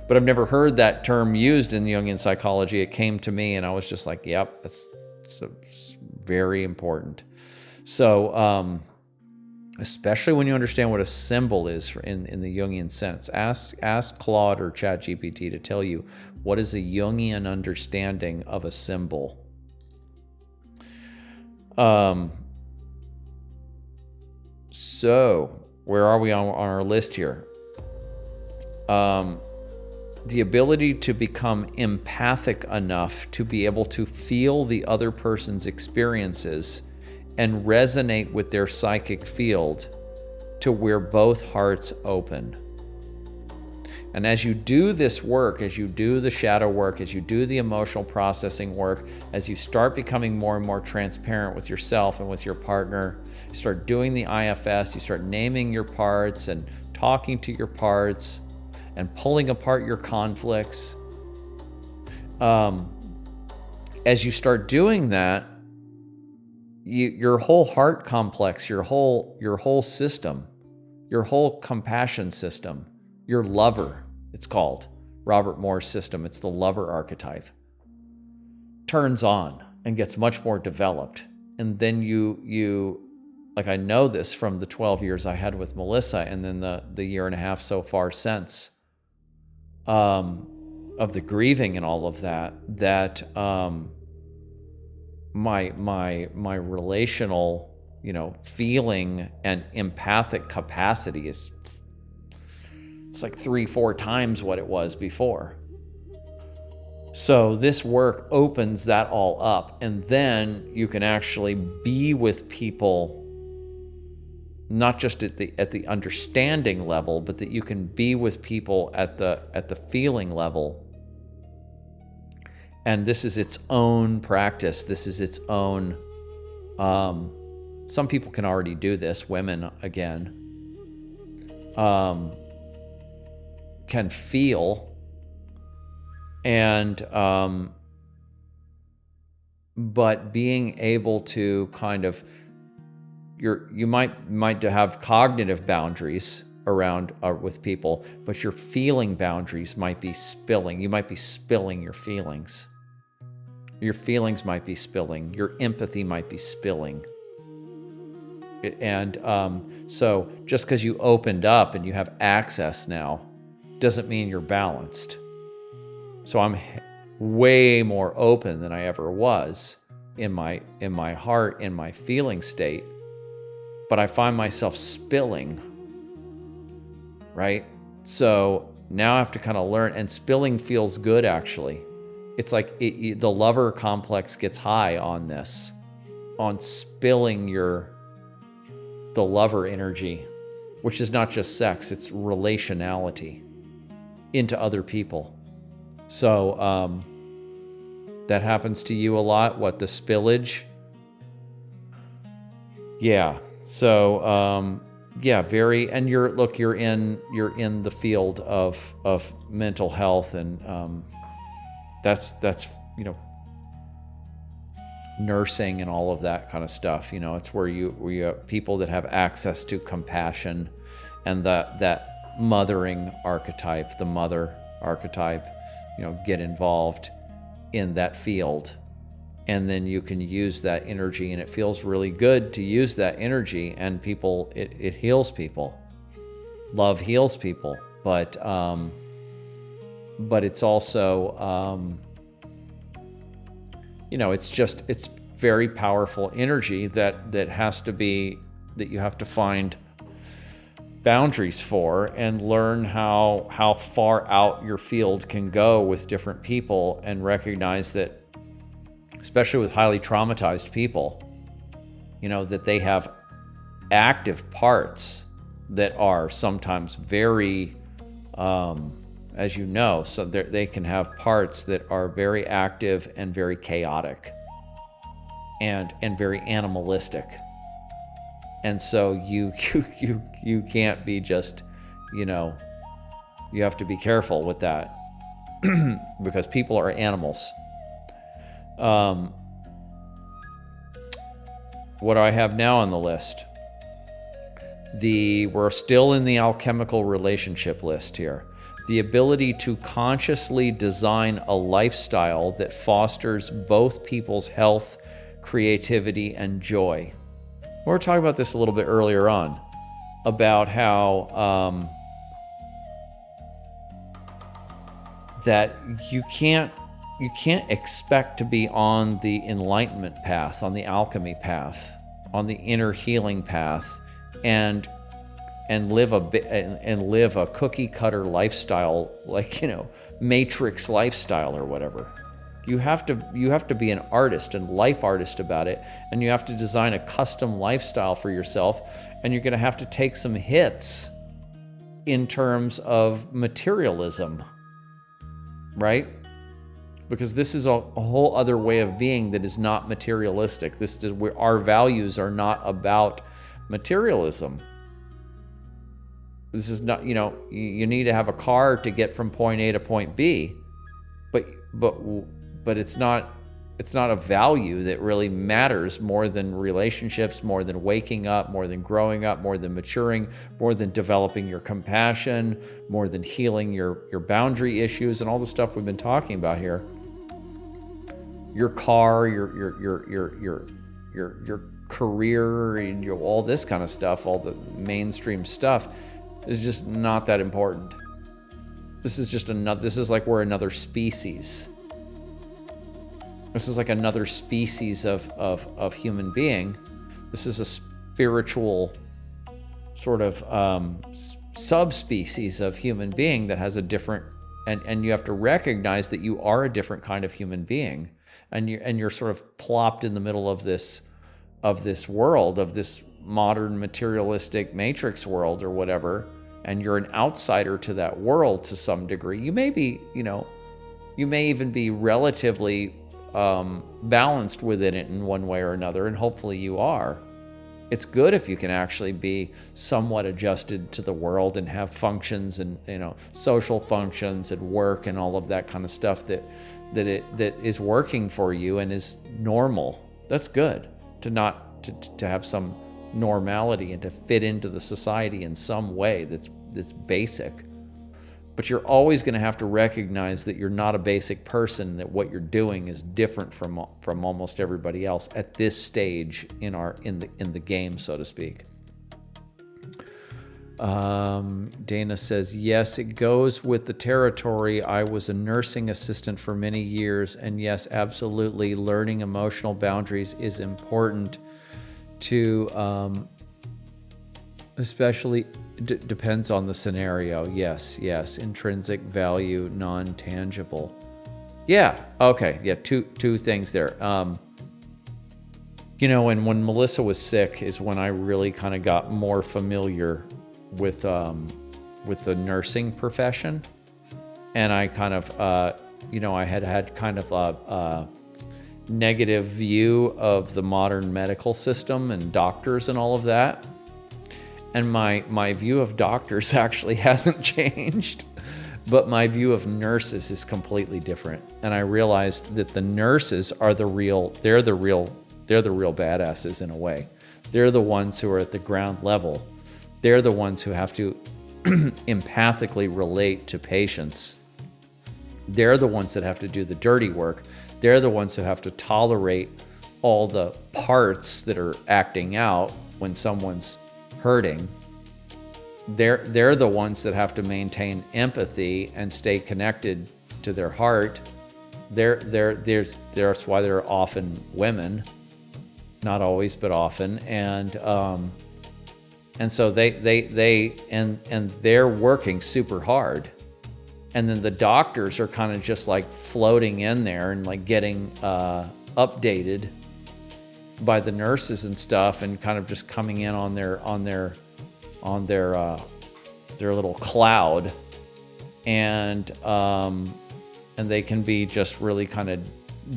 But I've never heard that term used in Jungian psychology. It came to me and I was just like, yep, it's very important. So, especially when you understand what a symbol is in the Jungian sense. Ask Claude or ChatGPT to tell you what is a Jungian understanding of a symbol. So, where are we on our list here? The ability to become empathic enough to be able to feel the other person's experiences and resonate with their psychic field to where both hearts open. And as you do this work, as you do the shadow work, as you do the emotional processing work, as you start becoming more and more transparent with yourself and with your partner, you start doing the IFS, you start naming your parts and talking to your parts and pulling apart your conflicts. As you start doing that, your whole heart complex, your whole system, your whole compassion system, your lover, it's called Robert Moore's system. It's the lover archetype. Turns on and gets much more developed. And then you like, I know this from the 12 years I had with Melissa and then the year and a half so far since, of the grieving and all of that, my relational, feeling and empathic capacity it's like 3-4 times what it was before. So this work opens that all up, and then you can actually be with people not just at the understanding level, but that you can be with people at the feeling level. And this is its own practice. This is its own. Some people can already do this. Women, again, can feel, and but being able to kind of, you might have cognitive boundaries around with people, but your feeling boundaries might be spilling. You might be spilling your feelings. Your feelings might be spilling. Your empathy might be spilling. And so just because you opened up and you have access now doesn't mean you're balanced. So I'm way more open than I ever was in my heart, in my feeling state, but I find myself spilling, right? So now I have to kind of learn, and spilling feels good, actually. It's like the lover complex gets high on this, on spilling the lover energy, which is not just sex, it's relationality into other people. So that happens to you a lot, what, the spillage? Yeah. So very, and you're in the field of mental health, and that's nursing and all of that kind of stuff. It's where you have people that have access to compassion and that mothering archetype, the mother archetype, get involved in that field. And then you can use that energy, and it feels really good to use that energy, and people, it heals people. Love heals people, but it's also, it's very powerful energy that has to be, that you have to find boundaries for and learn how far out your field can go with different people, and recognize that, especially with highly traumatized people, that they have active parts that are sometimes very, as you know, so they can have parts that are very active and very chaotic and very animalistic. And so you can't be just, you have to be careful with that because people are animals. What do I have now on the list? We're still in the alchemical relationship list here. The ability to consciously design a lifestyle that fosters both people's health, creativity, and joy. We were talking about this a little bit earlier on, about how that you can't expect to be on the enlightenment path, on the alchemy path, on the inner healing path, and live a cookie cutter lifestyle, like, matrix lifestyle or whatever. You have to be an artist and life artist about it, and you have to design a custom lifestyle for yourself, and you're going to have to take some hits in terms of materialism, right? Because this is a whole other way of being that is not materialistic. This is where our values are not about materialism. This is not, you need to have a car to get from point A to point B, but it's not a value that really matters more than relationships, more than waking up, more than growing up, more than maturing, more than developing your compassion, more than healing your boundary issues and all the stuff we've been talking about here. Your car, your career, and all this kind of stuff, all the mainstream stuff, is just not that important. This is like we're another species. This is like another species of human being. This is a spiritual sort of subspecies of human being that has a different, and you have to recognize that you are a different kind of human being, and you're sort of plopped in the middle of this world, of this modern materialistic matrix world or whatever, and you're an outsider to that world to some degree. You may be, you may even be relatively balanced within it in one way or another, and hopefully you are. It's good if you can actually be somewhat adjusted to the world and have functions and social functions and work and all of that kind of stuff that is working for you and is normal. That's good to have some normality and to fit into the society in some way that's basic. But you're always going to have to recognize that you're not a basic person, that what you're doing is different from almost everybody else at this stage in the game, so to speak. Dana says, yes, it goes with the territory. I was a nursing assistant for many years, and yes, absolutely, learning emotional boundaries is important to, especially, depends on the scenario. Yes, intrinsic value, non-tangible. Yeah, okay, yeah, two things there. When Melissa was sick is when I really kind of got more familiar with the nursing profession, and I kind of I had kind of a negative view of the modern medical system and doctors and all of that, and my view of doctors actually hasn't changed, but my view of nurses is completely different. And I realized that the nurses are the real badasses in a way. They're the ones who are at the ground level. They're the ones who have to empathically relate to patients. They're the ones that have to do the dirty work. They're the ones who have to tolerate all the parts that are acting out when someone's hurting. They're the ones that have to maintain empathy and stay connected to their heart. That's why they're often women, not always, but often, and so they're working super hard. And then the doctors are kind of just like floating in there and like getting updated by the nurses and stuff, and kind of just coming in on their little cloud, and they can be just really kind of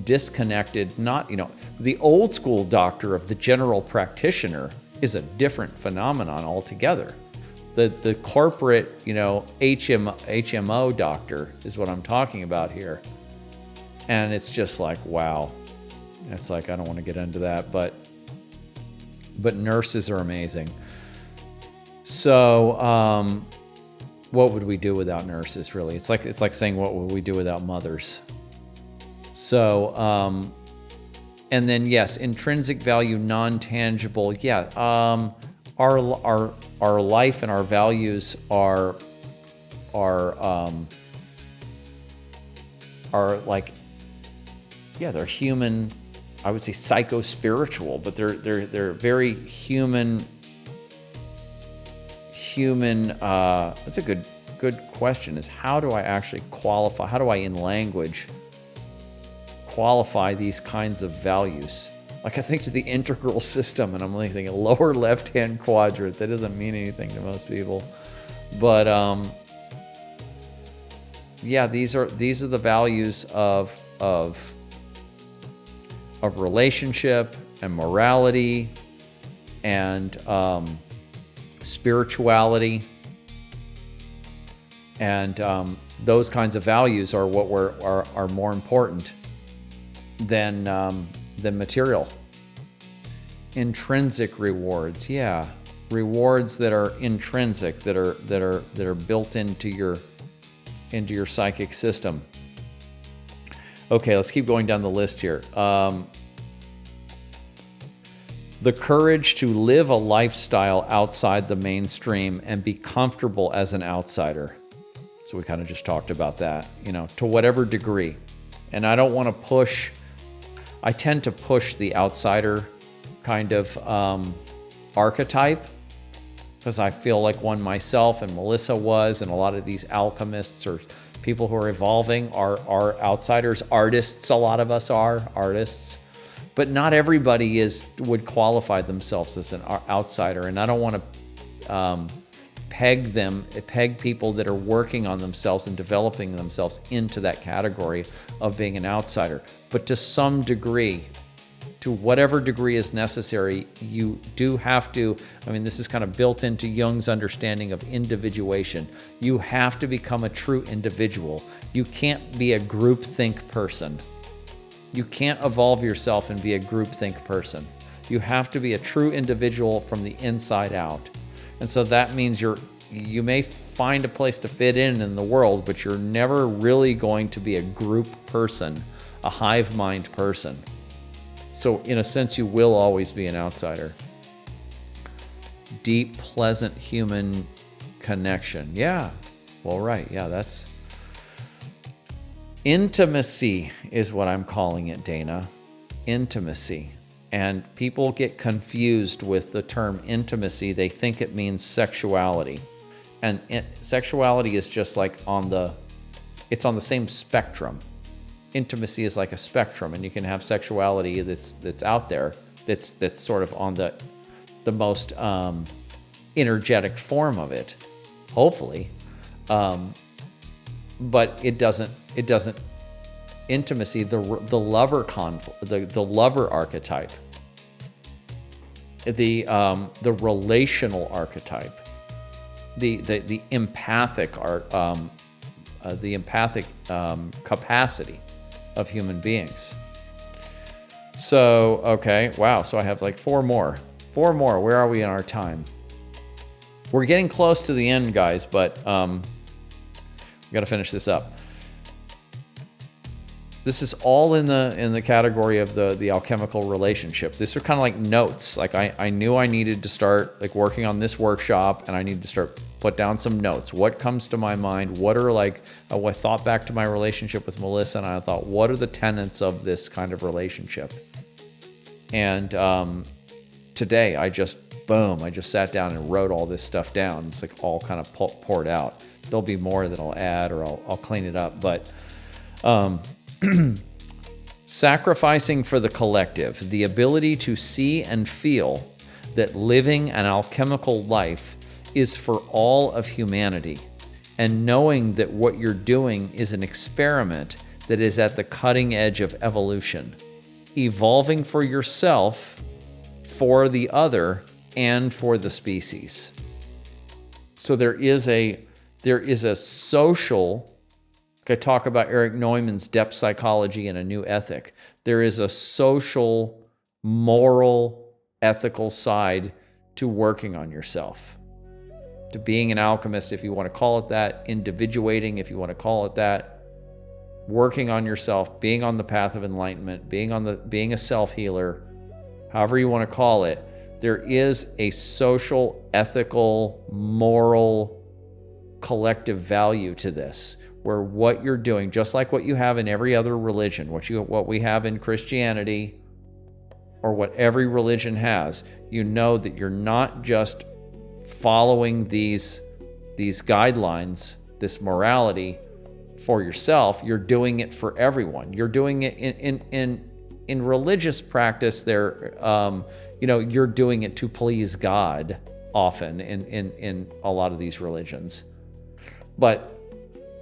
disconnected. Not, the old school doctor of the general practitioner is a different phenomenon altogether. The corporate, HMO doctor is what I'm talking about here. And it's just like, wow. It's like, I don't want to get into that, but But nurses are amazing. So, what would we do without nurses, really? It's like saying, what would we do without mothers? So, and then yes, intrinsic value, non-tangible. Yeah, our life and our values are like, yeah, they're human. I would say psycho-spiritual, but they're very human. That's a good question. Is how do I actually qualify? How do I, in language, qualify these kinds of values? Like, I think to the integral system, and I'm like thinking lower left-hand quadrant. That doesn't mean anything to most people, but yeah, these are the values of relationship and morality and spirituality, and those kinds of values are what are more important than material. Intrinsic rewards, yeah, rewards that are intrinsic, that are built into your psychic system. Okay, let's keep going down the list here. The courage to live a lifestyle outside the mainstream and be comfortable as an outsider. So we kind of just talked about that, to whatever degree. And I don't want to push, I tend to push the outsider kind of archetype, because I feel like one myself and Melissa was, and a lot of these alchemists or people who are evolving are outsiders. Artists, a lot of us are artists. But not everybody would qualify themselves as an outsider, and I don't want to peg people that are working on themselves and developing themselves into that category of being an outsider. But to some degree, to whatever degree is necessary, you do have to. I mean, this is kind of built into Jung's understanding of individuation. You have to become a true individual. You can't be a groupthink person. You can't evolve yourself and be a groupthink person. You have to be a true individual from the inside out. And so that means you may find a place to fit in the world, but you're never really going to be a group person, a hive mind person. So in a sense, you will always be an outsider. Deep, pleasant human connection. Yeah. Well, right. Yeah, that's... Intimacy is what I'm calling it, Dana. Intimacy. And people get confused with the term intimacy. They think it means sexuality. And sexuality is just like it's on the same spectrum. Intimacy is like a spectrum, and you can have sexuality that's out there, that's sort of on the most energetic form of it, hopefully. But it doesn't intimacy, the lover the lover archetype, the relational archetype, the empathic capacity of human beings. So, okay, wow, so I have like four more. Where are we in our time? We're getting close to the end, guys, but we got to finish this up. This is all in the category of the alchemical relationship. These are kind of like notes. Like I knew I needed to start like working on this workshop, and I needed to start put down some notes. What comes to my mind? What are I thought back to my relationship with Melissa, and I thought, what are the tenets of this kind of relationship? And today I just sat down and wrote all this stuff down. It's like all kind of poured out. There'll be more that I'll add, or I'll clean it up, but. Sacrificing for the collective, the ability to see and feel that living an alchemical life is for all of humanity, and knowing that what you're doing is an experiment that is at the cutting edge of evolution, evolving for yourself, for the other, and for the species. So there is a social. I talk about Eric Neumann's depth psychology and a new ethic. There is a social, moral ethical side to working on yourself, to being an alchemist, if you want to call it that, individuating, if you want to call it that, working on yourself, being on the path of enlightenment, being a self-healer, however you want to call it. There is a social, ethical, moral, collective value to this, where what you're doing, just like what you have in every other religion, what we have in Christianity, or what every religion has, you know that you're not just following these guidelines, this morality for yourself, you're doing it for everyone. You're doing it in religious practice. You're doing it to please God often in a lot of these religions. But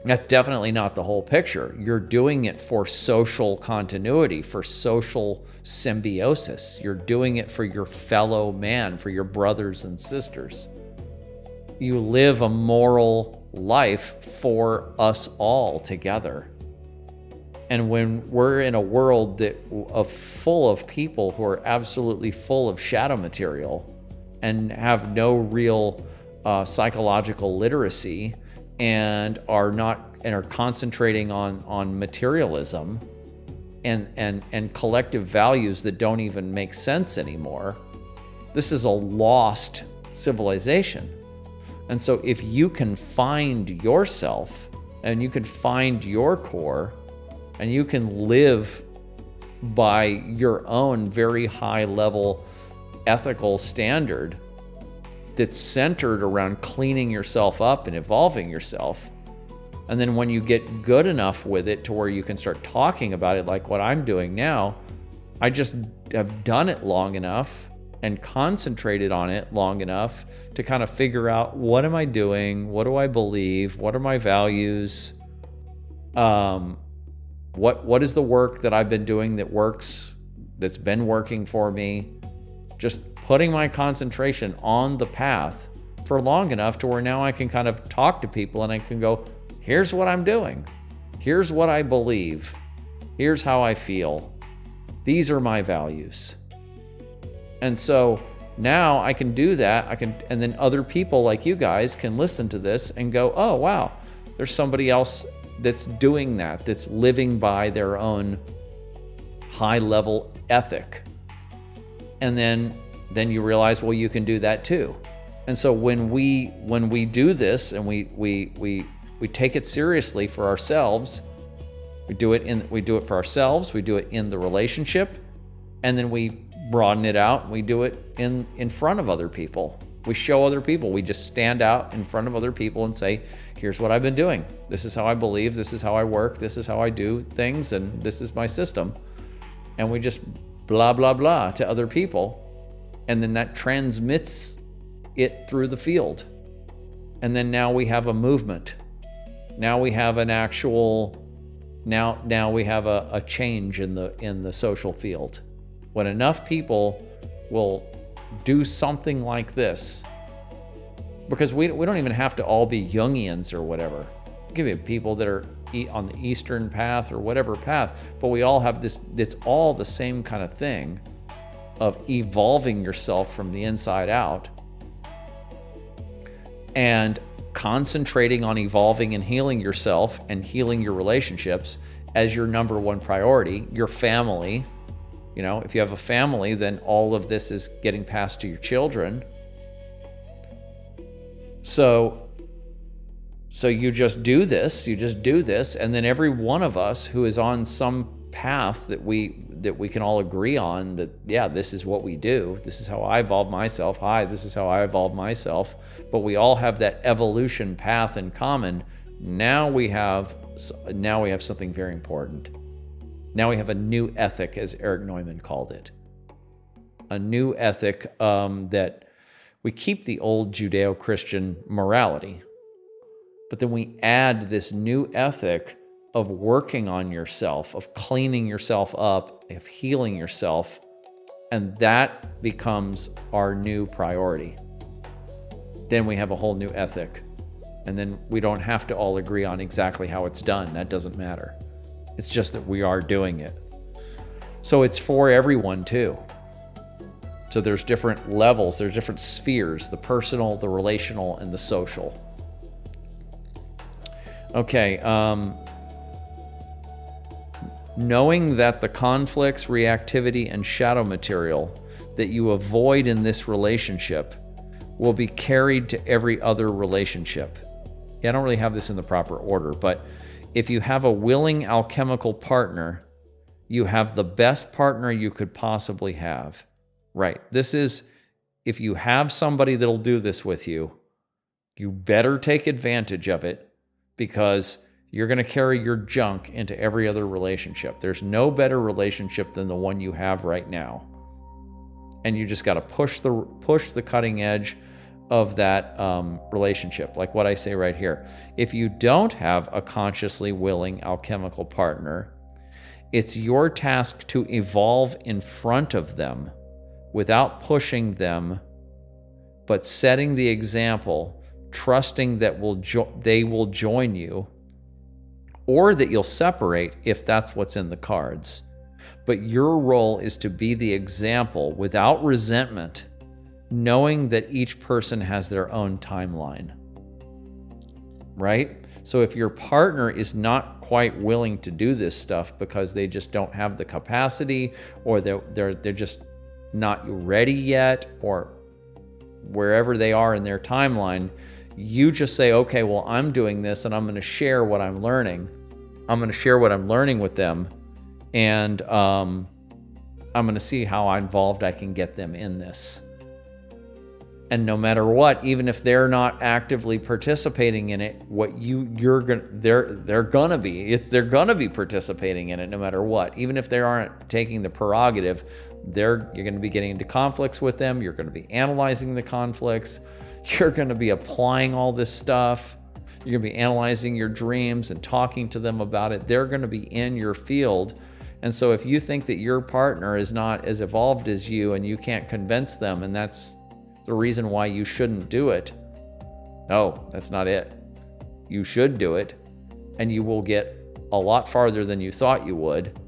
that's definitely not the whole picture. You're doing it for social continuity, for social symbiosis. You're doing it for your fellow man, for your brothers and sisters. You live a moral life for us all together. And when we're in a world full of people who are absolutely full of shadow material and have no real psychological literacy, and are concentrating on materialism and collective values that don't even make sense anymore, this is a lost civilization. And so if you can find yourself and you can find your core and you can live by your own very high level ethical standard that's centered around cleaning yourself up and evolving yourself, and then when you get good enough with it to where you can start talking about it like what I'm doing now, I just have done it long enough and concentrated on it long enough to kind of figure out, what am I doing? What do I believe? What are my values? What is the work that I've been doing that works, that's been working for me? Just putting my concentration on the path for long enough to where now I can kind of talk to people and I can go, here's what I'm doing. Here's what I believe. Here's how I feel. These are my values. And so now I can do that. And then other people like you guys can listen to this and go, oh, wow, there's somebody else that's doing that, that's living by their own high level ethic. And then you realize, well, you can do that too. And so when we do this and we take it seriously for ourselves, we do it for ourselves, we do it in the relationship, and then we broaden it out, and we do it in front of other people. We show other people. We just stand out in front of other people and say, here's what I've been doing. This is how I believe. This is how I work. This is how I do things. And this is my system. And we just blah, blah, blah to other people. And then that transmits it through the field. And then now we have a movement. Now we have an actual, now we have a change in the social field. When enough people will do something like this, because we don't even have to all be Jungians or whatever. Give me people that are on the Eastern path or whatever path, but we all have this, it's all the same kind of thing of evolving yourself from the inside out and concentrating on evolving and healing yourself and healing your relationships as your number one priority. Your family, you know, if you have a family, then all of this is getting passed to your children. So you just do this, and then every one of us who is on some path that we can all agree on, that, yeah, this is what we do. This is how I evolve myself. Hi, this is how I evolve myself. But we all have that evolution path in common. Now we have something very important. Now we have a new ethic, as Eric Neumann called it. A new ethic that we keep the old Judeo-Christian morality, but then we add this new ethic of working on yourself, of cleaning yourself up, of healing yourself, and that becomes our new priority. Then we have a whole new ethic, and then we don't have to all agree on exactly how it's done. That doesn't matter. It's just that we are doing it. So it's for everyone too. So there's different levels, there's different spheres, the personal, the relational, and the social. Okay, knowing that the conflicts, reactivity, and shadow material that you avoid in this relationship will be carried to every other relationship. Yeah, I don't really have this in the proper order, but if you have a willing alchemical partner, you have the best partner you could possibly have. Right. This is, if you have somebody that'll do this with you, you better take advantage of it, because you're going to carry your junk into every other relationship. There's no better relationship than the one you have right now. And you just got to push the cutting edge of that relationship. Like what I say right here. If you don't have a consciously willing alchemical partner, it's your task to evolve in front of them without pushing them, but setting the example, trusting that they will join you, or that you'll separate if that's what's in the cards. But your role is to be the example without resentment, knowing that each person has their own timeline. Right? So if your partner is not quite willing to do this stuff because they just don't have the capacity, or they're just not ready yet, or wherever they are in their timeline, you just say, okay, well, I'm doing this and I'm going to share what I'm learning. I'm going to share what I'm learning with them, and I'm going to see how involved I can get them in this. And no matter what, even if they're not actively participating in it, they're gonna be participating in it no matter what. Even if they aren't taking the prerogative, you're going to be getting into conflicts with them. You're going to be analyzing the conflicts. You're going to be applying all this stuff. You're going to be analyzing your dreams and talking to them about it. They're going to be in your field. And so if you think that your partner is not as evolved as you and you can't convince them, and that's the reason why you shouldn't do it, no, that's not it. You should do it, and you will get a lot farther than you thought you would.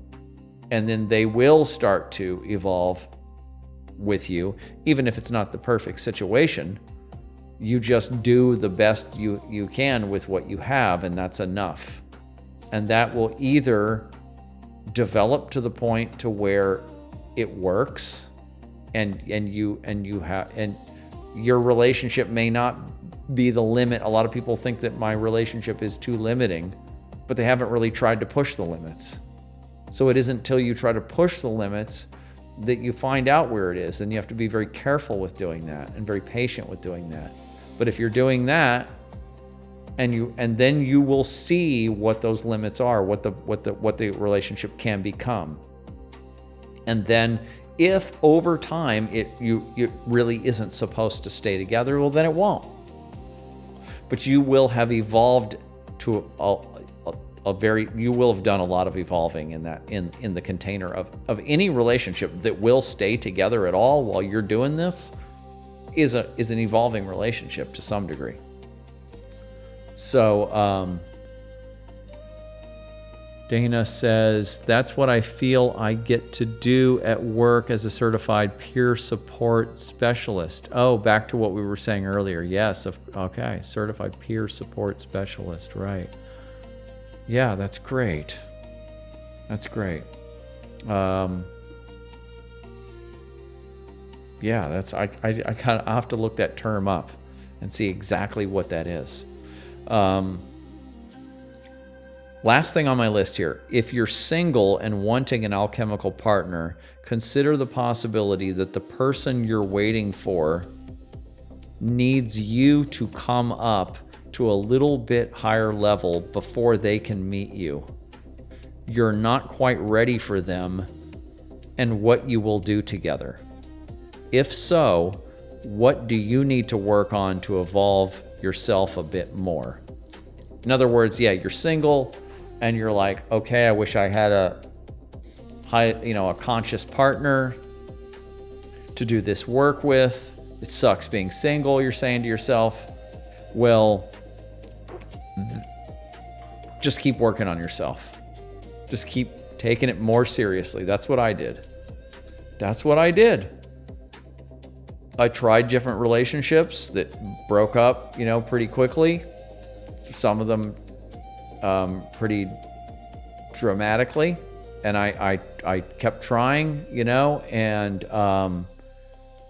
And then they will start to evolve with you, even if it's not the perfect situation. You just do the best you can with what you have, and that's enough. And that will either develop to the point to where it works, and your relationship may not be the limit. A lot of people think that my relationship is too limiting, but they haven't really tried to push the limits. So it isn't till you try to push the limits that you find out where it is, and you have to be very careful with doing that and very patient with doing that. But if you're doing that, and then you will see what those limits are, what the relationship can become. And then if over time it really isn't supposed to stay together, well, then it won't. But you will have evolved to you will have done a lot of evolving in the container of any relationship that will stay together at all while you're doing this is an evolving relationship to some degree. So Dana says, that's what I feel I get to do at work as a certified peer support specialist. Oh, back to what we were saying earlier. Yes, okay, certified peer support specialist, right. Yeah, that's great. That's great. Yeah, I kind of have to look that term up and see exactly what that is. Last thing on my list here, if you're single and wanting an alchemical partner, consider the possibility that the person you're waiting for needs you to come up to a little bit higher level before they can meet you. You're not quite ready for them and what you will do together. If so, what do you need to work on to evolve yourself a bit more? In other words, yeah, you're single and you're like, okay, I wish I had a conscious partner to do this work with. It sucks being single, you're saying to yourself. Well, just keep working on yourself. Just keep taking it more seriously. That's what I did. I tried different relationships that broke up, pretty quickly. Some of them pretty dramatically. And I kept trying, and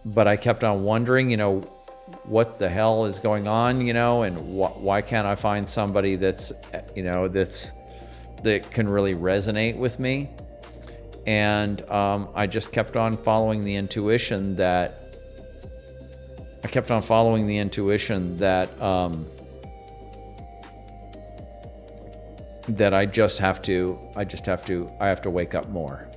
but I kept on wondering, what the hell is going on, and why can't I find somebody that's that can really resonate with me? And I just kept on following the intuition that that I have to wake up more.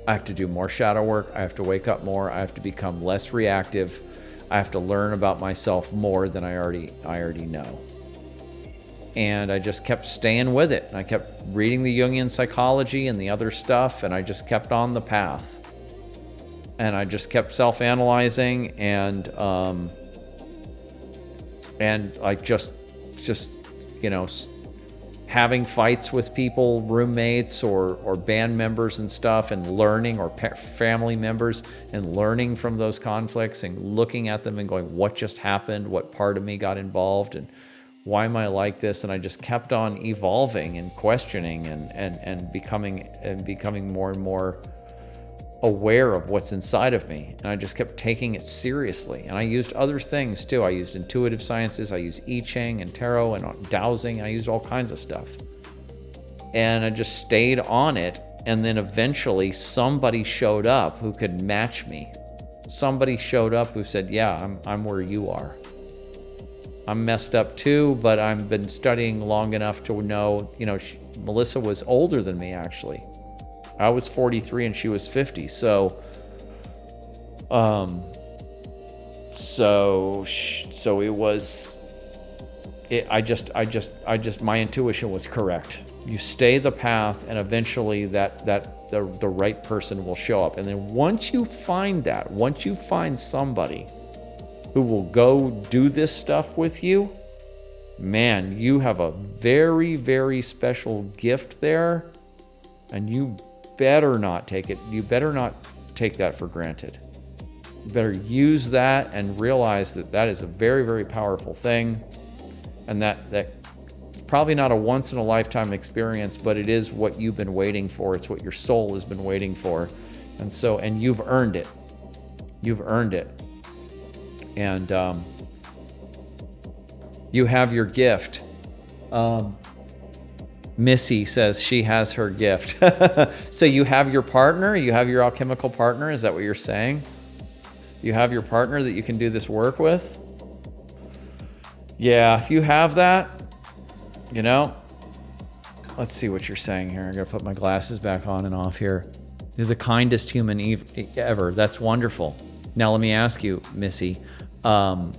I have to do more shadow work. I have to wake up more. I have to become less reactive. I have to learn about myself more than I already know. And I just kept staying with it. And I kept reading the Jungian psychology and the other stuff, and I just kept on the path. And I just kept self-analyzing, and like just having fights with people, roommates or band members and stuff, and learning, or family members, and learning from those conflicts and looking at them and going, what just happened? What part of me got involved? And why am I like this? And I just kept on evolving and questioning and becoming more and more aware of what's inside of me. And I just kept taking it seriously. And I used other things too. I used intuitive sciences. I used I Ching and tarot and dowsing. I used all kinds of stuff. And I just stayed on it. And then eventually somebody showed up who could match me. Somebody showed up who said, yeah, I'm where you are. I'm messed up too, but I've been studying long enough to know, Melissa was older than me, actually. I was 43 and she was 50. So it was, my intuition was correct. You stay the path, and eventually the right person will show up. And then once you find somebody who will go do this stuff with you, man, you have a very, very special gift there, and you better not take it. You better not take that for granted. You better use that and realize that is a very, very powerful thing, and that probably not a once in a lifetime experience, but it is what you've been waiting for. It's what your soul has been waiting for, and you've earned it. You've earned it, and you have your gift. Missy says she has her gift. So you have your partner, you have your alchemical partner, is that what you're saying? You have your partner that you can do this work with? Yeah, if you have that, let's see what you're saying here. I'm going to put my glasses back on and off here. You're the kindest human ever. That's wonderful. Now let me ask you, Missy, are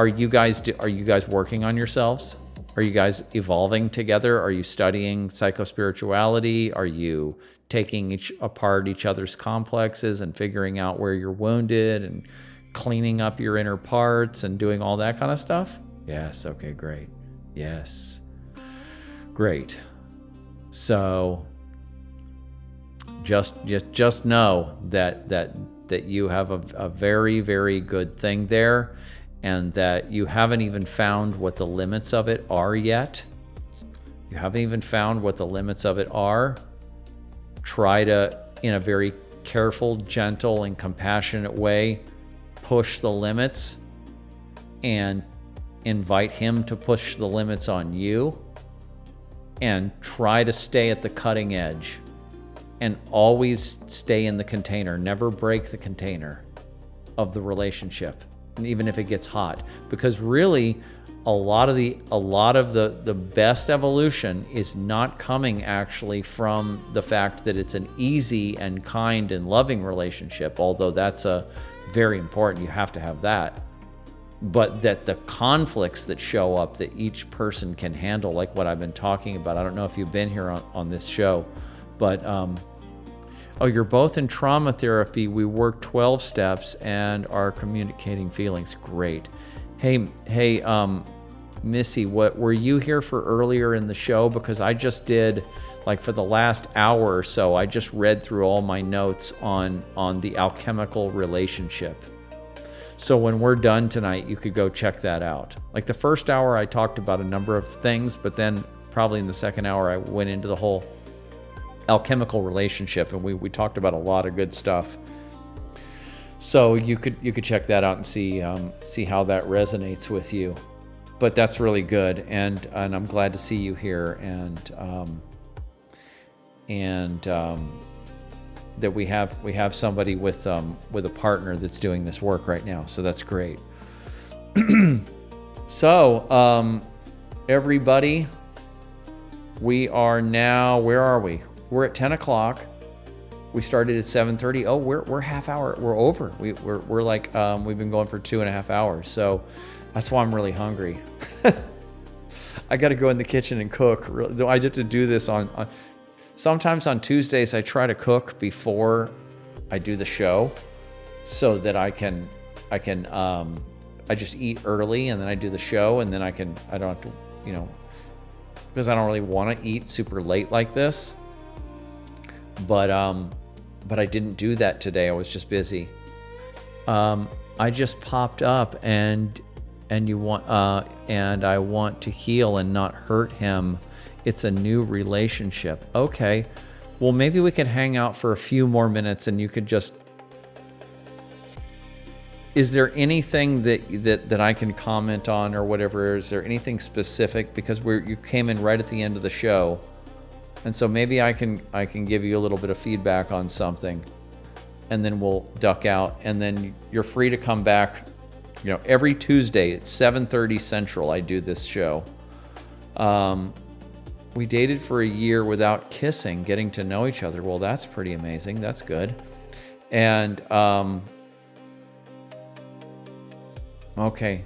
you guys working on yourselves? Are you guys evolving together? Are you studying psychospirituality? Are you taking apart each other's complexes and figuring out where you're wounded and cleaning up your inner parts and doing all that kind of stuff? Yes. Okay, great. Yes. Great. So just know that you have a very, very good thing there, and that you haven't even found what the limits of it are yet. You haven't even found what the limits of it are. Try to, in a very careful, gentle, and compassionate way, push the limits and invite him to push the limits on you, and try to stay at the cutting edge and always stay in the container. Never break the container of the relationship, even if it gets hot, because really a lot of the best evolution is not coming actually from the fact that it's an easy and kind and loving relationship, although that's a very important, you have to have that, but that the conflicts that show up that each person can handle, like what I've been talking about. I don't know if you've been here on this show, but oh, you're both in trauma therapy. We work 12 steps and are communicating feelings. Great. Hey, Missy, what were you here for earlier in the show? Because I just did, like, for the last hour or so, I just read through all my notes on the alchemical relationship. So when we're done tonight, you could go check that out. Like the first hour, I talked about a number of things, but then probably in the second hour, I went into the whole alchemical relationship, and we talked about a lot of good stuff. So you could check that out and see how that resonates with you. But that's really good, and I'm glad to see you here, and that we have somebody with a partner that's doing this work right now. So that's great. So everybody, we are now, where are we? We're at 10 o'clock. We started at 7:30. Oh, we're half hour. We're over. We're like we've been going for 2.5 hours. So that's why I'm really hungry. I got to go in the kitchen and cook. I get to do this on sometimes on Tuesdays. I try to cook before I do the show, so that I just eat early and then I do the show, and then I don't have to, because I don't really want to eat super late like this. But I didn't do that today. I was just busy. I just popped up and you want and I want to heal and not hurt him. It's a new relationship. Okay. Well, maybe we can hang out for a few more minutes and you could just. Is there anything that I can comment on or whatever? Is there anything specific? Because you came in right at the end of the show. And so maybe I can give you a little bit of feedback on something, and then we'll duck out, and then you're free to come back. Every Tuesday at 7:30 Central, I do this show. We dated for a year without kissing, getting to know each other. Well, that's pretty amazing. That's good. And okay,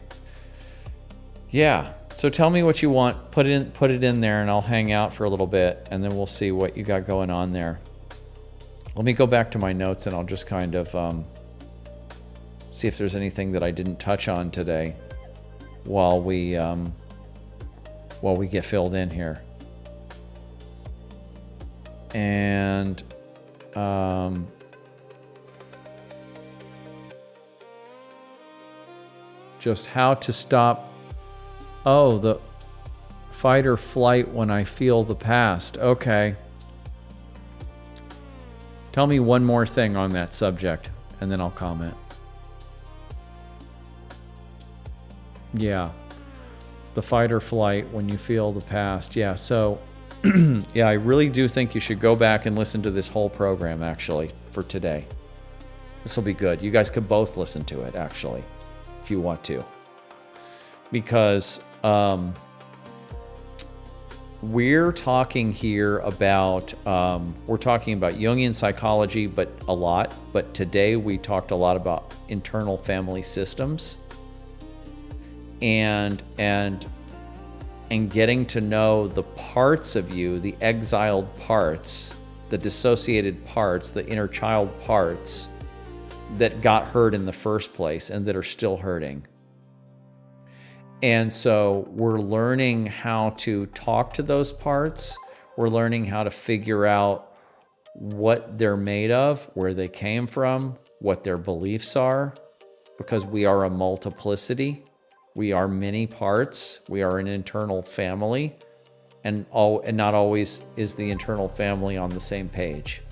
yeah. So tell me what you want. Put it in there, and I'll hang out for a little bit, and then we'll see what you got going on there. Let me go back to my notes, and I'll just kind of see if there's anything that I didn't touch on today while we get filled in here. And just how to stop. Oh, the fight or flight when I feel the past. Okay. Tell me one more thing on that subject, and then I'll comment. Yeah. The fight or flight when you feel the past. Yeah, so, yeah, I really do think you should go back and listen to this whole program, actually, for today. This will be good. You guys could both listen to it, actually, if you want to. Because we're talking here about Jungian psychology, but a lot. But today we talked a lot about internal family systems and getting to know the parts of you, the exiled parts, the dissociated parts, the inner child parts that got hurt in the first place and that are still hurting. And so we're learning how to talk to those parts. We're learning how to figure out what they're made of, where they came from, what their beliefs are, because we are a multiplicity. We are many parts. We are an internal family, and not always is the internal family on the same page.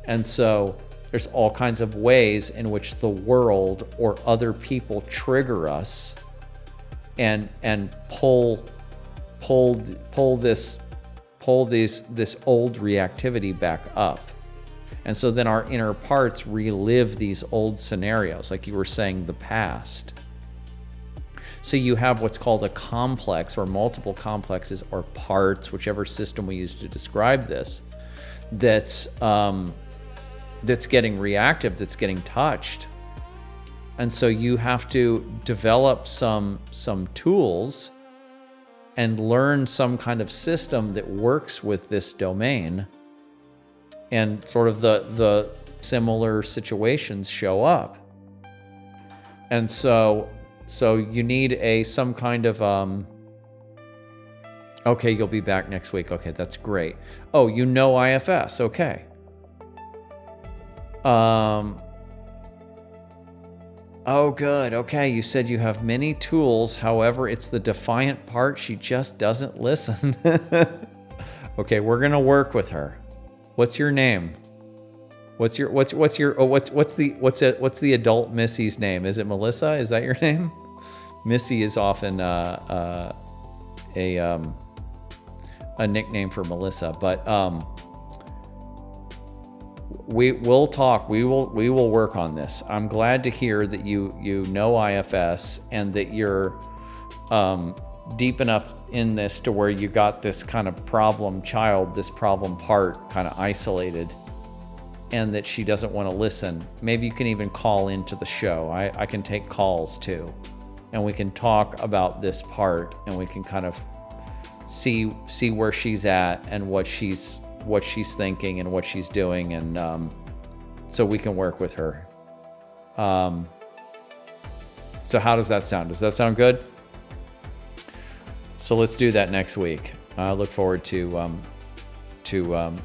And so there's all kinds of ways in which the world or other people trigger us and pull this old reactivity back up. And so then our inner parts relive these old scenarios, like you were saying, the past. So you have what's called a complex, or multiple complexes, or parts, whichever system we use to describe this, that's getting reactive, that's getting touched. And so you have to develop some tools and learn some kind of system that works with this domain, and sort of the similar situations show up. And so you need some kind of Okay, you'll be back next week. Okay, that's great. Oh, you know IFS. Okay. Oh, good. Okay, you said you have many tools. However, it's the defiant part. She just doesn't listen. Okay, we're gonna work with her. What's your name? What's the adult Missy's name? Is it Melissa? Is that your name? Missy is often a nickname for Melissa, but we'll talk. We will work on this. I'm glad to hear that you know IFS and that you're deep enough in this to where you got this kind of problem child, this problem part kind of isolated, and that she doesn't want to listen. Maybe you can even call into the show. I can take calls too, and we can talk about this part, and we can kind of see where she's at and what she's thinking and what she's doing, and so we can work with her. So how does that sound? Does that sound good? So let's do that next week. I look forward to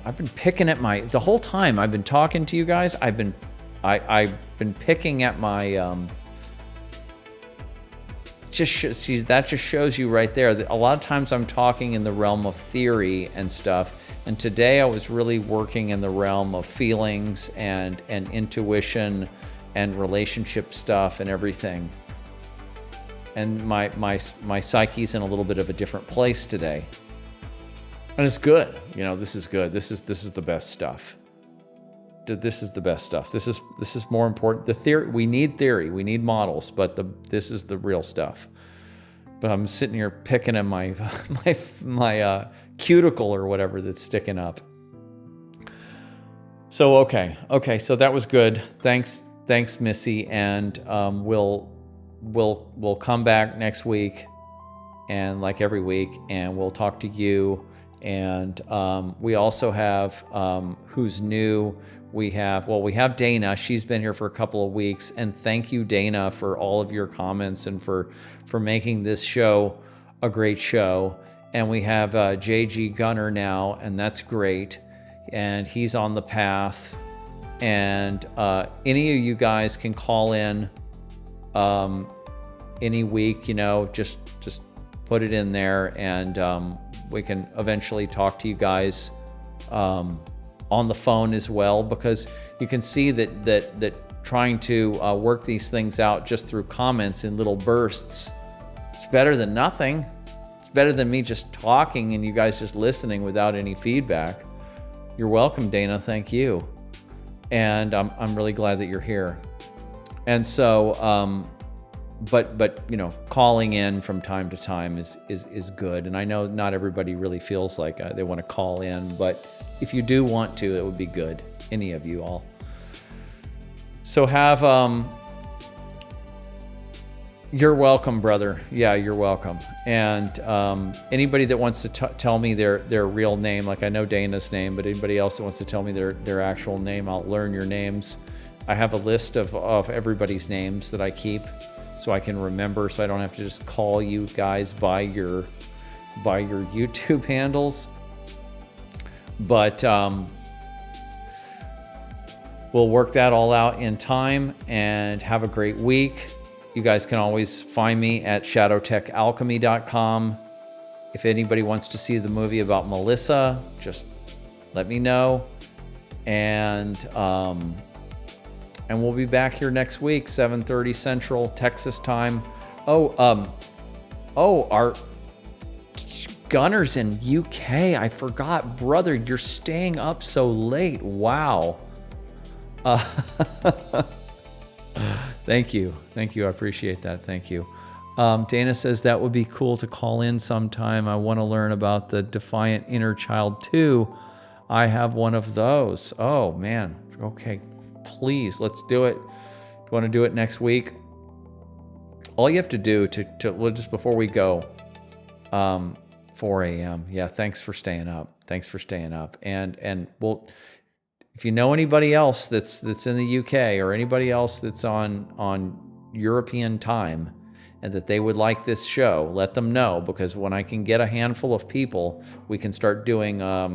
I've been picking at the whole time I've been talking to you guys. I've been picking at my see, that just shows you right there that a lot of times I'm talking in the realm of theory and stuff, and today I was really working in the realm of feelings and intuition and relationship stuff and everything. And my psyche's in a little bit of a different place today, and it's good. You know, this is good. This is the best stuff. This is the best stuff. This is more important. The theory, we need models, but this is the real stuff. But I'm sitting here picking at my cuticle or whatever that's sticking up. So okay, so that was good. Thanks, Missy, and we'll come back next week, and like every week, and we'll talk to you. And we also have who's new. We have Dana. She's been here for a couple of weeks, and thank you, Dana, for all of your comments and for making this show a great show. And we have JG Gunner now, and that's great. And he's on the path. And any of you guys can call in any week. You know, just put it in there, and we can eventually talk to you guys on the phone as well, because you can see that trying to work these things out just through comments in little bursts, it's better than nothing. It's better than me just talking and you guys just listening without any feedback. You're welcome, Dana. Thank you. And I'm really glad that you're here. And so, but you know, calling in from time to time is good. And I know not everybody really feels like they want to call in, but if you do want to, it would be good. Any of you all. So have you're welcome, brother. Yeah, you're welcome. And anybody that wants to tell me their real name, like I know Dana's name, but anybody else that wants to tell me their actual name, I'll learn your names. I have a list of everybody's names that I keep, so I can remember, so I don't have to just call you guys by your YouTube handles. But we'll work that all out in time, and have a great week. You guys can always find me at shadowtechalchemy.com. If anybody wants to see the movie about Melissa, just let me know. And we'll be back here next week, 7:30 Central Texas time. Our Gunners in UK, I forgot, brother, you're staying up so late. Wow. Thank you. I appreciate that. Thank you. Dana says that would be cool to call in sometime. I want to learn about the Defiant Inner Child too. I have one of those. Oh man. Okay. Please, let's do it. You want to do it next week? All you have to do well, just before we go, 4 a.m. Yeah, thanks for staying up. And we'll, if you know anybody else that's in the UK or anybody else that's on European time and that they would like this show, let them know, because when I can get a handful of people, we can start doing at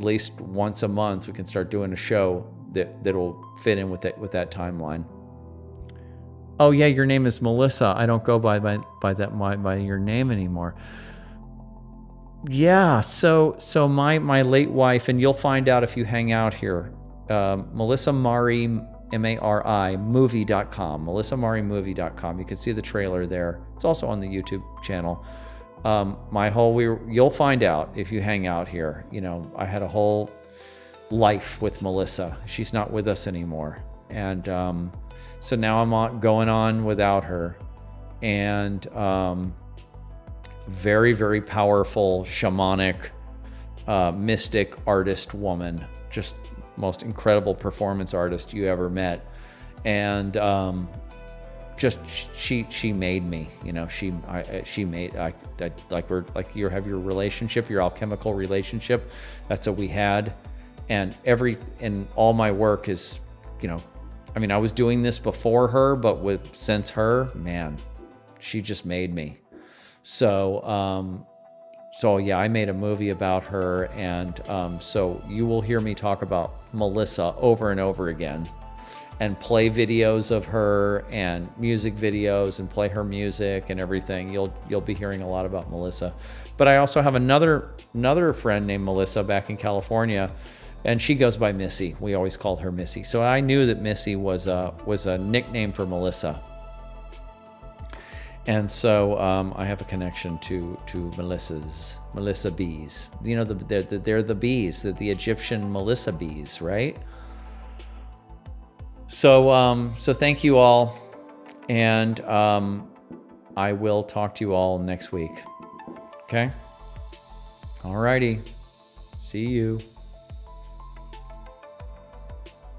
least once a month. We can start doing a show that'll fit in with that timeline. Oh yeah, your name is Melissa. I don't go by your name anymore. Yeah, so my late wife, and you'll find out if you hang out here, Melissa Mari, M-A-R-I, movie.com, melissamarimovie.com. You can see the trailer there. It's also on the YouTube channel. You'll find out if you hang out here. You know, I had a whole life with Melissa. She's not with us anymore. And so now I'm going on without her. And very, very powerful, shamanic, mystic artist woman. Just most incredible performance artist you ever met. And just she made me, you know, you have your relationship, your alchemical relationship. That's what we had. And all my work is, you know, I mean, I was doing this before her, but since her, man, she just made me. So yeah, I made a movie about her, and so you will hear me talk about Melissa over and over again, and play videos of her and music videos and play her music and everything. You'll be hearing a lot about Melissa. But I also have another friend named Melissa back in California, and she goes by Missy. We always called her Missy. So I knew that Missy was a nickname for Melissa. And so I have a connection to Melissa bees. You know, they're the bees, the Egyptian Melissa bees, right? So thank you all, and I will talk to you all next week. Okay? All righty. See you.